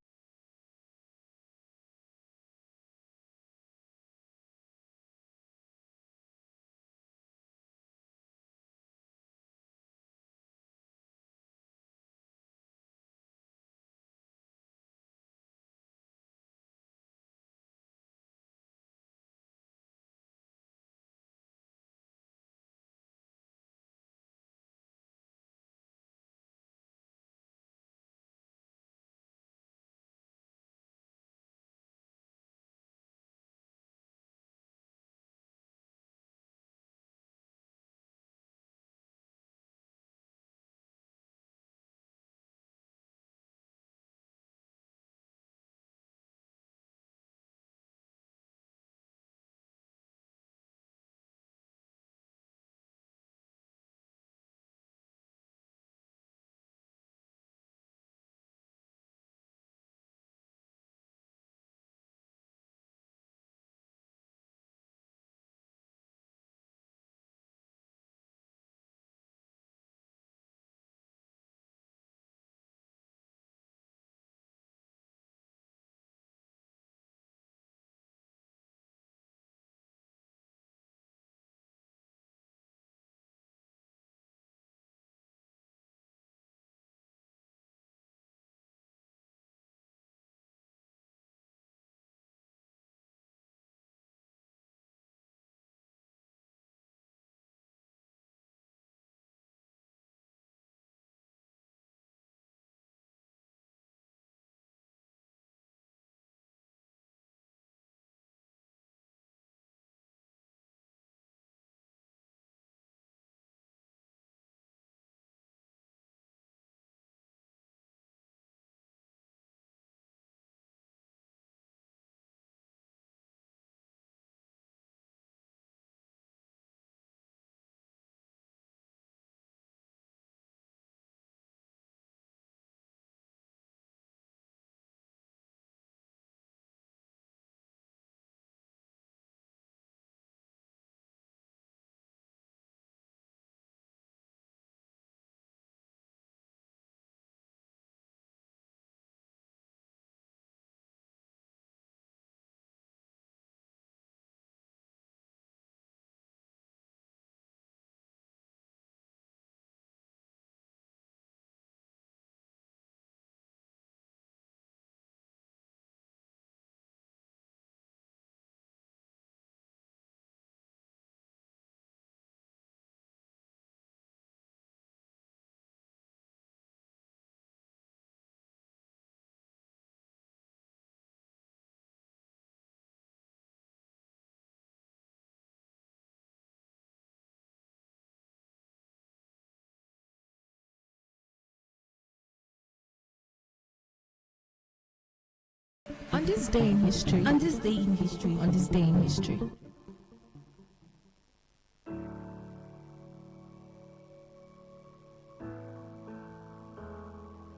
B: On this day in history.
G: On this day in history.
B: On this day in history.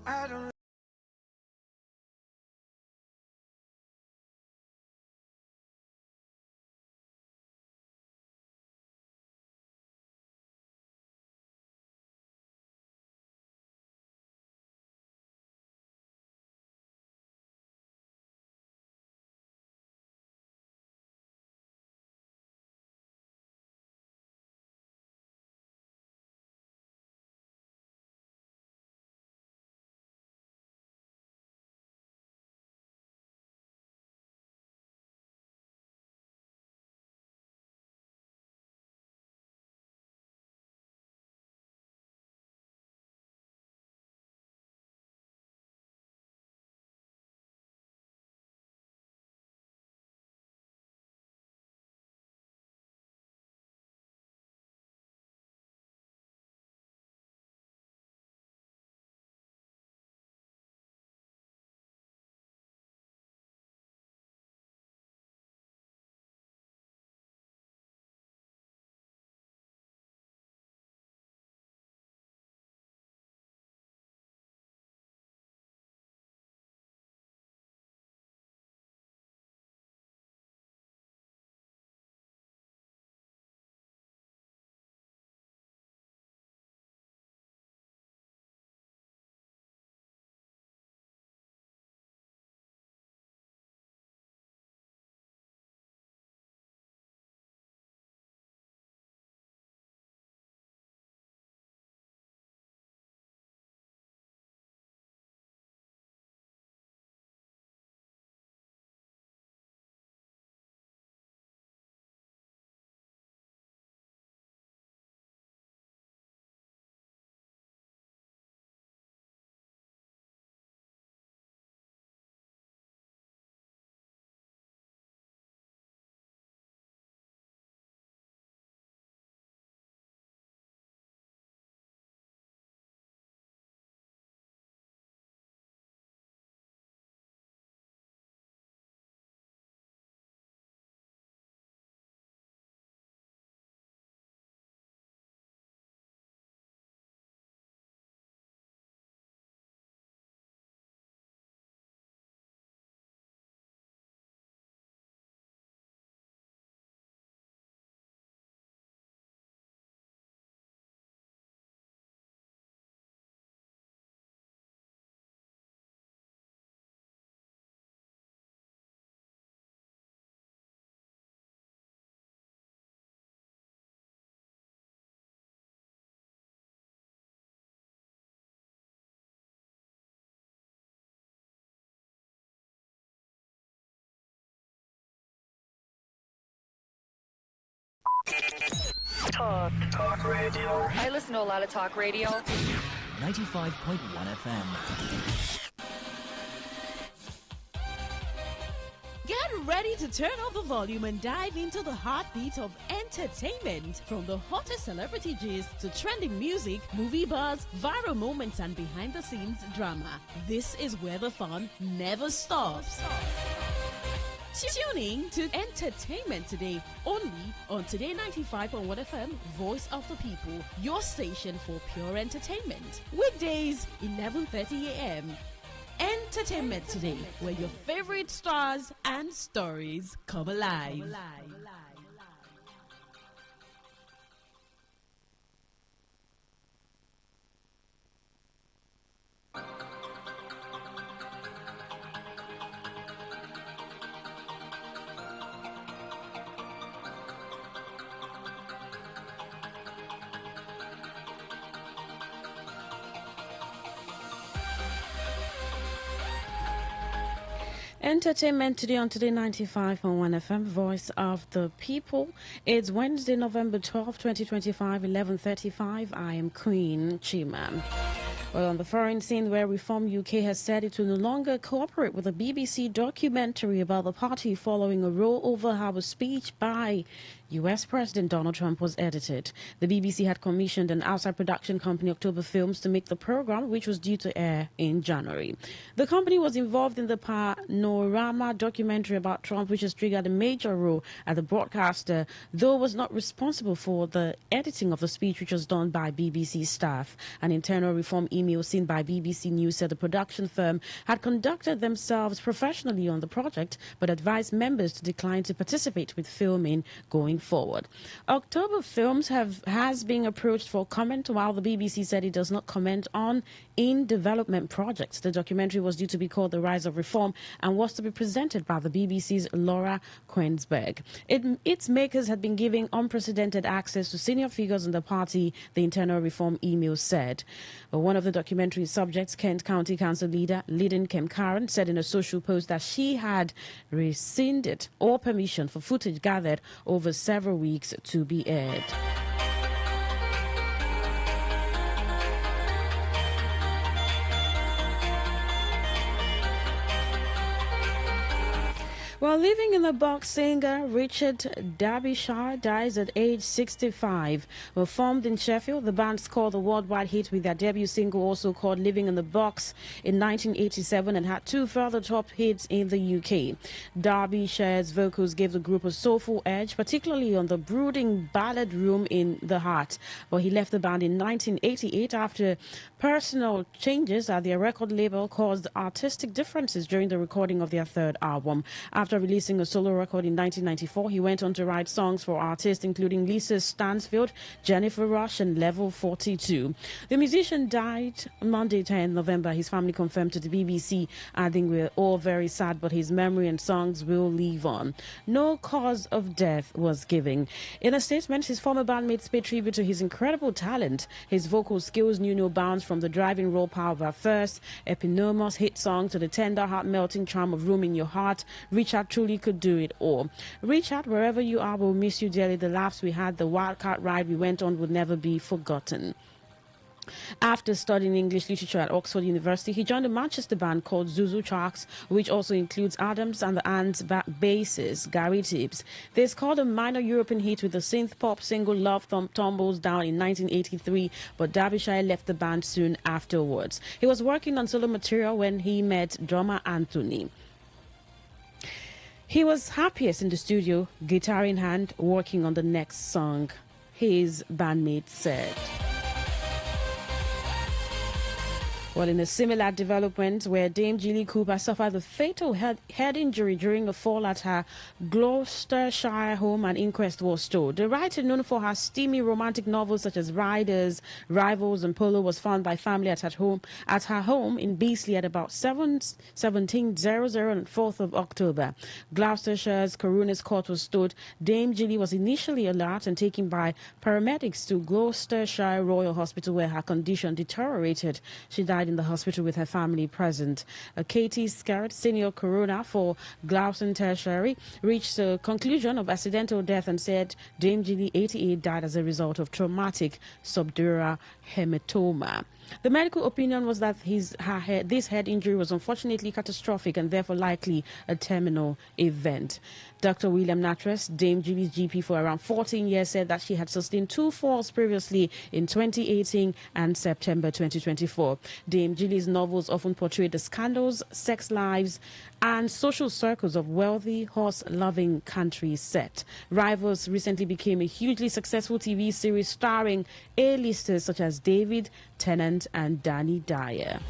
H: I don't
B: Talk radio. I listen to a lot of talk radio.
I: 95.1 FM.
J: Get ready to turn up the volume and dive into the heartbeat of entertainment. From the hottest celebrity gist to trending music, movie buzz, viral moments, and behind-the-scenes drama. This is where the fun never stops. Tuning to Entertainment Today, only on Today 95.1 FM, Voice of the People, your station for pure entertainment. Weekdays, 11:30 a.m. Entertainment Today, where your favorite stars and stories come alive. Entertainment Today on Today 95.1 FM, Voice of the People. It's Wednesday, November 12, 2025, 11:35. I am Queen Chima. Well, on the foreign scene, where Reform UK has said it will no longer cooperate with a BBC documentary about the party following a row over Harbour speech by
G: U.S. President Donald Trump was edited. The BBC had commissioned an outside production company, October Films, to make the program, which was due to air in January. The company was involved in the Panorama documentary about Trump, which has triggered a major role at the broadcaster, though was not responsible for the editing of the speech, which was done by BBC staff. An internal reform email seen by BBC News said the production firm had conducted themselves professionally on the project, but advised members to decline to participate with filming going forward. October Films has been approached for comment, while the BBC said it does not comment on in-development projects. The documentary was due to be called The Rise of Reform and was to be presented by the BBC's Laura Quensberg. Its makers had been giving unprecedented access to senior figures in the party, the internal reform email said. But one of the documentary subjects, Kent County Council leader Lyndon Kemkaran, said in a social post that she had rescinded all permission for footage gathered over several weeks to be aired. While living in the box, singer Richard Derbyshire dies at age 65. Well, formed in Sheffield, the band scored a worldwide hit with their debut single, also called Living in the Box, in 1987 and had two further top hits in the UK. Derbyshire's vocals gave the group a soulful edge, particularly on the brooding ballad Room in the Heart. But he left the band in 1988 after personal changes at their record label caused artistic differences during the recording of their third album. After releasing a solo record in 1994, he went on to write songs for artists including Lisa Stansfield, Jennifer Rush, and Level 42. The musician died Monday, 10 November. His family confirmed to the BBC, adding, "We're all very sad, but his memory and songs will live on." No cause of death was given. In a statement, his former bandmates paid tribute to his incredible talent. His vocal skills knew no bounds, from the driving raw power of our first eponymous hit song to the tender, heart-melting charm of Room in Your Heart. Richard truly could do it all. Richard, wherever you are, we'll miss you dearly. The laughs we had, the wildcard ride we went on, would never be forgotten. After studying English literature at Oxford University, he joined a Manchester band called Zuzu Sharks, which also includes Adams and the Ants bassist Gary Tibbs. They scored a minor European hit with the synth-pop single Love Tumbles Down in 1983, but Derbyshire left the band soon afterwards. He was working on solo material when he met drummer Anthony. He was happiest in the studio, guitar in hand, working on the next song, his bandmate said. Well, in a similar development where Dame Jilly Cooper suffered a fatal head injury during a fall at her Gloucestershire home, an inquest was told. The writer, known for her steamy romantic novels such as Riders, Rivals, and Polo, was found by family at her home in Beasley at about 17:00 on 4th of October. Gloucestershire's Coroner's Court was told Dame Jilly was initially alert and taken by paramedics to Gloucestershire Royal Hospital, where her condition deteriorated. She died in the hospital with her family present. Katie Scarrett, senior coroner for Gloucester Tertiary, reached a conclusion of accidental death and said Dame Jilly, 88, died as a result of traumatic subdural hematoma. The medical opinion was that this head injury was unfortunately catastrophic and therefore likely a terminal event. Dr. William Natras, Dame Jilly's GP for around 14 years, said that she had sustained two falls previously in 2018 and September 2024. Dame Jilly's novels often portrayed the scandals, sex lives, and social circles of wealthy, horse-loving country set. Rivals recently became a hugely successful TV series starring A-listers such as David Tennant and Danny Dyer.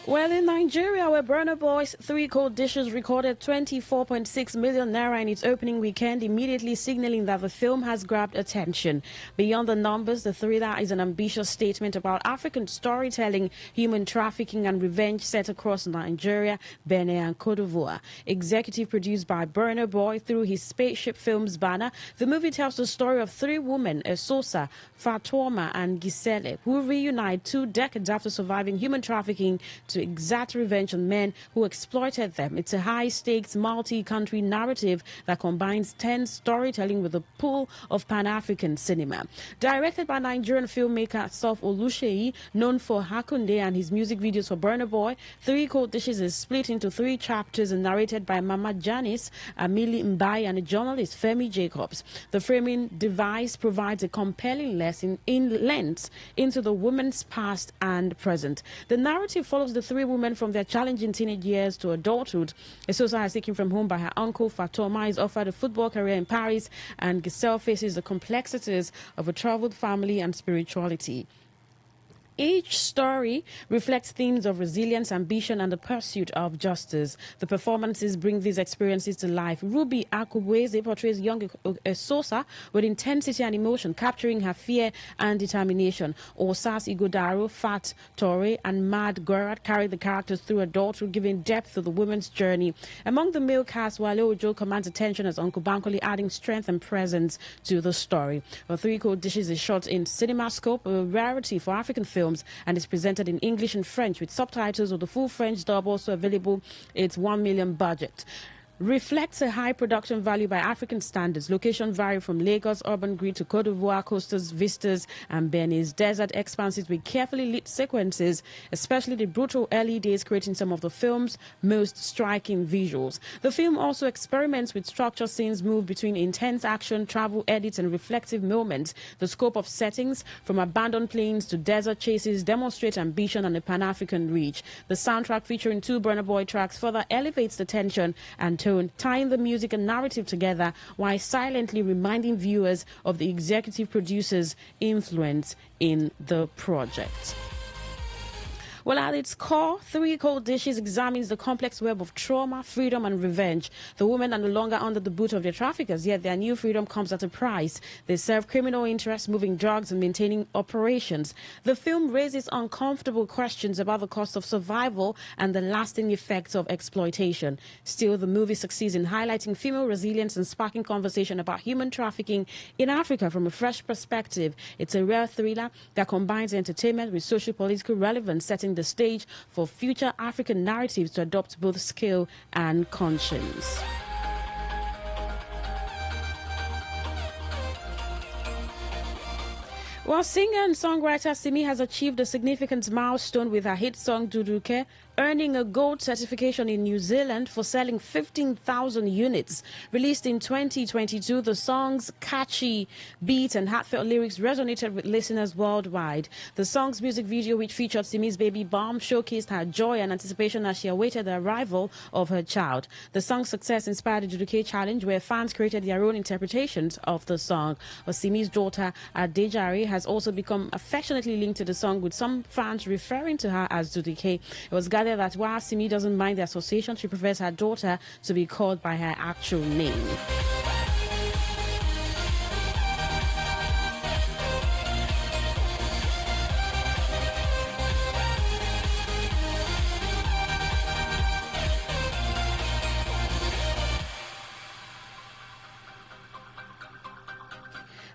G: Well, in Nigeria, where Burna Boy's Three Cold Dishes recorded 24.6 million naira in its opening weekend, immediately signaling that the film has grabbed attention. Beyond the numbers, the thriller is an ambitious statement about African storytelling, human trafficking, and revenge set across Nigeria, Benin, and Cote d'Ivoire. Executive produced by Burna Boy through his Spaceship Films banner, the movie tells the story of three women, Esosa, Fatoma, and Gisele, who reunite 2 decades after surviving human trafficking to to exact revenge on men who exploited them. It's a high-stakes, multi-country narrative that combines tense storytelling with a pull of Pan-African cinema. Directed by Nigerian filmmaker Sof Oluseyi, known for Hakunde and his music videos for Burna Boy, Three Cold Dishes is split into 3 chapters and narrated by Mama Janice, Amili Mbai, and the journalist Femi Jacobs. The framing device provides a compelling lesson in lens into the woman's past and present. The narrative follows the 3 women from their challenging teenage years to adulthood. Esosa is taken from home by her uncle. Fatoma is offered a football career in Paris, and Giselle faces the complexities of a troubled family and spirituality. Each story reflects themes of resilience, ambition, and the pursuit of justice. The performances bring these experiences to life. Ruby Akubweze portrays young Esosa with intensity and emotion, capturing her fear and determination. Osas Igodaro, Fat Torre, and Mad Gorat carry the characters through adulthood, giving depth to the women's journey. Among the male cast, Wale Ojo commands attention as Uncle Bankole, adding strength and presence to the story. Three Cold Dishes is shot in CinemaScope, a rarity for African films, and is presented in English and French with subtitles, with the full French dub also available. Its 1 million budget. Reflects a high production value by African standards. Location vary from Lagos urban grid to Cote d'Ivoire coastal vistas and Benin's desert expanses with carefully lit sequences, especially the brutal early days, creating some of the film's most striking visuals. The film also experiments with structure scenes, move between intense action, travel edits, and reflective moments. The scope of settings, from abandoned plains to desert chases, demonstrate ambition and a Pan-African reach. The soundtrack, featuring 2 Burna Boy tracks, further elevates the tension and tone, tying the music and narrative together while silently reminding viewers of the executive producer's influence in the project. Well, at its core, Three Cold Dishes examines the complex web of trauma, freedom, and revenge. The women are no longer under the boot of their traffickers, yet their new freedom comes at a price. They serve criminal interests, moving drugs and maintaining operations. The film raises uncomfortable questions about the cost of survival and the lasting effects of exploitation. Still, the movie succeeds in highlighting female resilience and sparking conversation about human trafficking in Africa from a fresh perspective. It's a rare thriller that combines entertainment with socio-political relevance, setting the stage for future African narratives to adopt both scale and conscience. Well, singer and songwriter Simi has achieved a significant milestone with her hit song Duduke, earning a gold certification in New Zealand for selling 15,000 units. Released in 2022, the song's catchy beat and heartfelt lyrics resonated with listeners worldwide. The song's music video, which featured Simi's baby bomb, showcased her joy and anticipation as she awaited the arrival of her child. The song's success inspired the Duduke challenge, where fans created their own interpretations of the song. Simi's daughter, Adejare, has also become affectionately linked to the song, with some fans referring to her as Duduke. It was gathered that while Simi doesn't mind the association, she prefers her daughter to be called by her actual name.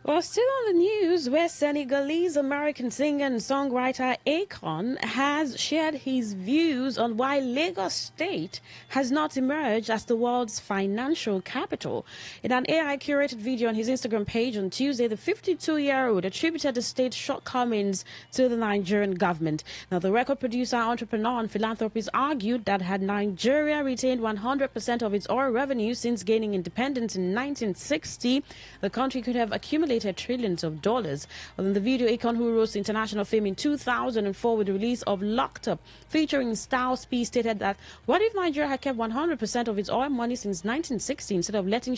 G: Well, still on the news, where Senegalese-American singer and songwriter Akon has shared his views on why Lagos State has not emerged as the world's financial capital. In an AI-curated video on his Instagram page on Tuesday, the 52-year-old attributed the state's shortcomings to the Nigerian government. Now, the record producer, entrepreneur, and philanthropist argued that had Nigeria retained 100% of its oil revenue since gaining independence in 1960, the country could have accumulated trillions of dollars. Well, in the video, Akon, who rose to international fame in 2004 with the release of Locked Up, featuring Styles P, stated that, what if Nigeria had kept 100% of its oil money since 1960 instead of letting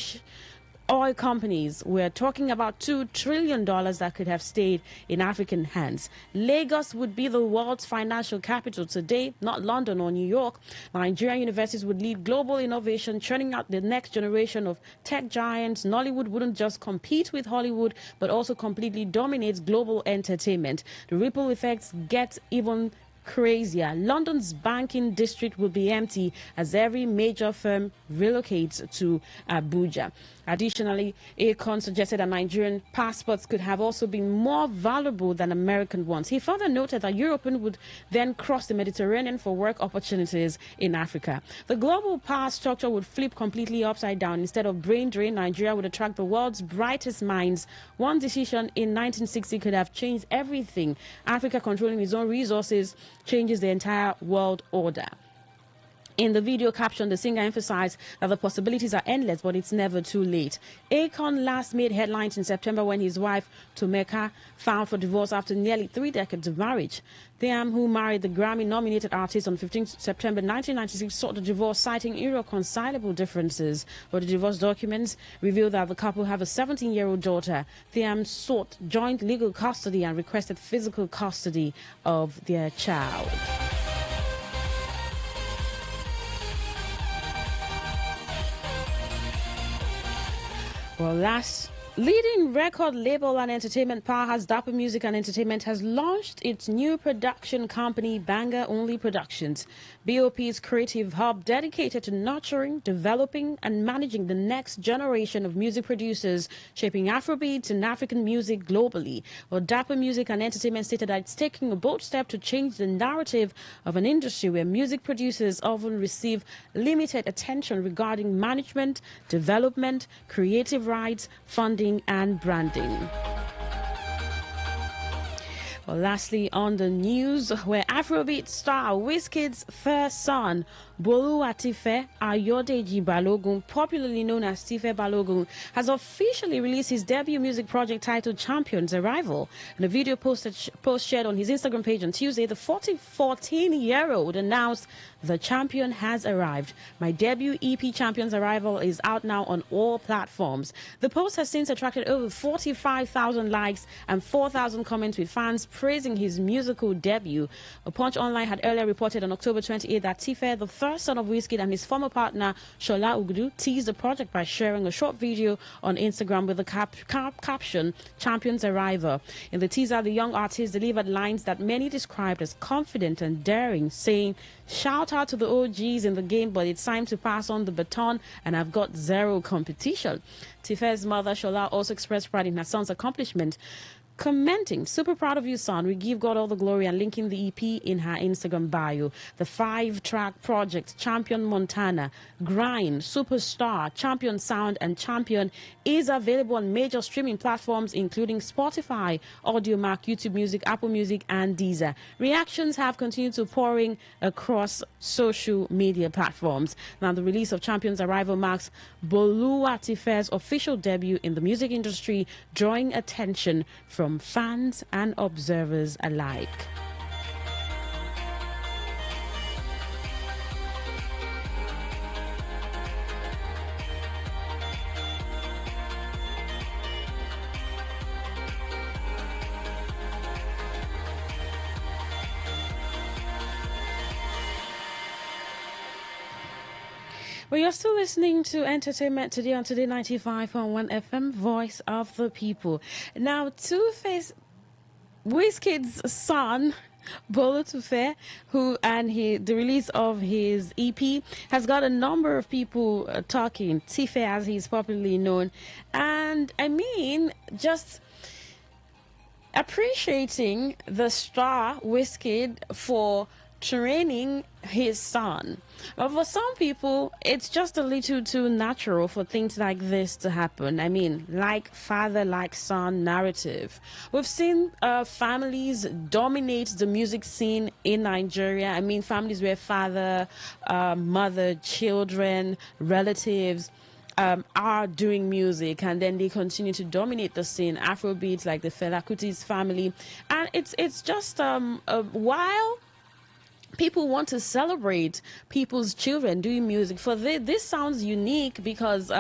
G: oil companies? We're talking about $2 trillion that could have stayed in African hands. Lagos would be the world's financial capital today, not London or New York. Nigerian universities would lead global innovation, churning out the next generation of tech giants. Nollywood wouldn't just compete with Hollywood, but also completely dominates global entertainment. The ripple effects get even crazier. London's banking district will be empty as every major firm relocates to Abuja. Additionally, Akon suggested that Nigerian passports could have also been more valuable than American ones. He further noted that Europeans would then cross the Mediterranean for work opportunities in Africa. The global power structure would flip completely upside down. Instead of brain drain, Nigeria would attract the world's brightest minds. One decision in 1960 could have changed everything. Africa controlling its own resources changes the entire world order. In the video caption, the singer emphasized that the possibilities are endless, but it's never too late. Akon last made headlines in September when his wife, Tomeka, filed for divorce after nearly 3 decades of marriage. Thiam, who married the Grammy-nominated artist on 15 September 1996, sought the divorce, citing irreconcilable differences. But the divorce documents reveal that the couple have a 17-year-old daughter. Thiam sought joint legal custody and requested physical custody of their child. Well, last leading record label and entertainment powerhouse Dapper Music and Entertainment has launched its new production company, Banger Only Productions. BOP's creative hub dedicated to nurturing, developing, and managing the next generation of music producers, shaping Afrobeats and African music globally. Well, Dapper Music and Entertainment stated that it's taking a bold step to change the narrative of an industry where music producers often receive limited attention regarding management, development, creative rights, funding, and branding. Well, lastly, on the news, where Afrobeat star Wizkid's first son, Boluwatife Ayodeji Balogun, popularly known as Tife Balogun, has officially released his debut music project titled Champion's Arrival. In a video post shared on his Instagram page on Tuesday, the 14-year-old announced, "The champion has arrived. My debut EP Champion's Arrival is out now on all platforms." The post has since attracted over 45,000 likes and 4,000 comments, with fans praising his musical debut. A Punch Online had earlier reported on October 28 that Tife, the first son of Wizkid, and his former partner Shola Ugudu, teased the project by sharing a short video on Instagram with the caption, "Champion's Arrival." In the teaser, the young artist delivered lines that many described as confident and daring, saying, "Shout out to the OGs in the game, but it's time to pass on the baton, and I've got zero competition." Tife's mother, Shola, also expressed pride in her son's accomplishment, commenting, "Super proud of you, son. We give God all the glory," and linking the EP in her Instagram bio. The 5-track project, Champion Montana, Grind, Superstar, Champion Sound, and Champion, is available on major streaming platforms including Spotify, Audiomack, YouTube Music, Apple Music, and Deezer. Reactions have continued to pour in across social media platforms. Now, the release of Champion's Arrival marks Boluwatife's official debut in the music industry, drawing attention from fans and observers alike. Well, you're still listening to Entertainment Today on Today 95.1 FM, Voice of the People. Now, Two-Face, Wizkid's son, Bolo Tufe, the release of his EP has got a number of people talking, Tife as he's popularly known, and I mean, just appreciating the star Wizkid for training his son. But for some people, it's just a little too natural for things like this to happen. I mean, like father, like son narrative. We've seen families dominate the music scene in Nigeria. I mean, families where father, mother, children, relatives are doing music, and then they continue to dominate the scene. Afrobeats, like the Fela Kuti's family. And it's just while people want to celebrate people's children doing music, for this sounds unique because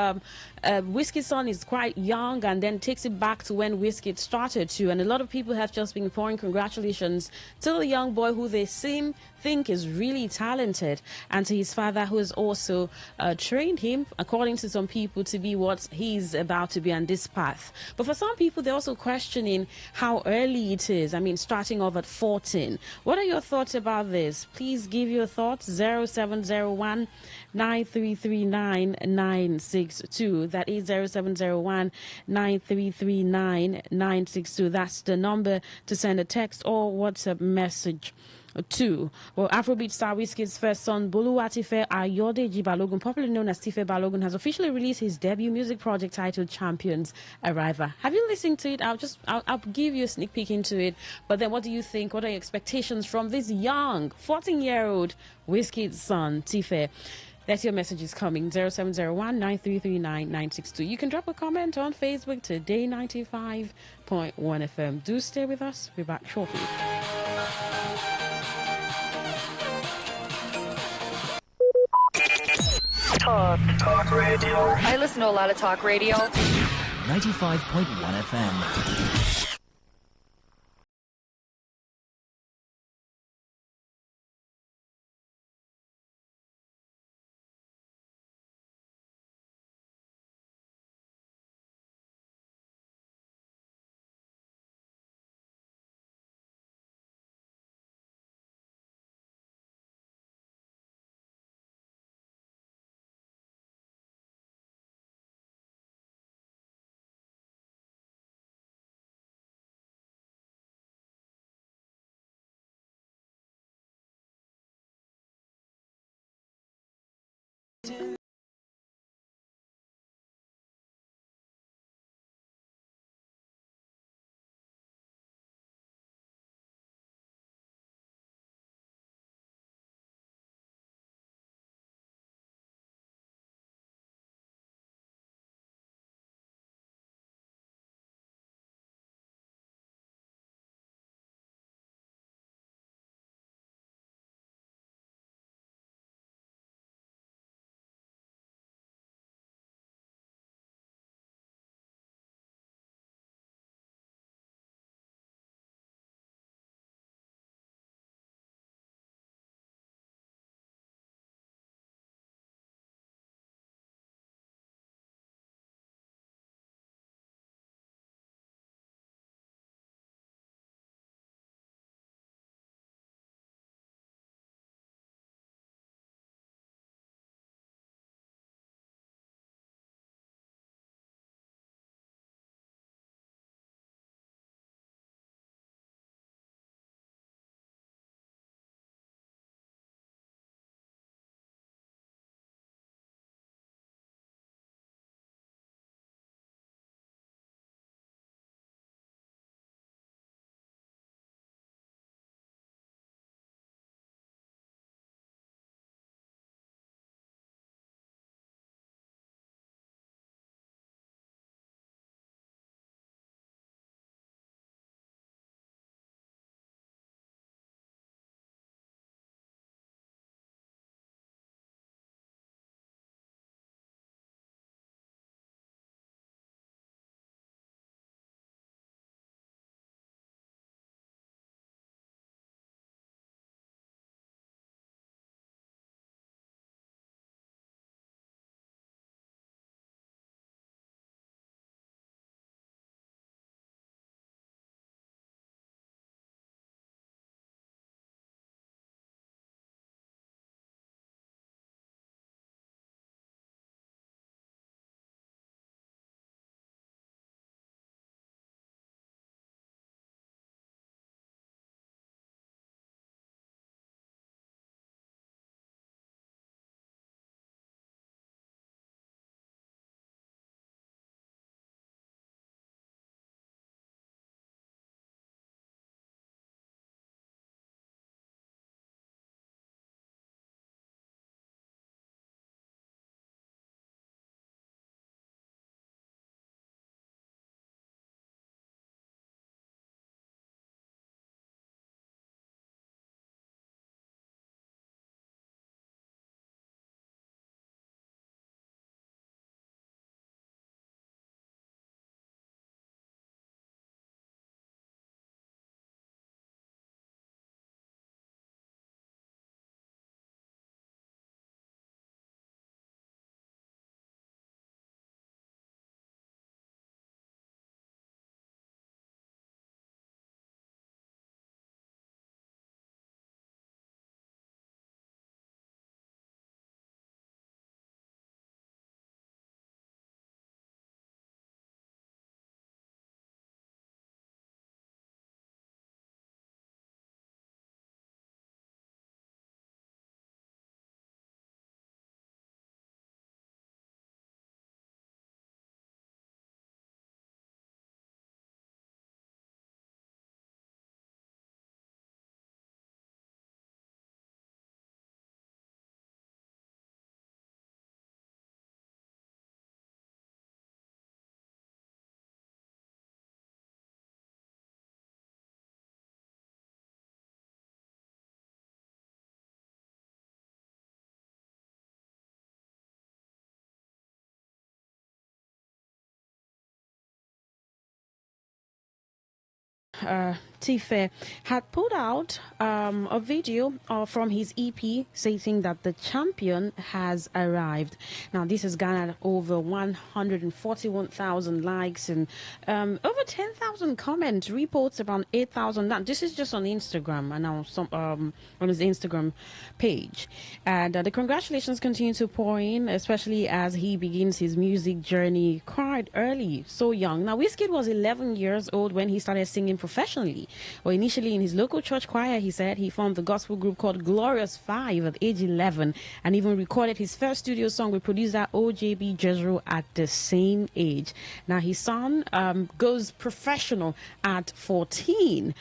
G: Whiskey's son is quite young, and then takes it back to when Whiskey started too. And a lot of people have just been pouring congratulations to the young boy who they think is really talented, and to his father who has also trained him, according to some people, to be what he's about to be on this path. But for some people, they're also questioning how early it is. I mean, starting off at 14. What are your thoughts about this? Please give your thoughts. 0701 9339 962. That is 0701 9339 962. That's the number to send a text or WhatsApp message to. Well, Afrobeat star Wizkid's first son, Boluwatife Ayodeji Balogun, popularly known as Tife Balogun, has officially released his debut music project titled Champions Arriva. Have you listened to it? I'll give you a sneak peek into it. But then what do you think? What are your expectations from this young 14-year-old Wizkid's son, Tife? That's your messages coming. 0701 9339 962. You can drop a comment on Facebook, Today 95.1 FM. Do stay with us. We're back shortly.
B: Talk radio. I listen to a lot of talk radio.
I: 95.1 FM.
G: Tife had put out a video from his EP stating that the champion has arrived. Now, this has garnered over 141,000 likes and over 10,000 comments, reports around 8,000. Now, this is just on Instagram and now on his Instagram page. And the congratulations continue to pour in, especially as he begins his music journey quite early, so young. Now, Wizkid was 11 years old when he started singing professionally. Well, initially in his local church choir, he said he formed the gospel group called Glorious Five at age 11 and even recorded his first studio song with producer OJB Jezreel at the same age. Now, his son goes professional at 14.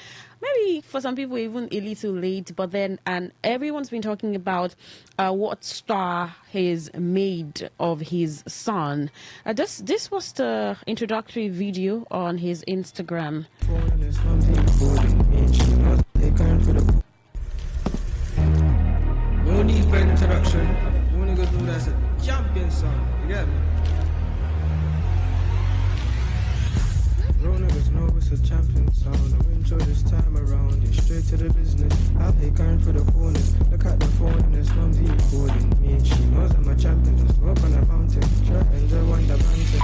G: Maybe for some people even a little late, but then, and everyone's been talking about what star he's made of his son. This was the introductory video on his Instagram.
H: No need for an introduction. You want to go through that's a champion song. You get me? Real niggas know it's a champion sound. I enjoy this time around. It's straight to the business. I'll take going for the corners. Look at the phone and there's no deep calling me. She knows I'm a champion. Just walk on a mountain. Sure, enjoy one the mountain.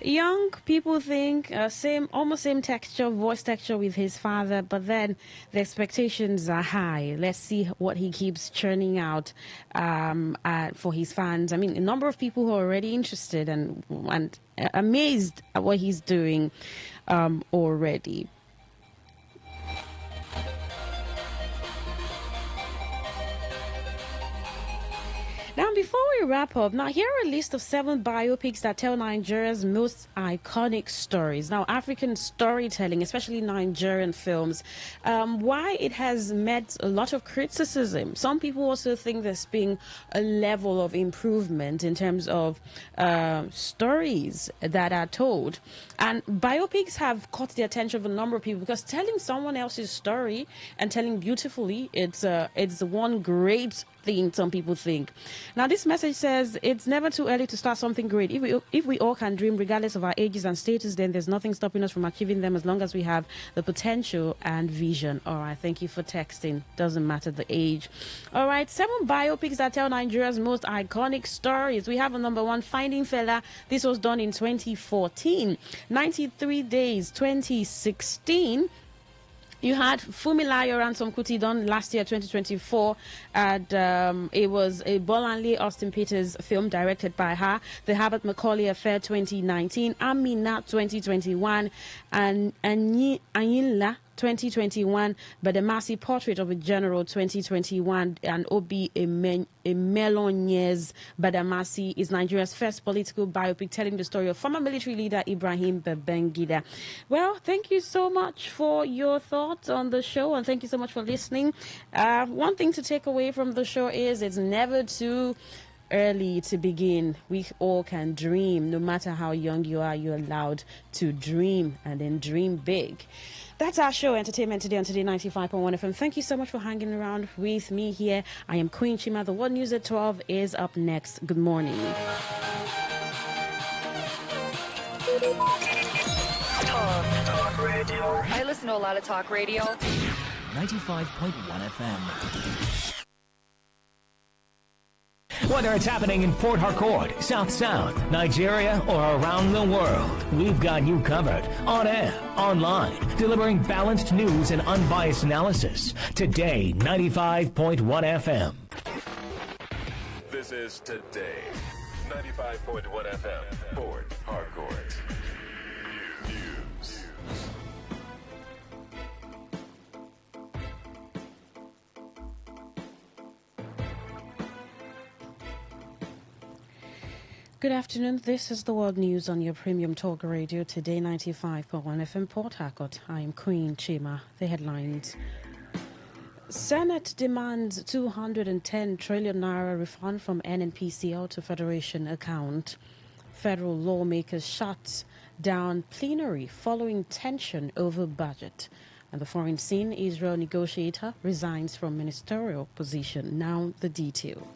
G: Young people think almost same texture, voice texture with his father, but then the expectations are high. Let's see what he keeps churning out for his fans. I mean, a number of people who are already interested and amazed at what he's doing already. Now, before we wrap up, now here are a list of 7 biopics that tell Nigeria's most iconic stories. Now, African storytelling, especially Nigerian films, why it has met a lot of criticism. Some people also think there's been a level of improvement in terms of stories that are told. And biopics have caught the attention of a number of people because telling someone else's story and telling beautifully, it's one great thing some people think. Now, this message says it's never too early to start something great. If we all can dream regardless of our ages and status, then there's nothing stopping us from achieving them as long as we have the potential and vision. All right, thank you for texting. Doesn't matter the age. All right, 7 biopics that tell Nigeria's most iconic stories. We have a number 1, Finding Fela. This was done in 2014. 93 Days, 2016. You had Fumilayo Ransom Kuti done last year, 2024, and it was a Bolanle Austin Peters film directed by her. The Herbert Macaulay Affair, 2019. Amina, 2021. And Anyinla, 2021, but the Massey Portrait of a General, 2021, and Obi Emelonye's Badamasi is Nigeria's first political biopic telling the story of former military leader Ibrahim Babangida. Well, thank you so much for your thoughts on the show, and thank you so much for listening. One thing to take away from the show is it's never too early to begin. We all can dream. No matter how young you are, you're allowed to dream, and then dream big. That's our show, Entertainment Today on Today95.1 FM. Thank you so much for hanging around with me here. I am Queen Chima. The World News at 12 is up next. Good morning.
B: Talk radio. I listen to a lot of talk radio.
I: 95.1 FM.
L: Whether it's happening in Port Harcourt, South South, Nigeria, or around the world, we've got you covered. On air, online, delivering balanced news and unbiased analysis. Today, 95.1 FM.
M: This is Today, 95.1 FM, Port Harcourt. News.
G: Good afternoon. This is the World News on your premium talk radio, Today 95.1 FM Port Harcourt. I am Queen Chima. The headlines. Senate demands 210 trillion naira refund from NNPCL to Federation account. Federal lawmakers shut down plenary following tension over budget. And the foreign scene, Israel negotiator resigns from ministerial position. Now the detail.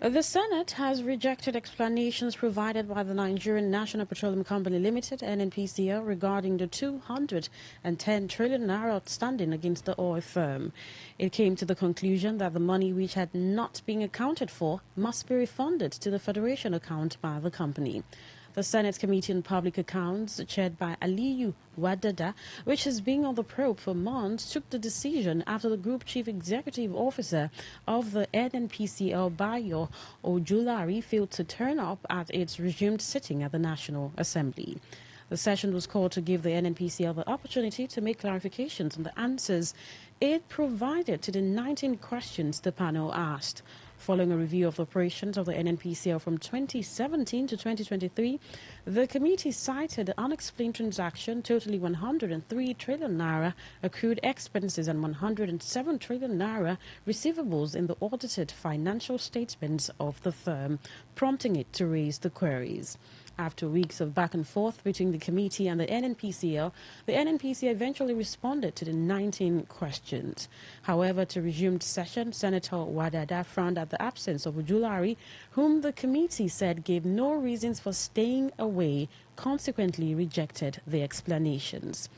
G: The Senate has rejected explanations provided by the Nigerian National Petroleum Company Limited, NNPCL, regarding the 210 trillion naira outstanding against the oil firm. It came to the conclusion that the money which had not been accounted for must be refunded to the Federation account by the company. The Senate Committee on Public Accounts, chaired by Aliyu Wadada, which has been on the probe for months, took the decision after the Group Chief Executive Officer of the NNPCL, Bayo Ojulari, failed to turn up at its resumed sitting at the National Assembly. The session was called to give the NNPCL the opportunity to make clarifications on the answers it provided to the 19 questions the panel asked. Following a review of the operations of the NNPCL from 2017 to 2023, the committee cited the unexplained transaction totaling 103 trillion naira accrued expenses and 107 trillion naira receivables in the audited financial statements of the firm, prompting it to raise the queries. After weeks of back and forth between the committee and the NNPCL eventually responded to the 19 questions. However, to resume the session, Senator Wadada frowned at the absence of Ojulari, whom the committee said gave no reasons for staying away, consequently rejected the explanations.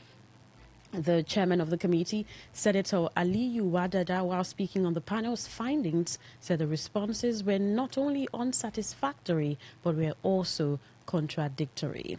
G: The chairman of the committee, Senator Aliyu Wadada, while speaking on the panel's findings, said the responses were not only unsatisfactory but were also contradictory.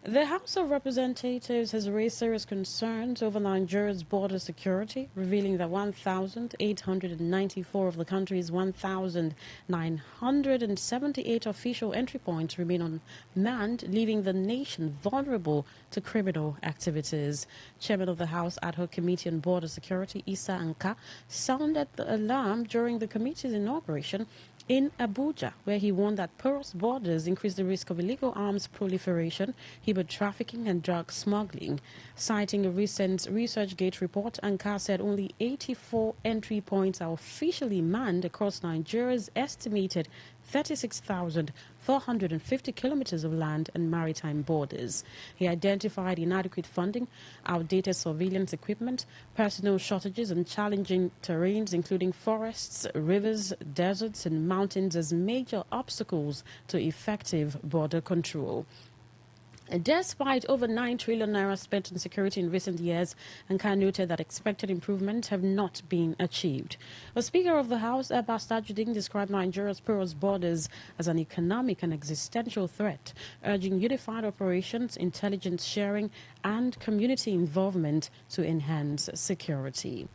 G: The House of Representatives has raised serious concerns over Nigeria's border security, revealing that 1,894 of the country's 1,978 official entry points remain unmanned, leaving the nation vulnerable to criminal activities. Chairman of the House Ad Hoc Committee on Border Security, Issa Anka, sounded the alarm during the committee's inauguration in Abuja, where he warned that porous borders increase the risk of illegal arms proliferation, human trafficking and drug smuggling. Citing a recent ResearchGate report, Ankar said only 84 entry points are officially manned across Nigeria's estimated 36,450 kilometers of land and maritime borders. He identified inadequate funding, outdated surveillance equipment, personnel shortages and challenging terrains including forests, rivers, deserts and mountains as major obstacles to effective border control. Despite over 9 trillion naira spent on security in recent years, Ankar noted that expected improvements have not been achieved. The Speaker of the House, Abbas Tajuddin, described Nigeria's porous borders as an economic and existential threat, urging unified operations, intelligence sharing, and community involvement to enhance security.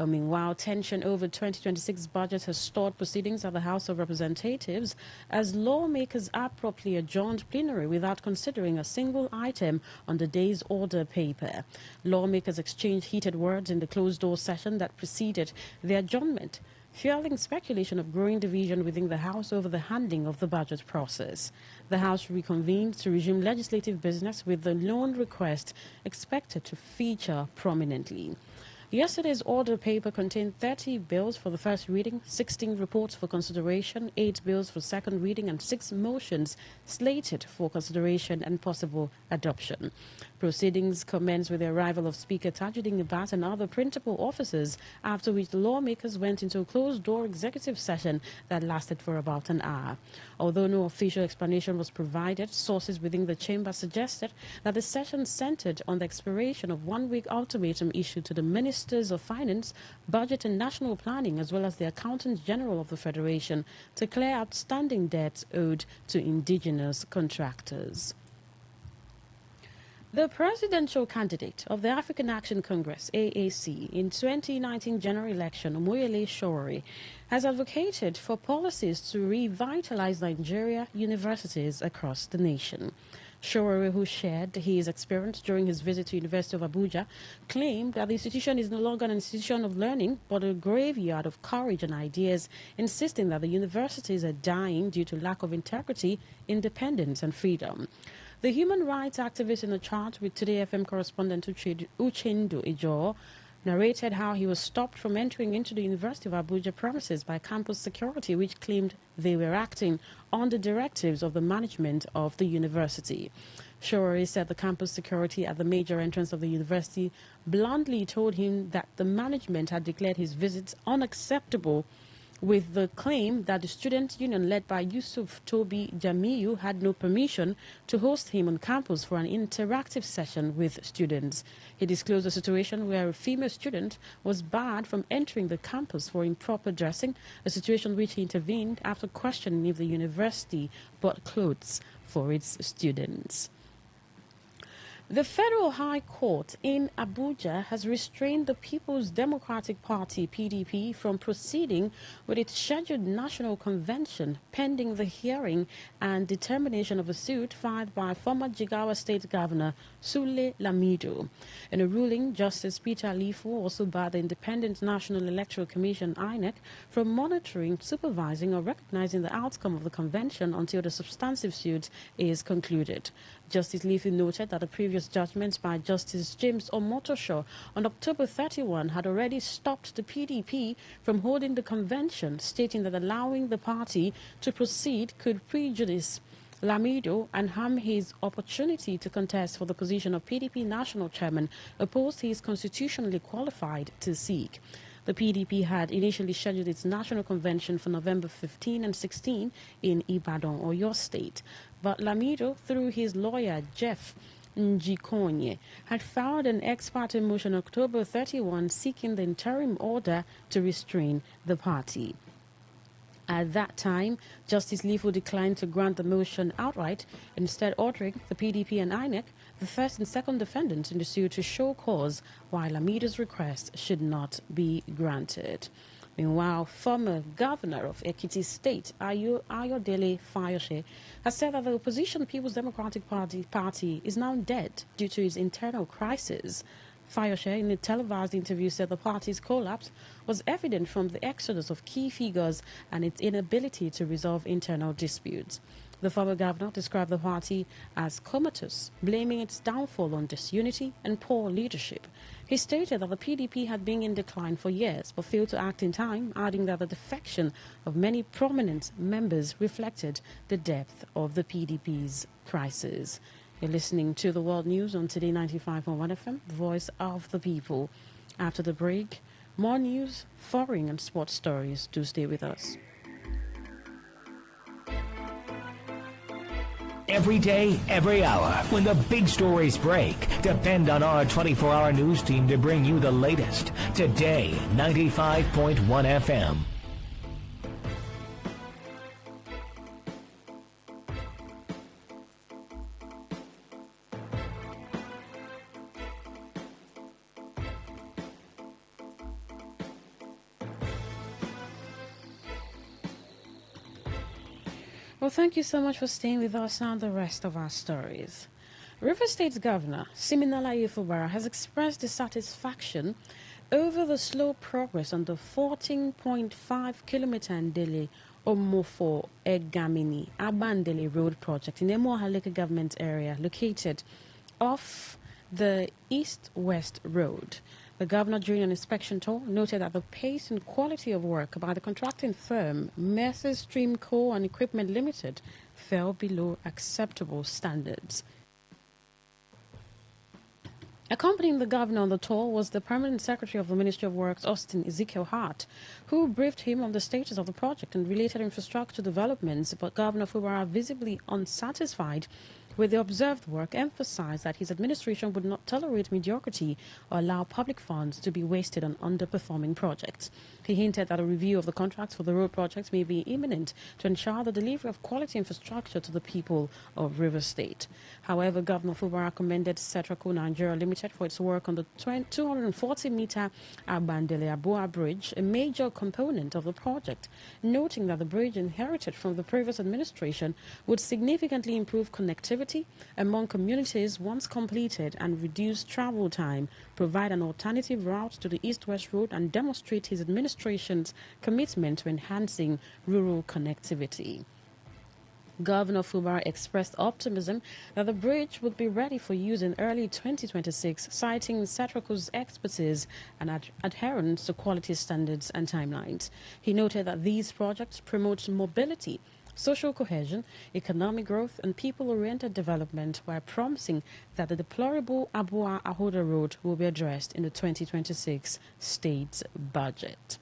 G: Meanwhile, tension over 2026 budget has stalled proceedings at the House of Representatives as lawmakers abruptly adjourned plenary without considering a single item on the day's order paper. Lawmakers exchanged heated words in the closed-door session that preceded the adjournment, fueling speculation of growing division within the House over the handling of the budget process. The House reconvened to resume legislative business with the loan request expected to feature prominently. Yesterday's order paper contained 30 bills for the first reading, 16 reports for consideration, 8 bills for second reading, and 6 motions slated for consideration and possible adoption. Proceedings commenced with the arrival of Speaker Tajuddin Abbas and other principal officers, after which the lawmakers went into a closed-door executive session that lasted for about an hour. Although no official explanation was provided, sources within the chamber suggested that the session centered on the expiration of one-week ultimatum issued to the Ministers of Finance, Budget and National Planning, as well as the Accountant General of the Federation, to clear outstanding debts owed to indigenous contractors. The presidential candidate of the African Action Congress, AAC, in 2019 general election, Omoyele Sowore, has advocated for policies to revitalize Nigeria universities across the nation. Sowore, who shared his experience during his visit to University of Abuja, claimed that the institution is no longer an institution of learning, but a graveyard of courage and ideas, insisting that the universities are dying due to lack of integrity, independence and freedom. The human rights activist in the chat with Today FM correspondent Uchendu Ijo narrated how he was stopped from entering into the University of Abuja premises by campus security, which claimed they were acting on the directives of the management of the university. Shorey said the campus security at the major entrance of the university bluntly told him that the management had declared his visits unacceptable, with the claim that the student union led by Yusuf Tobi Jamiu had no permission to host him on campus for an interactive session with students. He disclosed a situation where a female student was barred from entering the campus for improper dressing, a situation which he intervened after questioning if the university bought clothes for its students. The Federal High Court in Abuja has restrained the People's Democratic Party, PDP, from proceeding with its scheduled national convention pending the hearing and determination of a suit filed by former Jigawa State Governor Sule Lamido. In a ruling, Justice Peter Alifu also barred the Independent National Electoral Commission, INEC, from monitoring, supervising, or recognizing the outcome of the convention until the substantive suit is concluded. Justice Leafy noted that the previous judgments by Justice James Omotosho on October 31 had already stopped the PDP from holding the convention, stating that allowing the party to proceed could prejudice Lamido and harm his opportunity to contest for the position of PDP national chairman, a post he is constitutionally qualified to seek. The PDP had initially scheduled its national convention for November 15 and 16 in Ibadan, Oyo State. But Lamido, through his lawyer Jeff Njikonye, had filed an ex parte motion October 31 seeking the interim order to restrain the party. At that time, Justice Leafo declined to grant the motion outright, instead ordering the PDP and INEC, the first and second defendants in the suit, to show cause why Lamido's request should not be granted. Meanwhile, former governor of Ekiti State, Ayodele Fayose, has said that the opposition People's Democratic Party is now dead due to its internal crisis. Fayose, in a televised interview, said the party's collapse was evident from the exodus of key figures and its inability to resolve internal disputes. The former governor described the party as comatose, blaming its downfall on disunity and poor leadership. He stated that the PDP had been in decline for years but failed to act in time, adding that the defection of many prominent members reflected the depth of the PDP's crisis. You're listening to the World News on Today 95.1 FM, Voice of the People. After the break, more news, foreign and sports stories. Do stay with us.
L: Every day, every hour, when the big stories break, depend on our 24-hour news team to bring you the latest. Today, 95.1 FM.
G: Well, thank you so much for staying with us on the rest of our stories. River State's Governor, Siminala Ifubara, has expressed dissatisfaction over the slow progress on the 14.5-kilometer Ndele Omofo Egamini Abandele Road project in the Mohaleke government area located off the east-west road. The governor, during an inspection tour, noted that the pace and quality of work by the contracting firm, Messrs. Stream Co. and Equipment Limited, fell below acceptable standards. Accompanying the governor on the tour was the Permanent Secretary of the Ministry of Works, Austin Ezekiel Hart, who briefed him on the status of the project and related infrastructure developments, but Governor Fubara, visibly unsatisfied with the observed work, emphasized that his administration would not tolerate mediocrity or allow public funds to be wasted on underperforming projects. He hinted that a review of the contracts for the road projects may be imminent to ensure the delivery of quality infrastructure to the people of River State. However, Governor Fubara commended Cetraco Nigeria Limited for its work on the 240-meter Abandele Aboa Bridge, a major component of the project, noting that the bridge inherited from the previous administration would significantly improve connectivity among communities once completed and reduce travel time, provide an alternative route to the east-west road, and demonstrate his administration's commitment to enhancing rural connectivity. Governor Fubara expressed optimism that the bridge would be ready for use in early 2026, citing Satraco's expertise and adherence to quality standards and timelines. He noted that these projects promote mobility, social cohesion, economic growth, and people-oriented development, while promising that the deplorable Abua-Ahoda Road will be addressed in the 2026 state budget.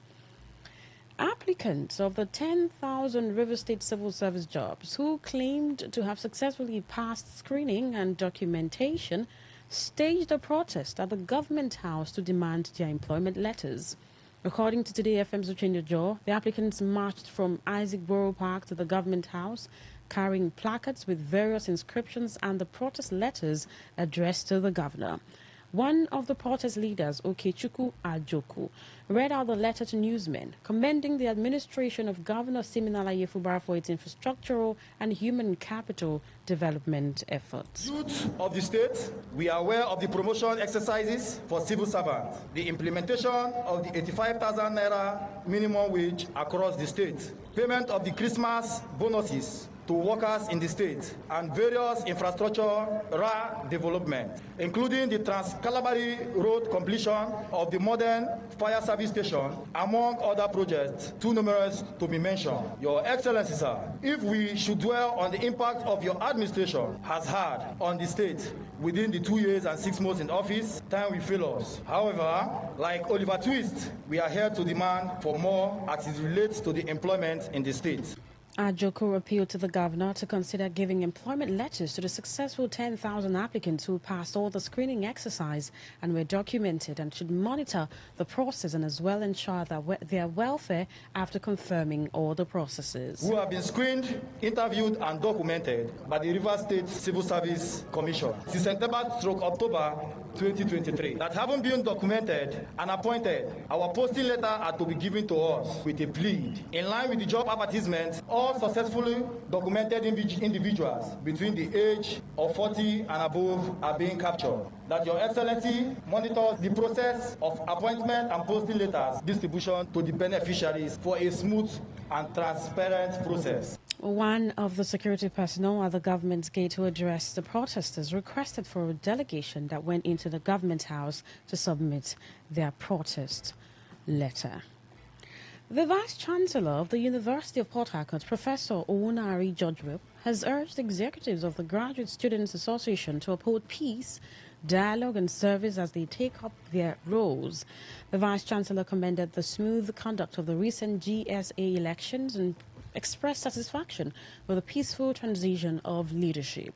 G: Applicants of the 10,000 River State civil service jobs who claimed to have successfully passed screening and documentation staged a protest at the government house to demand their employment letters. According to Today FM's Uchenyo Joe, the applicants marched from Isaac Borough Park to the government house, carrying placards with various inscriptions and the protest letters addressed to the governor. One of the protest leaders, Okechukwu Ajoku, read out the letter to newsmen, commending the administration of Governor Siminala Yefubara for its infrastructural and human capital development efforts.
C: Youth of the state, we are aware of the promotion exercises for civil servants, the implementation of the 85,000 naira minimum wage across the state, payment of the Christmas bonuses to workers in the state, and various infrastructure development, including the Trans-Calabari Road completion of the modern fire service station, among other projects too numerous to be mentioned. Your Excellency, sir, if we should dwell on the impact of your administration has had on the state within the 2 years and 6 months in office, time will fail us. However, like Oliver Twist, we are here to demand for more as it relates to the employment in the state.
G: Ajoko appealed to the governor to consider giving employment letters to the successful 10,000 applicants who passed all the screening exercise and were documented, and should monitor the process and as well ensure that their welfare after confirming all the processes.
C: Who have been screened, interviewed and documented by the River State Civil Service Commission since September/October 2023 that haven't been documented and appointed, our posting letter are to be given to us with a plea. In line with the job advertisement, all successfully documented individuals between the age of 40 and above are being captured. That Your Excellency monitors the process of appointment and posting letters distribution to the beneficiaries for a smooth and transparent process.
G: One of the security personnel at the government's gate who addressed the protesters requested for a delegation that went into the government house to submit their protest letter. The Vice-Chancellor of the University of Port Harcourt, Professor Owunari Georgewell, has urged executives of the Graduate Students Association to uphold peace, dialogue and service as they take up their roles. The Vice-Chancellor commended the smooth conduct of the recent GSA elections and expressed satisfaction with a peaceful transition of leadership.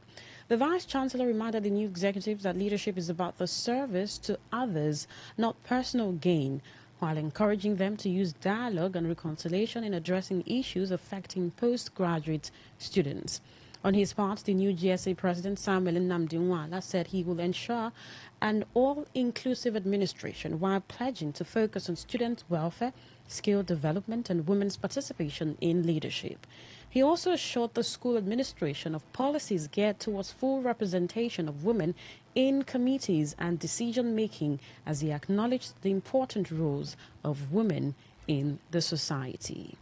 G: The Vice-Chancellor reminded the new executives that leadership is about the service to others, not personal gain, while encouraging them to use dialogue and reconciliation in addressing issues affecting postgraduate students. On his part, the new GSA President Samuel Nnamdi said he will ensure an all-inclusive administration while pledging to focus on student welfare, skill development and women's participation in leadership. He also assured the school administration of policies geared towards full representation of women in committees and decision-making, as he acknowledged the important roles of women in the society.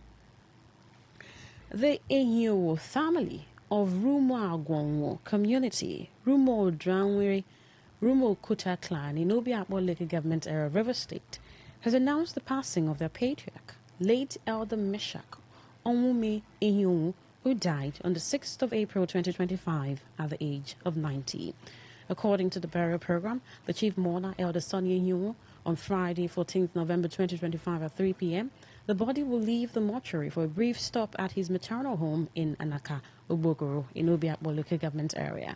G: The Enyo family of Rumo Agwonwo community, Rumo Dranwiri, Rumo Kuta clan in Obiakpo Lake Government Area, River State, has announced the passing of their patriarch, late Elder Meshach Onwumi Enyo, who died on the 6th of April 2025 at the age of 90. According to the burial program, the chief mourner, Elder Sonny Enyo, on Friday, 14th November 2025 at 3 p.m., the body will leave the mortuary for a brief stop at his maternal home in Anaka, Obogoro, in Obiakpo Local Government Area.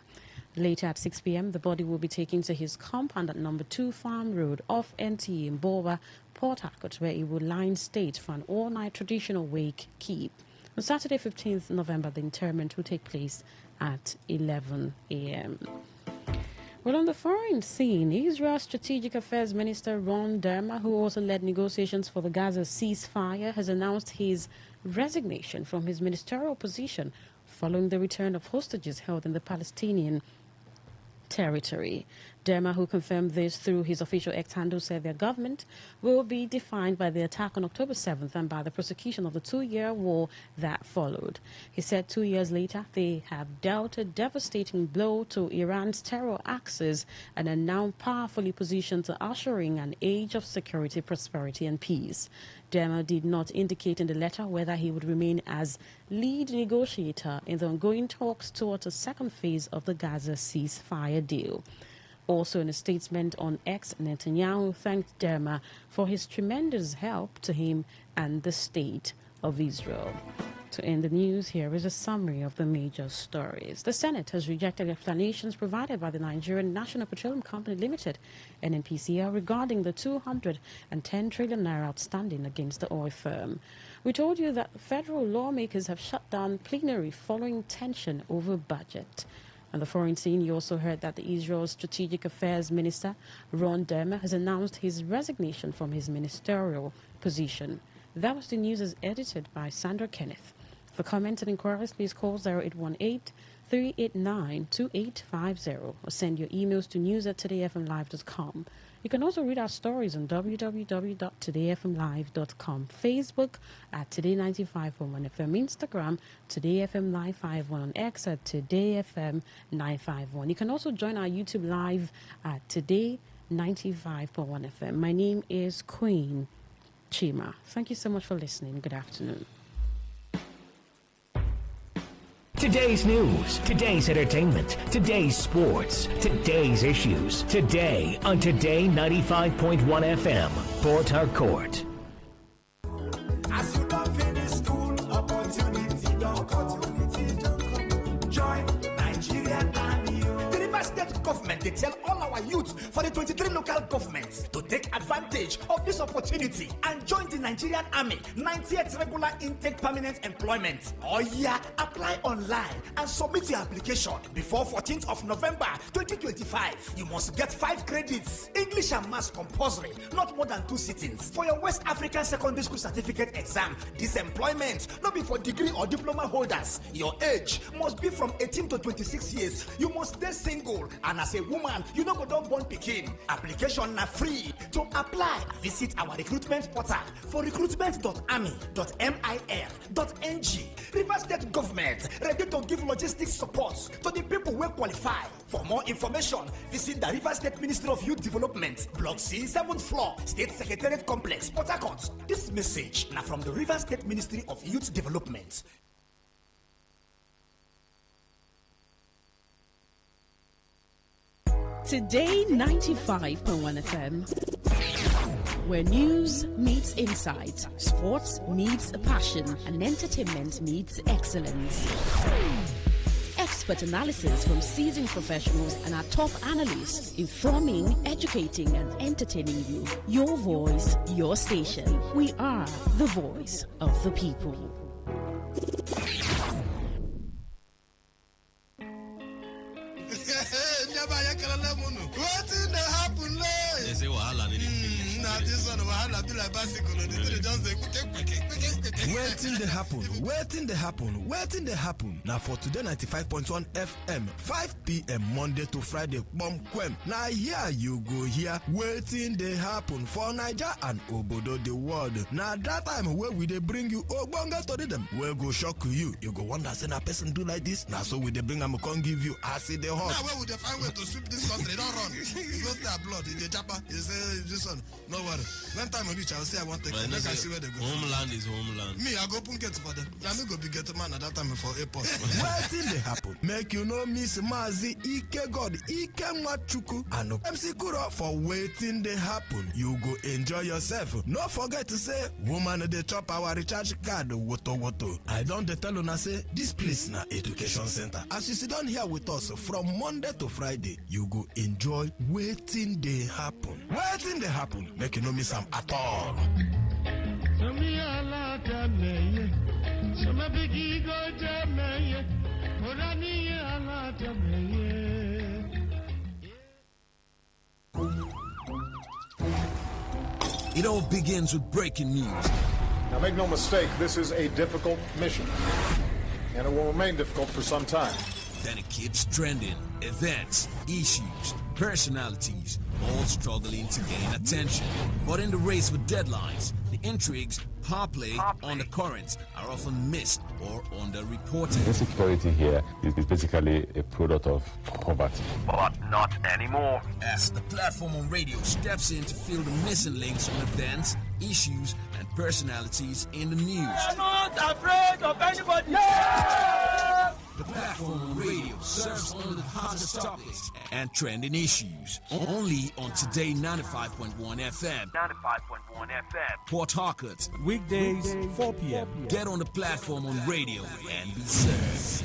G: Later at 6 p.m., the body will be taken to his compound at number 2 Farm Road off NTA in Boba, Port Harcourt, where he will lie in state for an all-night traditional wake keep. On Saturday, 15th November, the interment will take place at 11 a.m. Well, on the foreign scene, Israel's Strategic Affairs Minister Ron Dermer, who also led negotiations for the Gaza ceasefire, has announced his resignation from his ministerial position following the return of hostages held in the Palestinian territory. Derma, who confirmed this through his official X handle, said their government will be defined by the attack on October 7th and by the prosecution of the 2-year war that followed. He said 2 years later, they have dealt a devastating blow to Iran's terror axis and are now powerfully positioned to ushering an age of security, prosperity and peace. Derma did not indicate in the letter whether he would remain as lead negotiator in the ongoing talks towards a second phase of the Gaza ceasefire deal. Also in a statement on X, Netanyahu thanked Derma for his tremendous help to him and the state of Israel. To end the news, here is a summary of the major stories. The Senate has rejected explanations provided by the Nigerian National Petroleum Company Limited, NNPCL, regarding the 210 trillion naira outstanding against the oil firm. We told you that federal lawmakers have shut down plenary following tension over budget. On the foreign scene, you also heard that the Israel Strategic Affairs Minister, Ron Dermer, has announced his resignation from his ministerial position. That was the news as edited by Sandra Kenneth. For comments and inquiries, please call 0818-389-2850 or send your emails to news@todayfmlive.com. You can also read our stories on www.todayfmlive.com, Facebook at Today95.1fm, Instagram TodayFM951, on X at TodayFM951. You can also join our YouTube live at Today95.1fm. My name is Queen Chima. Thank you so much for listening. Good afternoon.
L: Today's news, today's entertainment, today's sports, today's issues. Today on Today 95.1 FM, Port Harcourt.
K: As you don't finish school, opportunity don't come. Join Nigerian Army. The River State government, they tell all our youth for the 23 local governments to take advantage of this opportunity and join the Nigerian Army 90th regular intake permanent employment. Oh yeah, apply online and submit your application before 14th of November 2025. You must get 5 credits, English and Maths compulsory, not more than 2 sittings. For your West African Secondary School Certificate exam, this employment not be for degree or diploma holders. Your age must be from 18 to 26 years. You must stay single, and as a woman, you no go don born pikin. Application na free. To apply, visit our recruitment portal for recruitment.army.mil.ng. River State government ready to give logistics support to the people who qualify. For more information, visit the River State Ministry of Youth Development, Block C, 7th floor, State Secretariat Complex, Port Harcourt. This message now from the River State Ministry of Youth Development.
J: Today 95.1 FM, where news meets insight, sports meets passion, and entertainment meets excellence. Expert analysis from seasoned professionals and our top analysts, informing, educating, and entertaining you. Your voice, your station. We are the voice of the people.
K: Wetin dey happen late?
O: They say wahala dey finish.
K: Na this one wahala be like bicycle. The thing just dey quick.
T: Wetin dey happen? Wetin dey happen? Wetin dey happen? Na for Today 95.1 FM, 5 p.m. Monday to Friday, Bomkwem. Na here you go hear wetin dey happen for Naija and obodo the world. Na that time where we dey bring you ogbonge story dem wey go shock you. You go wonder say na person do like this. Na so we dey bring am come give you as e dey hot.
K: Now where we dey find way to sweep this country? Don't run. You go stay abroad. You dey japa. You say this one. No worry. When time reach, I will say I want to take. Make I see where they go.
O: Homeland is homeland.
K: Me, I go open gate for them. Now me go be gate man at that time for airport.
T: Wetin dey happen? Make you no miss Mazi Ike God Ike Nwachukwu and MC Kuro for wetin dey happen. You go enjoy yourself. No forget to say woman dey chop our recharge card woto woto. I don dey tell una say this place na education center. As you sit down here with us from Monday to Friday, you go enjoy wetin dey happen. Wetin dey happen? Make you no miss am at all.
V: It all begins with breaking news.
X: Now make no mistake, this is a difficult mission, and it will remain difficult for some time.
V: Then it keeps trending. Events, issues, personalities, all struggling to gain attention. But in the race with deadlines, the intrigues, power play, undercurrents are often missed or underreported.
A: Insecurity here is basically a product of poverty.
V: But not anymore. As the platform on radio steps in to fill the missing links on events, issues, and personalities in the news.
K: I'm not afraid of anybody.
V: The platform on radio serves only the hottest topics and trending issues. Only on Today 95.1 FM. 95.1 FM. Port Harcourt.
D: Weekdays, 4 p.m.
V: Get on the platform on radio and be served.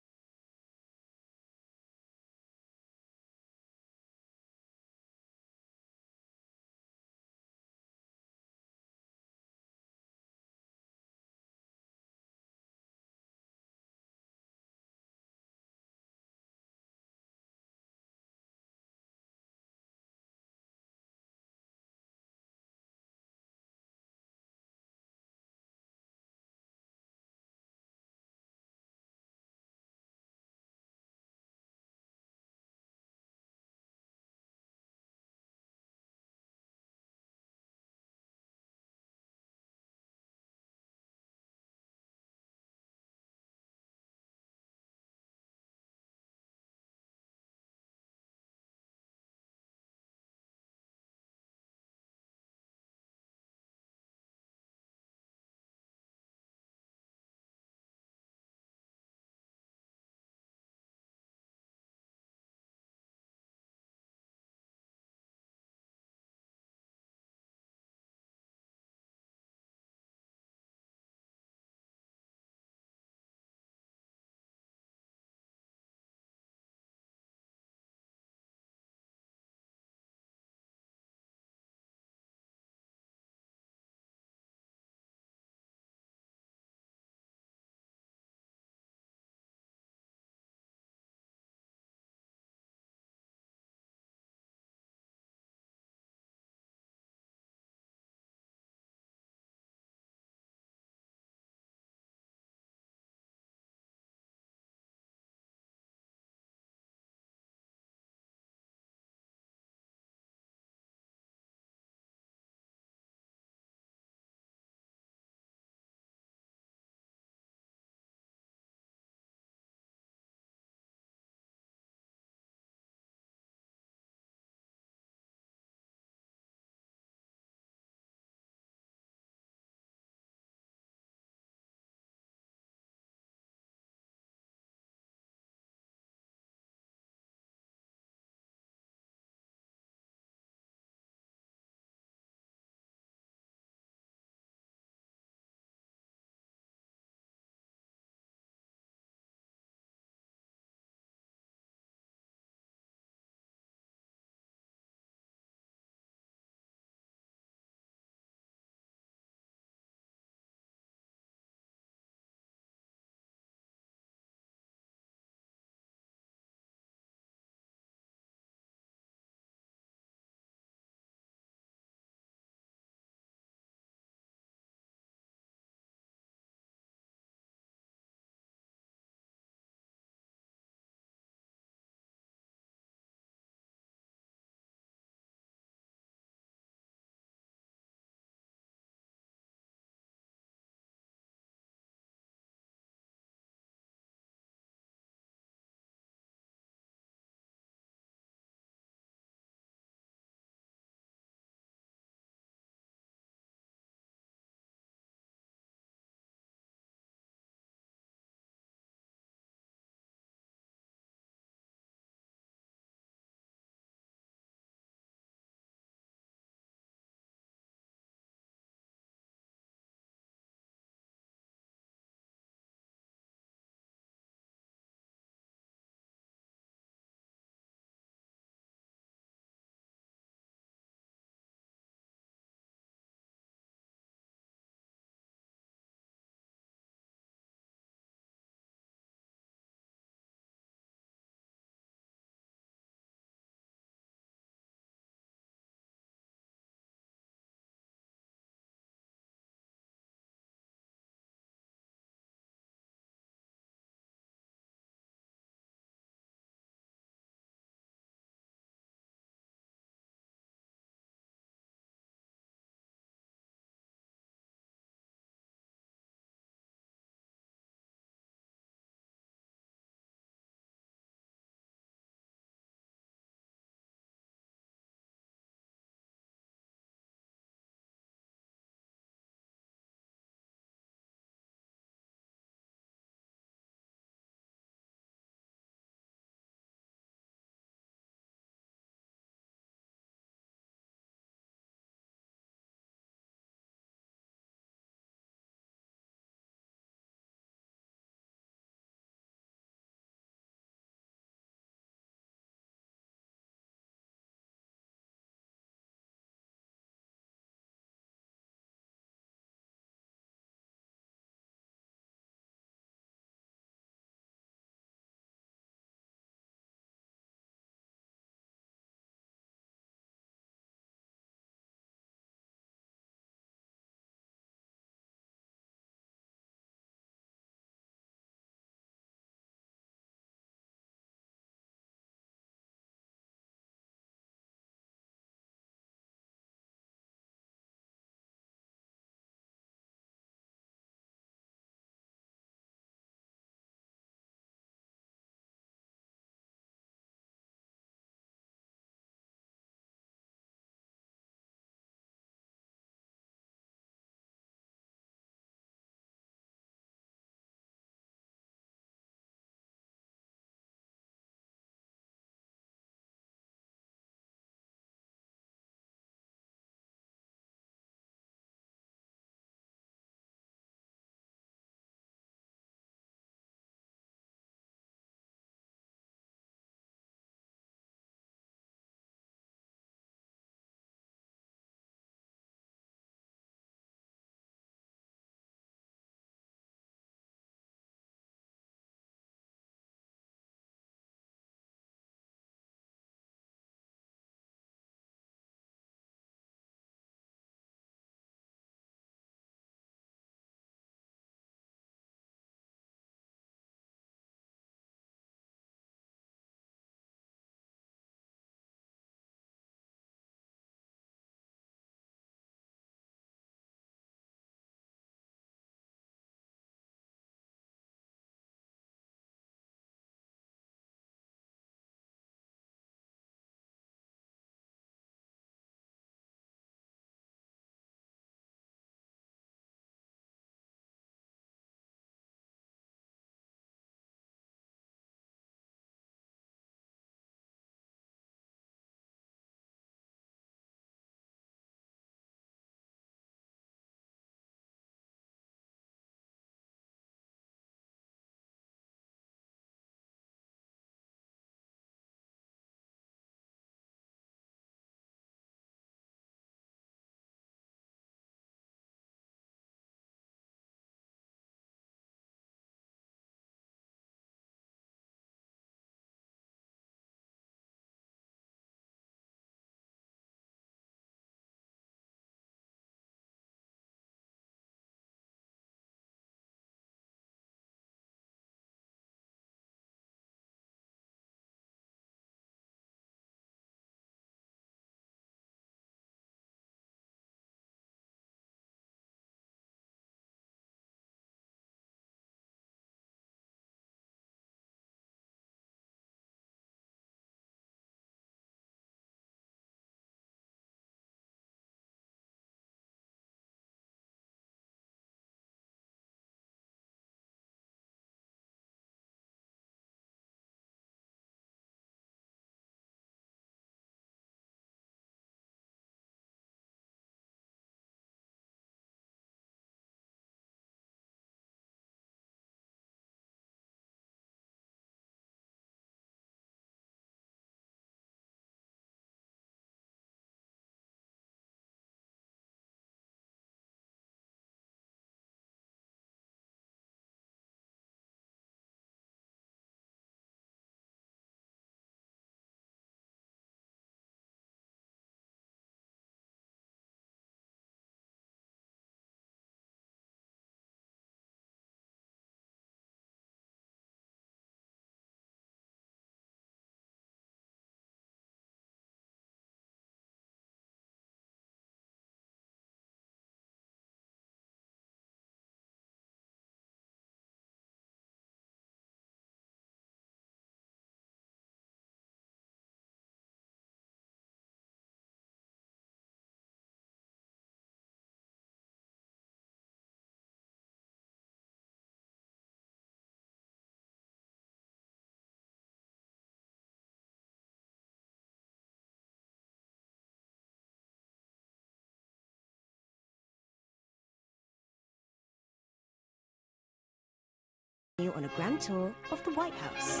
E: on a grand tour of the White House.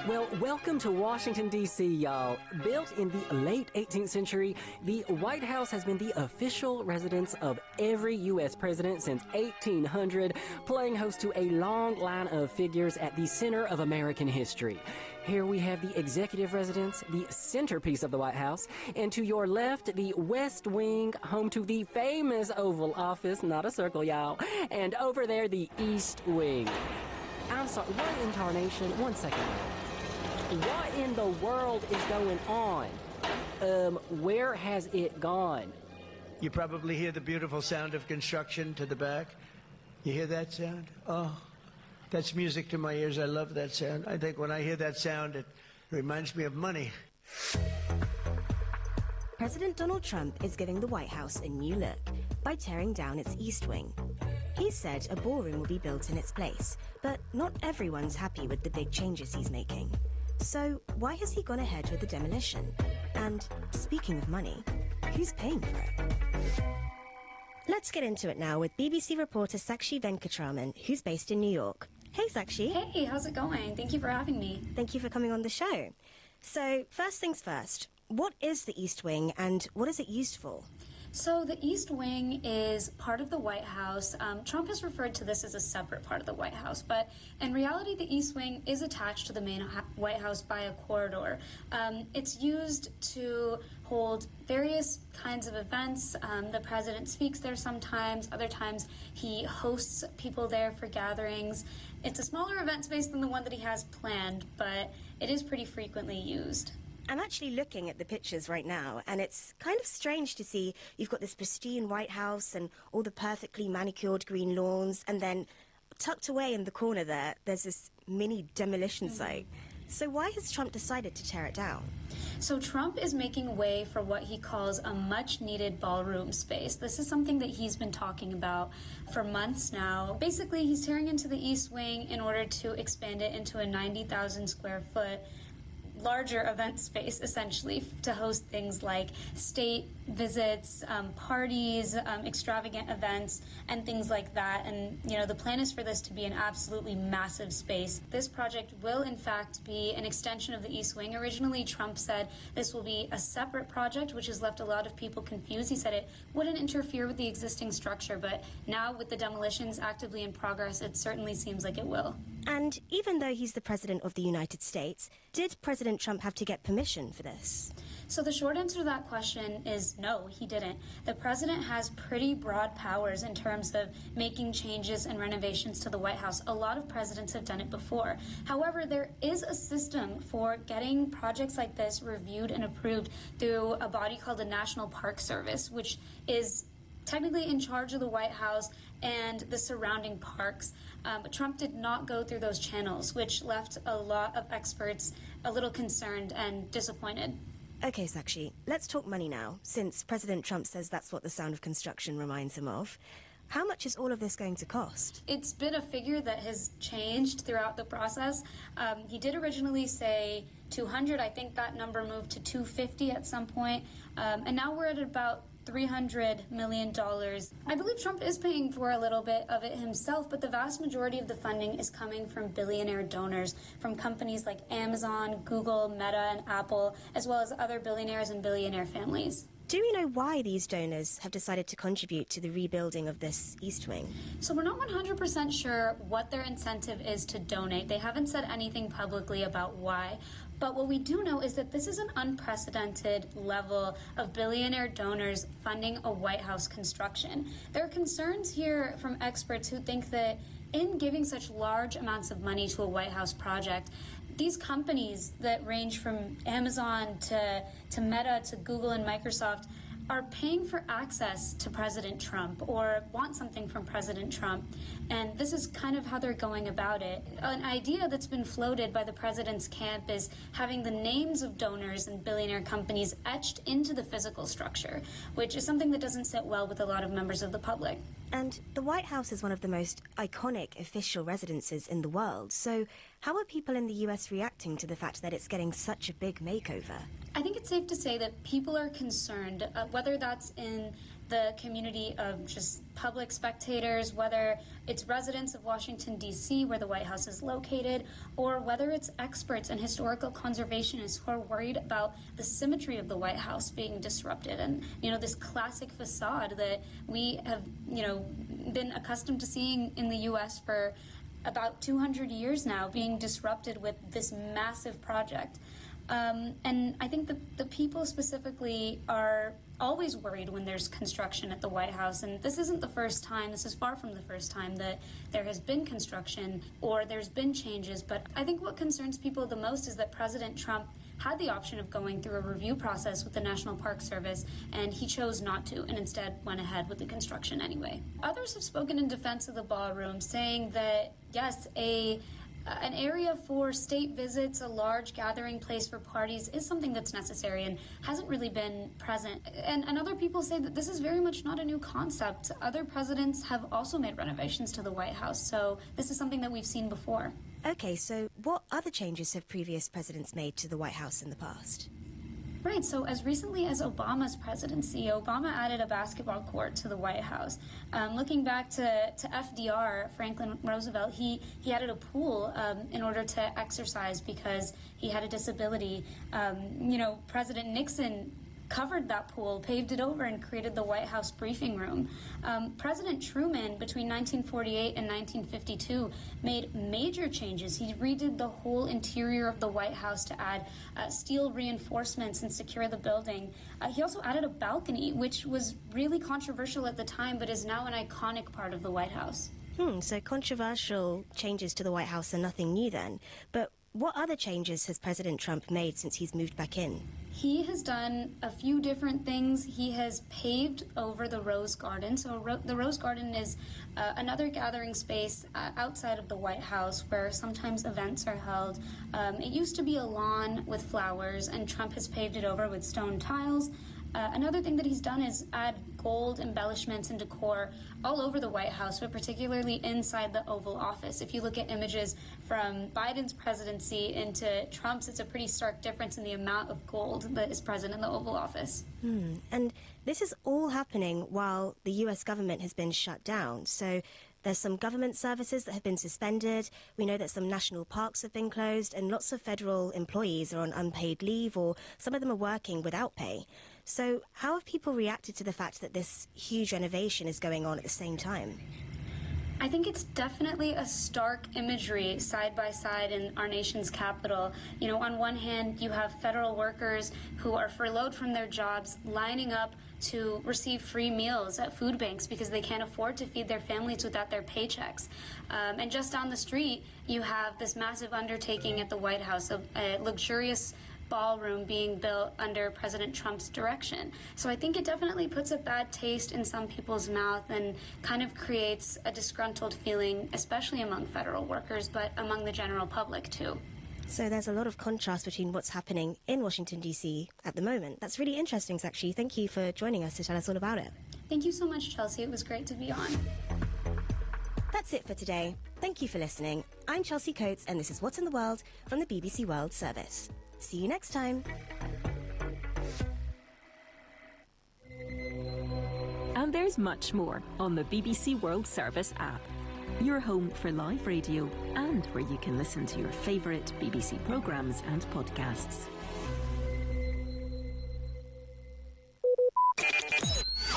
N: Well, welcome to Washington, D.C., y'all. Built in the late 18th century, the White House has been the official residence of every U.S. president since 1800, playing host to a long line of figures at the center of American history. Here we have the executive residence, the centerpiece of the White House, and to your left, the West Wing, home to the famous Oval Office, not a circle, y'all, and over there, the East Wing. I'm sorry, what in tarnation? 1 second. What in the world is going on? Where has it gone?
U: You probably hear the beautiful sound of construction to the back. You hear that sound? Oh, that's music to my ears. I love that sound. I think when I hear that sound, it reminds me of money.
E: President Donald Trump is giving the White House a new look by tearing down its East Wing. He said a ballroom will be built in its place, but not everyone's happy with the big changes he's making. So why has he gone ahead with the demolition? And speaking of money, who's paying for it? Let's get into it now with BBC reporter Sakshi Venkatraman, who's based in New York. Hey, Sakshi.
W: Hey, how's it going? Thank you for having me.
E: Thank you for coming on the show. So, first things first, what is the East Wing and what is it used for?
W: So the East Wing is part of the White House. Trump has referred to this as a separate part of the White House, but in reality, the East Wing is attached to the main White House by a corridor. It's used to hold various kinds of events. The president speaks there sometimes. Other times, he hosts people there for gatherings. It's a smaller event space than the one that he has planned, but it is pretty frequently used.
E: I'm actually looking at the pictures right now, and it's kind of strange to see you've got this pristine White House and all the perfectly manicured green lawns, and then tucked away in the corner there's this mini demolition site. So why has Trump decided to tear it down?
W: So Trump is making way for what he calls a much-needed ballroom space. This is something that he's been talking about for months now. Basically, he's tearing into the East Wing in order to expand it into a 90,000 square foot larger event space, essentially, to host things like state visits, parties, extravagant events, and things like that. And, you know, the plan is for this to be an absolutely massive space. This project will, in fact, be an extension of the East Wing. Originally, Trump said this will be a separate project, which has left a lot of people confused. He said it wouldn't interfere with the existing structure, but now with the demolitions actively in progress, it certainly seems like it will.
E: And even though he's the President of the United States, did President Trump have to get permission for this?
W: So the short answer to that question is no, he didn't. The president has pretty broad powers in terms of making changes and renovations to the White House. A lot of presidents have done it before. However, there is a system for getting projects like this reviewed and approved through a body called the National Park Service, which is technically in charge of the White House and the surrounding parks. But Trump did not go through those channels, which left a lot of experts a little concerned and disappointed.
E: Okay, Sakshi, let's talk money now, since President Trump says that's what the sound of construction reminds him of. How much is all of this going to cost?
W: It's been a figure that has changed throughout the process. He did originally say 200. I think that number moved to 250 at some point. And now we're at about $300 million. I believe Trump is paying for a little bit of it himself, but the vast majority of the funding is coming from billionaire donors, from companies like Amazon, Google, Meta, and Apple, as well as other billionaires and billionaire families.
E: Do we know why these donors have decided to contribute to the rebuilding of this East Wing?
W: So we're not 100% sure what their incentive is to donate. They haven't said anything publicly about why. But what we do know is that this is an unprecedented level of billionaire donors funding a White House construction. There are concerns here from experts who think that in giving such large amounts of money to a White House project, these companies that range from Amazon to Meta to Google and Microsoft are paying for access to President Trump or want something from President Trump. And this is kind of how they're going about it. An idea that's been floated by the president's camp is having the names of donors and billionaire companies etched into the physical structure, which is something that doesn't sit well with a lot of members of the public.
E: And the White House is one of the most iconic official residences in the world. So how are people in the US reacting to the fact that it's getting such a big makeover?
W: I think it's safe to say that people are concerned, whether that's in the community of just public spectators, whether it's residents of Washington, D.C., where the White House is located, or whether it's experts and historical conservationists who are worried about the symmetry of the White House being disrupted and, this classic facade that we have, been accustomed to seeing in the U.S. for about 200 years now, being disrupted with this massive project. And I think the people specifically are always worried when there's construction at the White House. And this isn't the first time, this is far from the first time that there has been construction or there's been changes. But I think what concerns people the most is that President Trump had the option of going through a review process with the National Park Service, and he chose not to and instead went ahead with the construction anyway. Others have spoken in defense of the ballroom, saying that, yes, an area for state visits, a large gathering place for parties, is something that's necessary and hasn't really been present. And other people say that this is very much not a new concept. Other presidents have also made renovations to the White House, so this is something that we've seen before.
E: Okay, so what other changes have previous presidents made to the White House in the past?
W: Right, so as recently as Obama's presidency, Obama added a basketball court to the White House. Looking back to FDR, Franklin Roosevelt, he added a pool in order to exercise because he had a disability. President Nixon covered that pool, paved it over, and created the White House briefing room. President Truman, between 1948 and 1952, made major changes. He redid the whole interior of the White House to add steel reinforcements and secure the building. He also added a balcony, which was really controversial at the time, but is now an iconic part of the White House.
E: So controversial changes to the White House are nothing new then. But what other changes has President Trump made since he's moved back in?
W: He has done a few different things. He has paved over the Rose Garden. So the Rose Garden is another gathering space outside of the White House where sometimes events are held. It used to be a lawn with flowers, and Trump has paved it over with stone tiles. Another thing that he's done is add gold embellishments and decor all over the White House, but particularly inside the Oval Office. If you look at images from Biden's presidency into Trump's, it's a pretty stark difference in the amount of gold that is present in the Oval Office.
E: And this is all happening while the U.S. government has been shut down. So there's some government services that have been suspended. We know that some national parks have been closed, and lots of federal employees are on unpaid leave, or some of them are working without pay. So how have people reacted to the fact that this huge renovation is going on at the same time?
W: I think it's definitely a stark imagery side by side in our nation's capital. On one hand, you have federal workers who are furloughed from their jobs lining up to receive free meals at food banks because they can't afford to feed their families without their paychecks. And just down the street, you have this massive undertaking at the White House, a luxurious ballroom being built under President Trump's direction. So I think it definitely puts a bad taste in some people's mouth and kind of creates a disgruntled feeling, especially among federal workers, but among the general public too.
E: So there's a lot of contrast between what's happening in Washington, D.C. at the moment. That's really interesting, actually. Thank you for joining us to tell us all about it.
W: Thank you so much, Chelsea. It was great to be on.
E: That's it for today. Thank you for listening. I'm Chelsea Coates, and this is What's in the World from the BBC World Service. See you next time.
P: And there's much more on the BBC World Service app. Your home for live radio and where you can listen to your favourite BBC programmes and podcasts.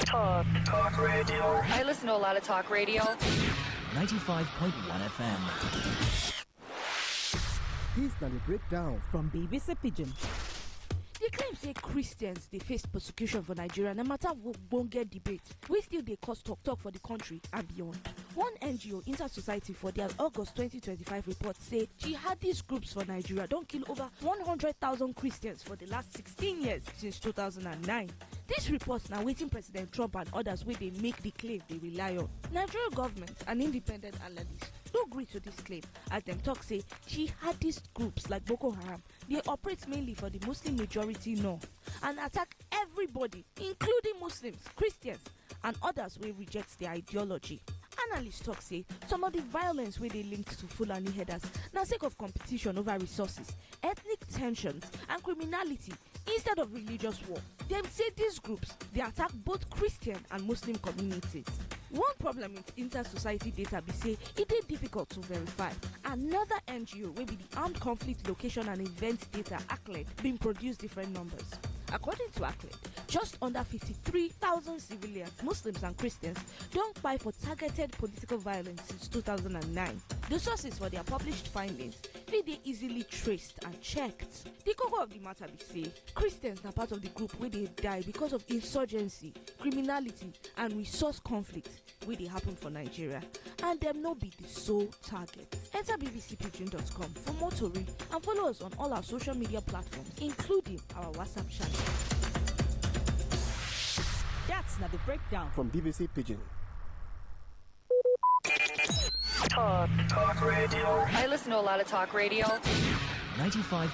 B: Talk radio. I listen to a lot of talk radio.
I: 95.1 FM.
Q: Here's the breakdown
J: from BBC Pidgin. They claim say Christians they face persecution for Nigeria no matter what won't get debate. We still they cause talk for the country and beyond. One NGO, Inter Society, for their August 2025 report say jihadist groups for Nigeria don't kill over 100,000 Christians for the last 16 years since 2009. This report now waiting President Trump and others where they make the claim they rely on. Nigeria government and independent analysts do agree to this claim, as them talk say jihadist groups like Boko Haram they operate mainly for the Muslim majority north and attack everybody, including Muslims, Christians, and others who reject their ideology. Analysts talk say some of the violence where they linked to Fulani headers now sake of competition over resources, ethnic tensions, and criminality
F: Instead of religious war, them say these groups, they attack both Christian and Muslim communities. One problem with inter-society data be say it is difficult to verify. Another NGO will be the Armed Conflict Location and Events Data ACLED been produce different numbers. According to ACLED, just under 53,000 civilians, Muslims and Christians don't fight for targeted political violence since 2009. The sources for their published findings may they easily traced and checked. The core of the matter be say Christians are part of the group where they die because of insurgency, criminality and resource conflict where they happen for Nigeria, and them no be the sole target. Enter bbcpidgin.com for more to read and follow us on all our social media platforms, including our WhatsApp channel.
H: That's not the breakdown
Q: from BBC Pidgin.
B: Talk radio. I listen to a lot of talk radio.
I: 95.1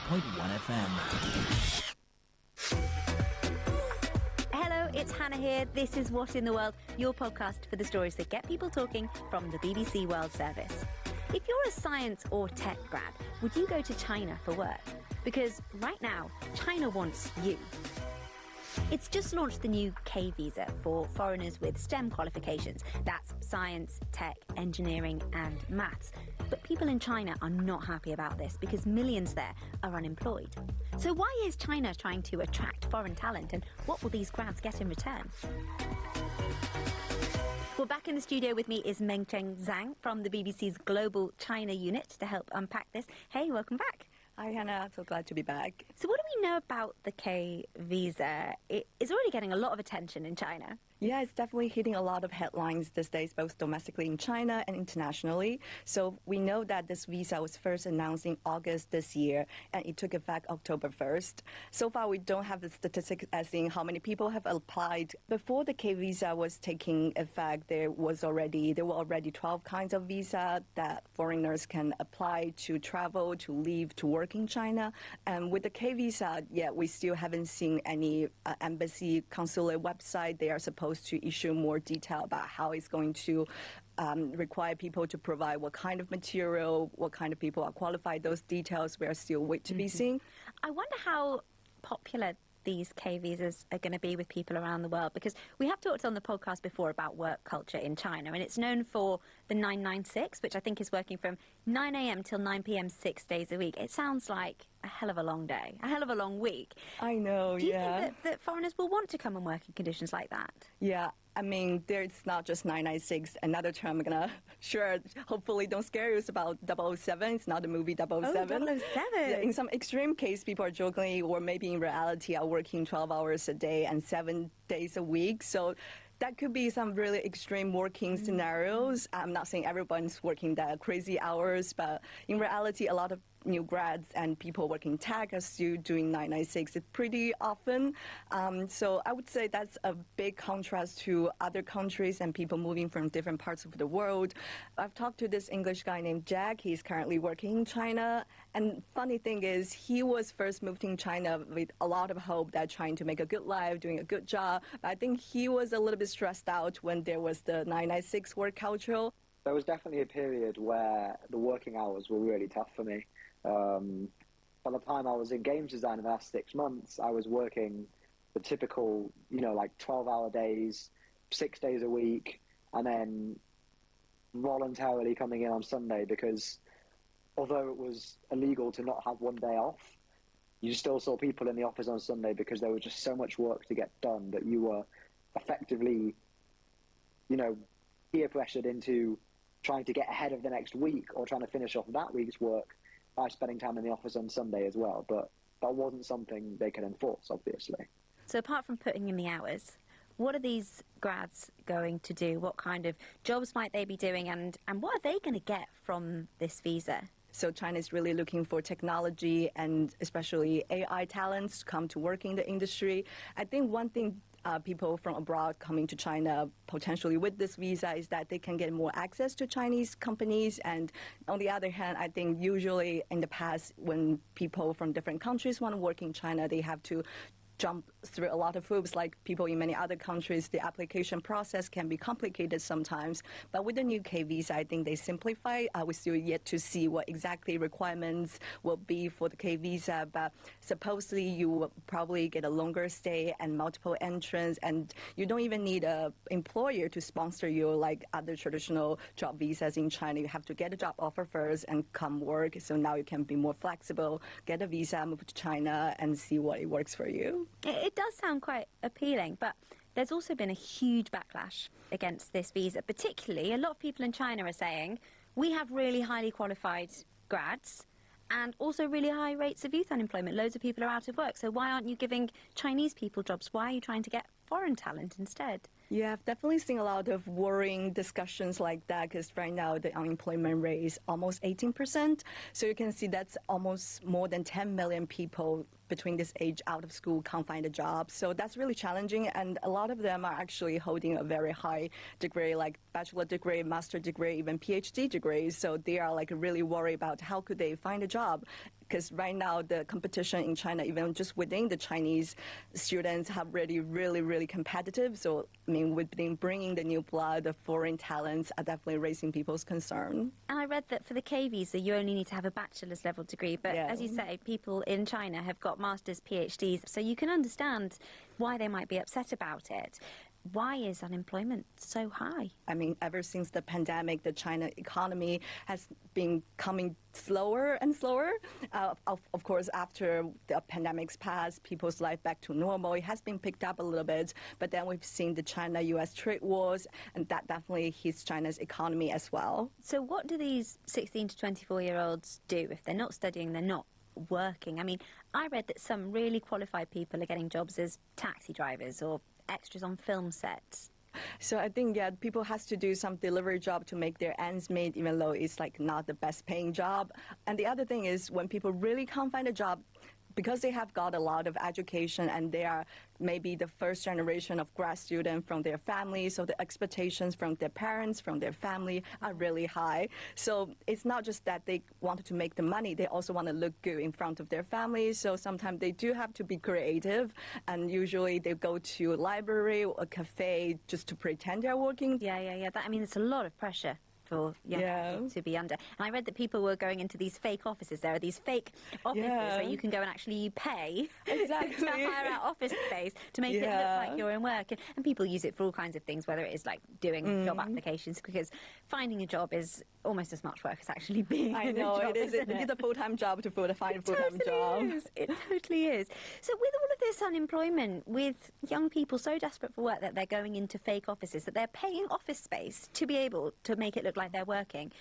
I: FM.
R: Hello, it's Hannah here. This is What in the World, your podcast for the stories that get people talking from the BBC World Service. If you're a science or tech grad, would you go to China for work? Because right now, China wants you. It's just launched the new K visa for foreigners with STEM qualifications. That's science, tech, engineering and maths. But people in China are not happy about this because millions there are unemployed. So why is China trying to attract foreign talent, and what will these grads get in return? Well, back in the studio with me is Mengcheng Zhang from the BBC's Global China Unit to help unpack this. Hey, welcome back.
S: Hi, Hannah. So glad to be back.
R: So what do we know about the K visa? It is already getting a lot of attention in China.
S: Yeah, it's definitely hitting a lot of headlines these days, both domestically in China and internationally. So we know that this visa was first announced in August this year, and it took effect October 1st. So far, we don't have the statistics as in how many people have applied. Before the K visa was taking effect, there were already 12 kinds of visa that foreigners can apply to travel, to live, to work in China. And with the K visa, we still haven't seen any embassy consulate website. They are supposed to issue more detail about how it's going to require people to provide what kind of material, what kind of people are qualified. Those details we are still wait to be seen.
R: I wonder how popular these K visas are going to be with people around the world, because we have talked on the podcast before about work culture in China, and it's known for the 996, which I think is working from 9 a.m. till 9 p.m. 6 days a week. It sounds like a hell of a long day, a hell of a long week.
S: I know,
R: Do you think that foreigners will want to come and work in conditions like that?
S: Yeah. I mean, there's not just 996. Another term I'm going to hopefully don't scare you, it's about 007. It's not the movie 007.
R: Oh, 007.
S: Yeah, in some extreme case, people are jokingly, or maybe in reality, are working 12 hours a day and 7 days a week. So that could be some really extreme working scenarios. I'm not saying everyone's working that crazy hours, but in reality, a lot of new grads and people working tech are still doing 996 pretty often. So I would say that's a big contrast to other countries and people moving from different parts of the world. I've talked to this English guy named Jack. He's currently working in China. And funny thing is, he was first moved in China with a lot of hope that trying to make a good life, doing a good job. But I think he was a little bit stressed out when there was the 996 work culture.
Y: There was definitely a period where the working hours were really tough for me. By the time I was in games design in the last 6 months, I was working the typical, like 12-hour days, 6 days a week, and then voluntarily coming in on Sunday because although it was illegal to not have one day off, you still saw people in the office on Sunday because there was just so much work to get done that you were effectively, peer pressured into trying to get ahead of the next week or trying to finish off that week's work by spending time in the office on Sunday as well. But that wasn't something they could enforce, obviously.
R: So apart from putting in the hours, what are these grads going to do? What kind of jobs might they be doing, and what are they going to get from this visa?
S: So China is really looking for technology and especially AI talents to come to work in the industry. I think one thing people from abroad coming to China potentially with this visa is that they can get more access to Chinese companies. And on the other hand, I think usually in the past when people from different countries want to work in China, they have to jump through a lot of hoops. Like people in many other countries, the application process can be complicated sometimes. But with the new K visa, I think they simplify. We're still yet to see what exactly requirements will be for the K visa. But supposedly you will probably get a longer stay and multiple entrants, and you don't even need an employer to sponsor you like other traditional job visas in China. You have to get a job offer first and come work. So now you can be more flexible, get a visa, move to China, and see what it works for you.
R: It does sound quite appealing, but there's also been a huge backlash against this visa. Particularly, a lot of people in China are saying, we have really highly qualified grads and also really high rates of youth unemployment. Loads of people are out of work. So why aren't you giving Chinese people jobs? Why are you trying to get foreign talent instead?
S: Yeah, I've definitely seen a lot of worrying discussions like that, because right now the unemployment rate is almost 18%. So you can see that's almost more than 10 million people between this age out of school can't find a job. So that's really challenging, and a lot of them are actually holding a very high degree, like bachelor degree, master degree, even PhD degrees. So they are like really worried about how could they find a job. Because right now the competition in China, even just within the Chinese students, have really competitive. So I mean, within bringing the new blood, the foreign talents are definitely raising people's concern.
R: And I read that for the K visa, you only need to have a bachelor's level degree. But as you say, people in China have got masters, PhDs. So you can understand why they might be upset about it. Why is unemployment so high?
S: I mean, ever since the pandemic, the China economy has been coming slower and slower. Of course, after the pandemic's passed, people's life back to normal. It has been picked up a little bit, but then we've seen the China-US trade wars, and that definitely hits China's economy as well.
R: So what do these 16 to 24-year-olds do if they're not studying, they're not working? I mean, I read that some really qualified people are getting jobs as taxi drivers or extras on film sets.
S: So I think, yeah, people has to do some delivery job to make their ends meet, even though it's like not the best paying job. And the other thing is, when people really can't find a job, because they have got a lot of education and they are maybe the first generation of grad student from their family, so the expectations from their parents, from their family are really high. So it's not just that they wanted to make the money, they also want to look good in front of their families. So sometimes they do have to be creative, and usually they go to a library or a cafe just to pretend they're working.
R: Yeah. I mean, it's a lot of pressure for young people to be under. And I read that people were going into these fake offices. There are these fake offices where you can go and actually pay to hire out office space to make it look like you're in work. And people use it for all kinds of things, whether it is like doing job applications, because finding a job is almost as much work as actually being in a job.
S: It is. It's a full-time job to find a full-time job.
R: It totally is. So with all of this unemployment, with young people so desperate for work that they're going into fake offices, that they're paying office space to be able to make it look like they're working,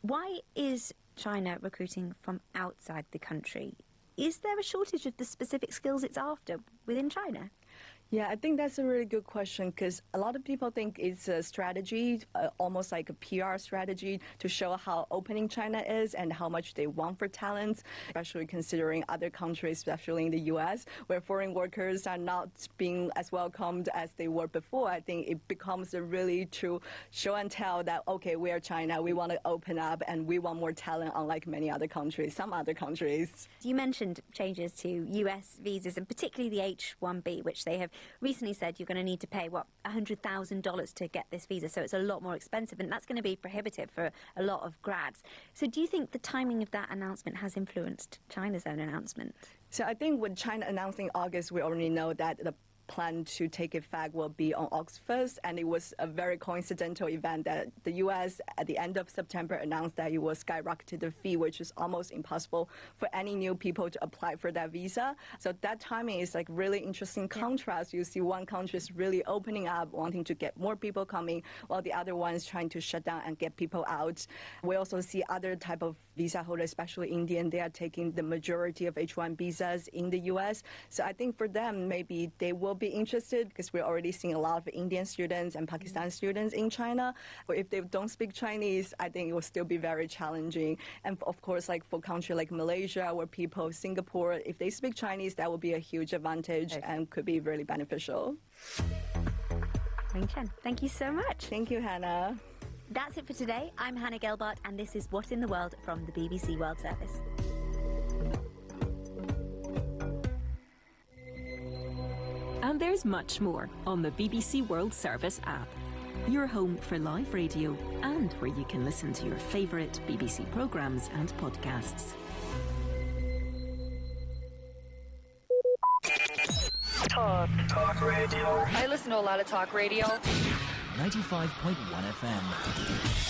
R: why is China recruiting from outside the country? Is there a shortage of the specific skills it's after within China?
S: Yeah, I think that's a really good question, because a lot of people think it's a strategy, almost like a PR strategy to show how opening China is and how much they want for talents, especially considering other countries, especially in the US, where foreign workers are not being as welcomed as they were before. I think it becomes a really true show and tell that, okay, we are China, we want to open up and we want more talent, unlike many other countries, some other countries.
R: You mentioned changes to US visas, and particularly the H-1B, which they have recently said you're going to need to pay, $100,000 to get this visa, so it's a lot more expensive, and that's going to be prohibitive for a lot of grads. So do you think the timing of that announcement has influenced China's own announcement?
S: So I think with China announcing August, we already know that the plan to take effect will be on August 1st, and it was a very coincidental event that the U.S. at the end of September announced that it will skyrocket the fee, which is almost impossible for any new people to apply for that visa. So that timing is like really interesting contrast. You see one country is really opening up, wanting to get more people coming, while the other one is trying to shut down and get people out. We also see other type of visa holders, especially Indian, they are taking the majority of H-1 visas in the U.S. So I think for them, maybe they will be interested, because we're already seeing a lot of Indian students and Pakistan students in China. But if they don't speak Chinese, I think it will still be very challenging. And of course, like for a country like Malaysia, where people, Singapore, if they speak Chinese, that will be a huge advantage and could be really beneficial.
R: Ling Chen, thank you so much.
S: Thank you, Hannah.
R: That's it for today. I'm Hannah Gelbart, and this is What in the World from the BBC World Service.
P: there's much more on the BBC World Service app. Your home for live radio and where you can listen to your favourite BBC programmes and podcasts.
B: Talk radio. I listen to a lot of talk radio.
I: 95.1 FM.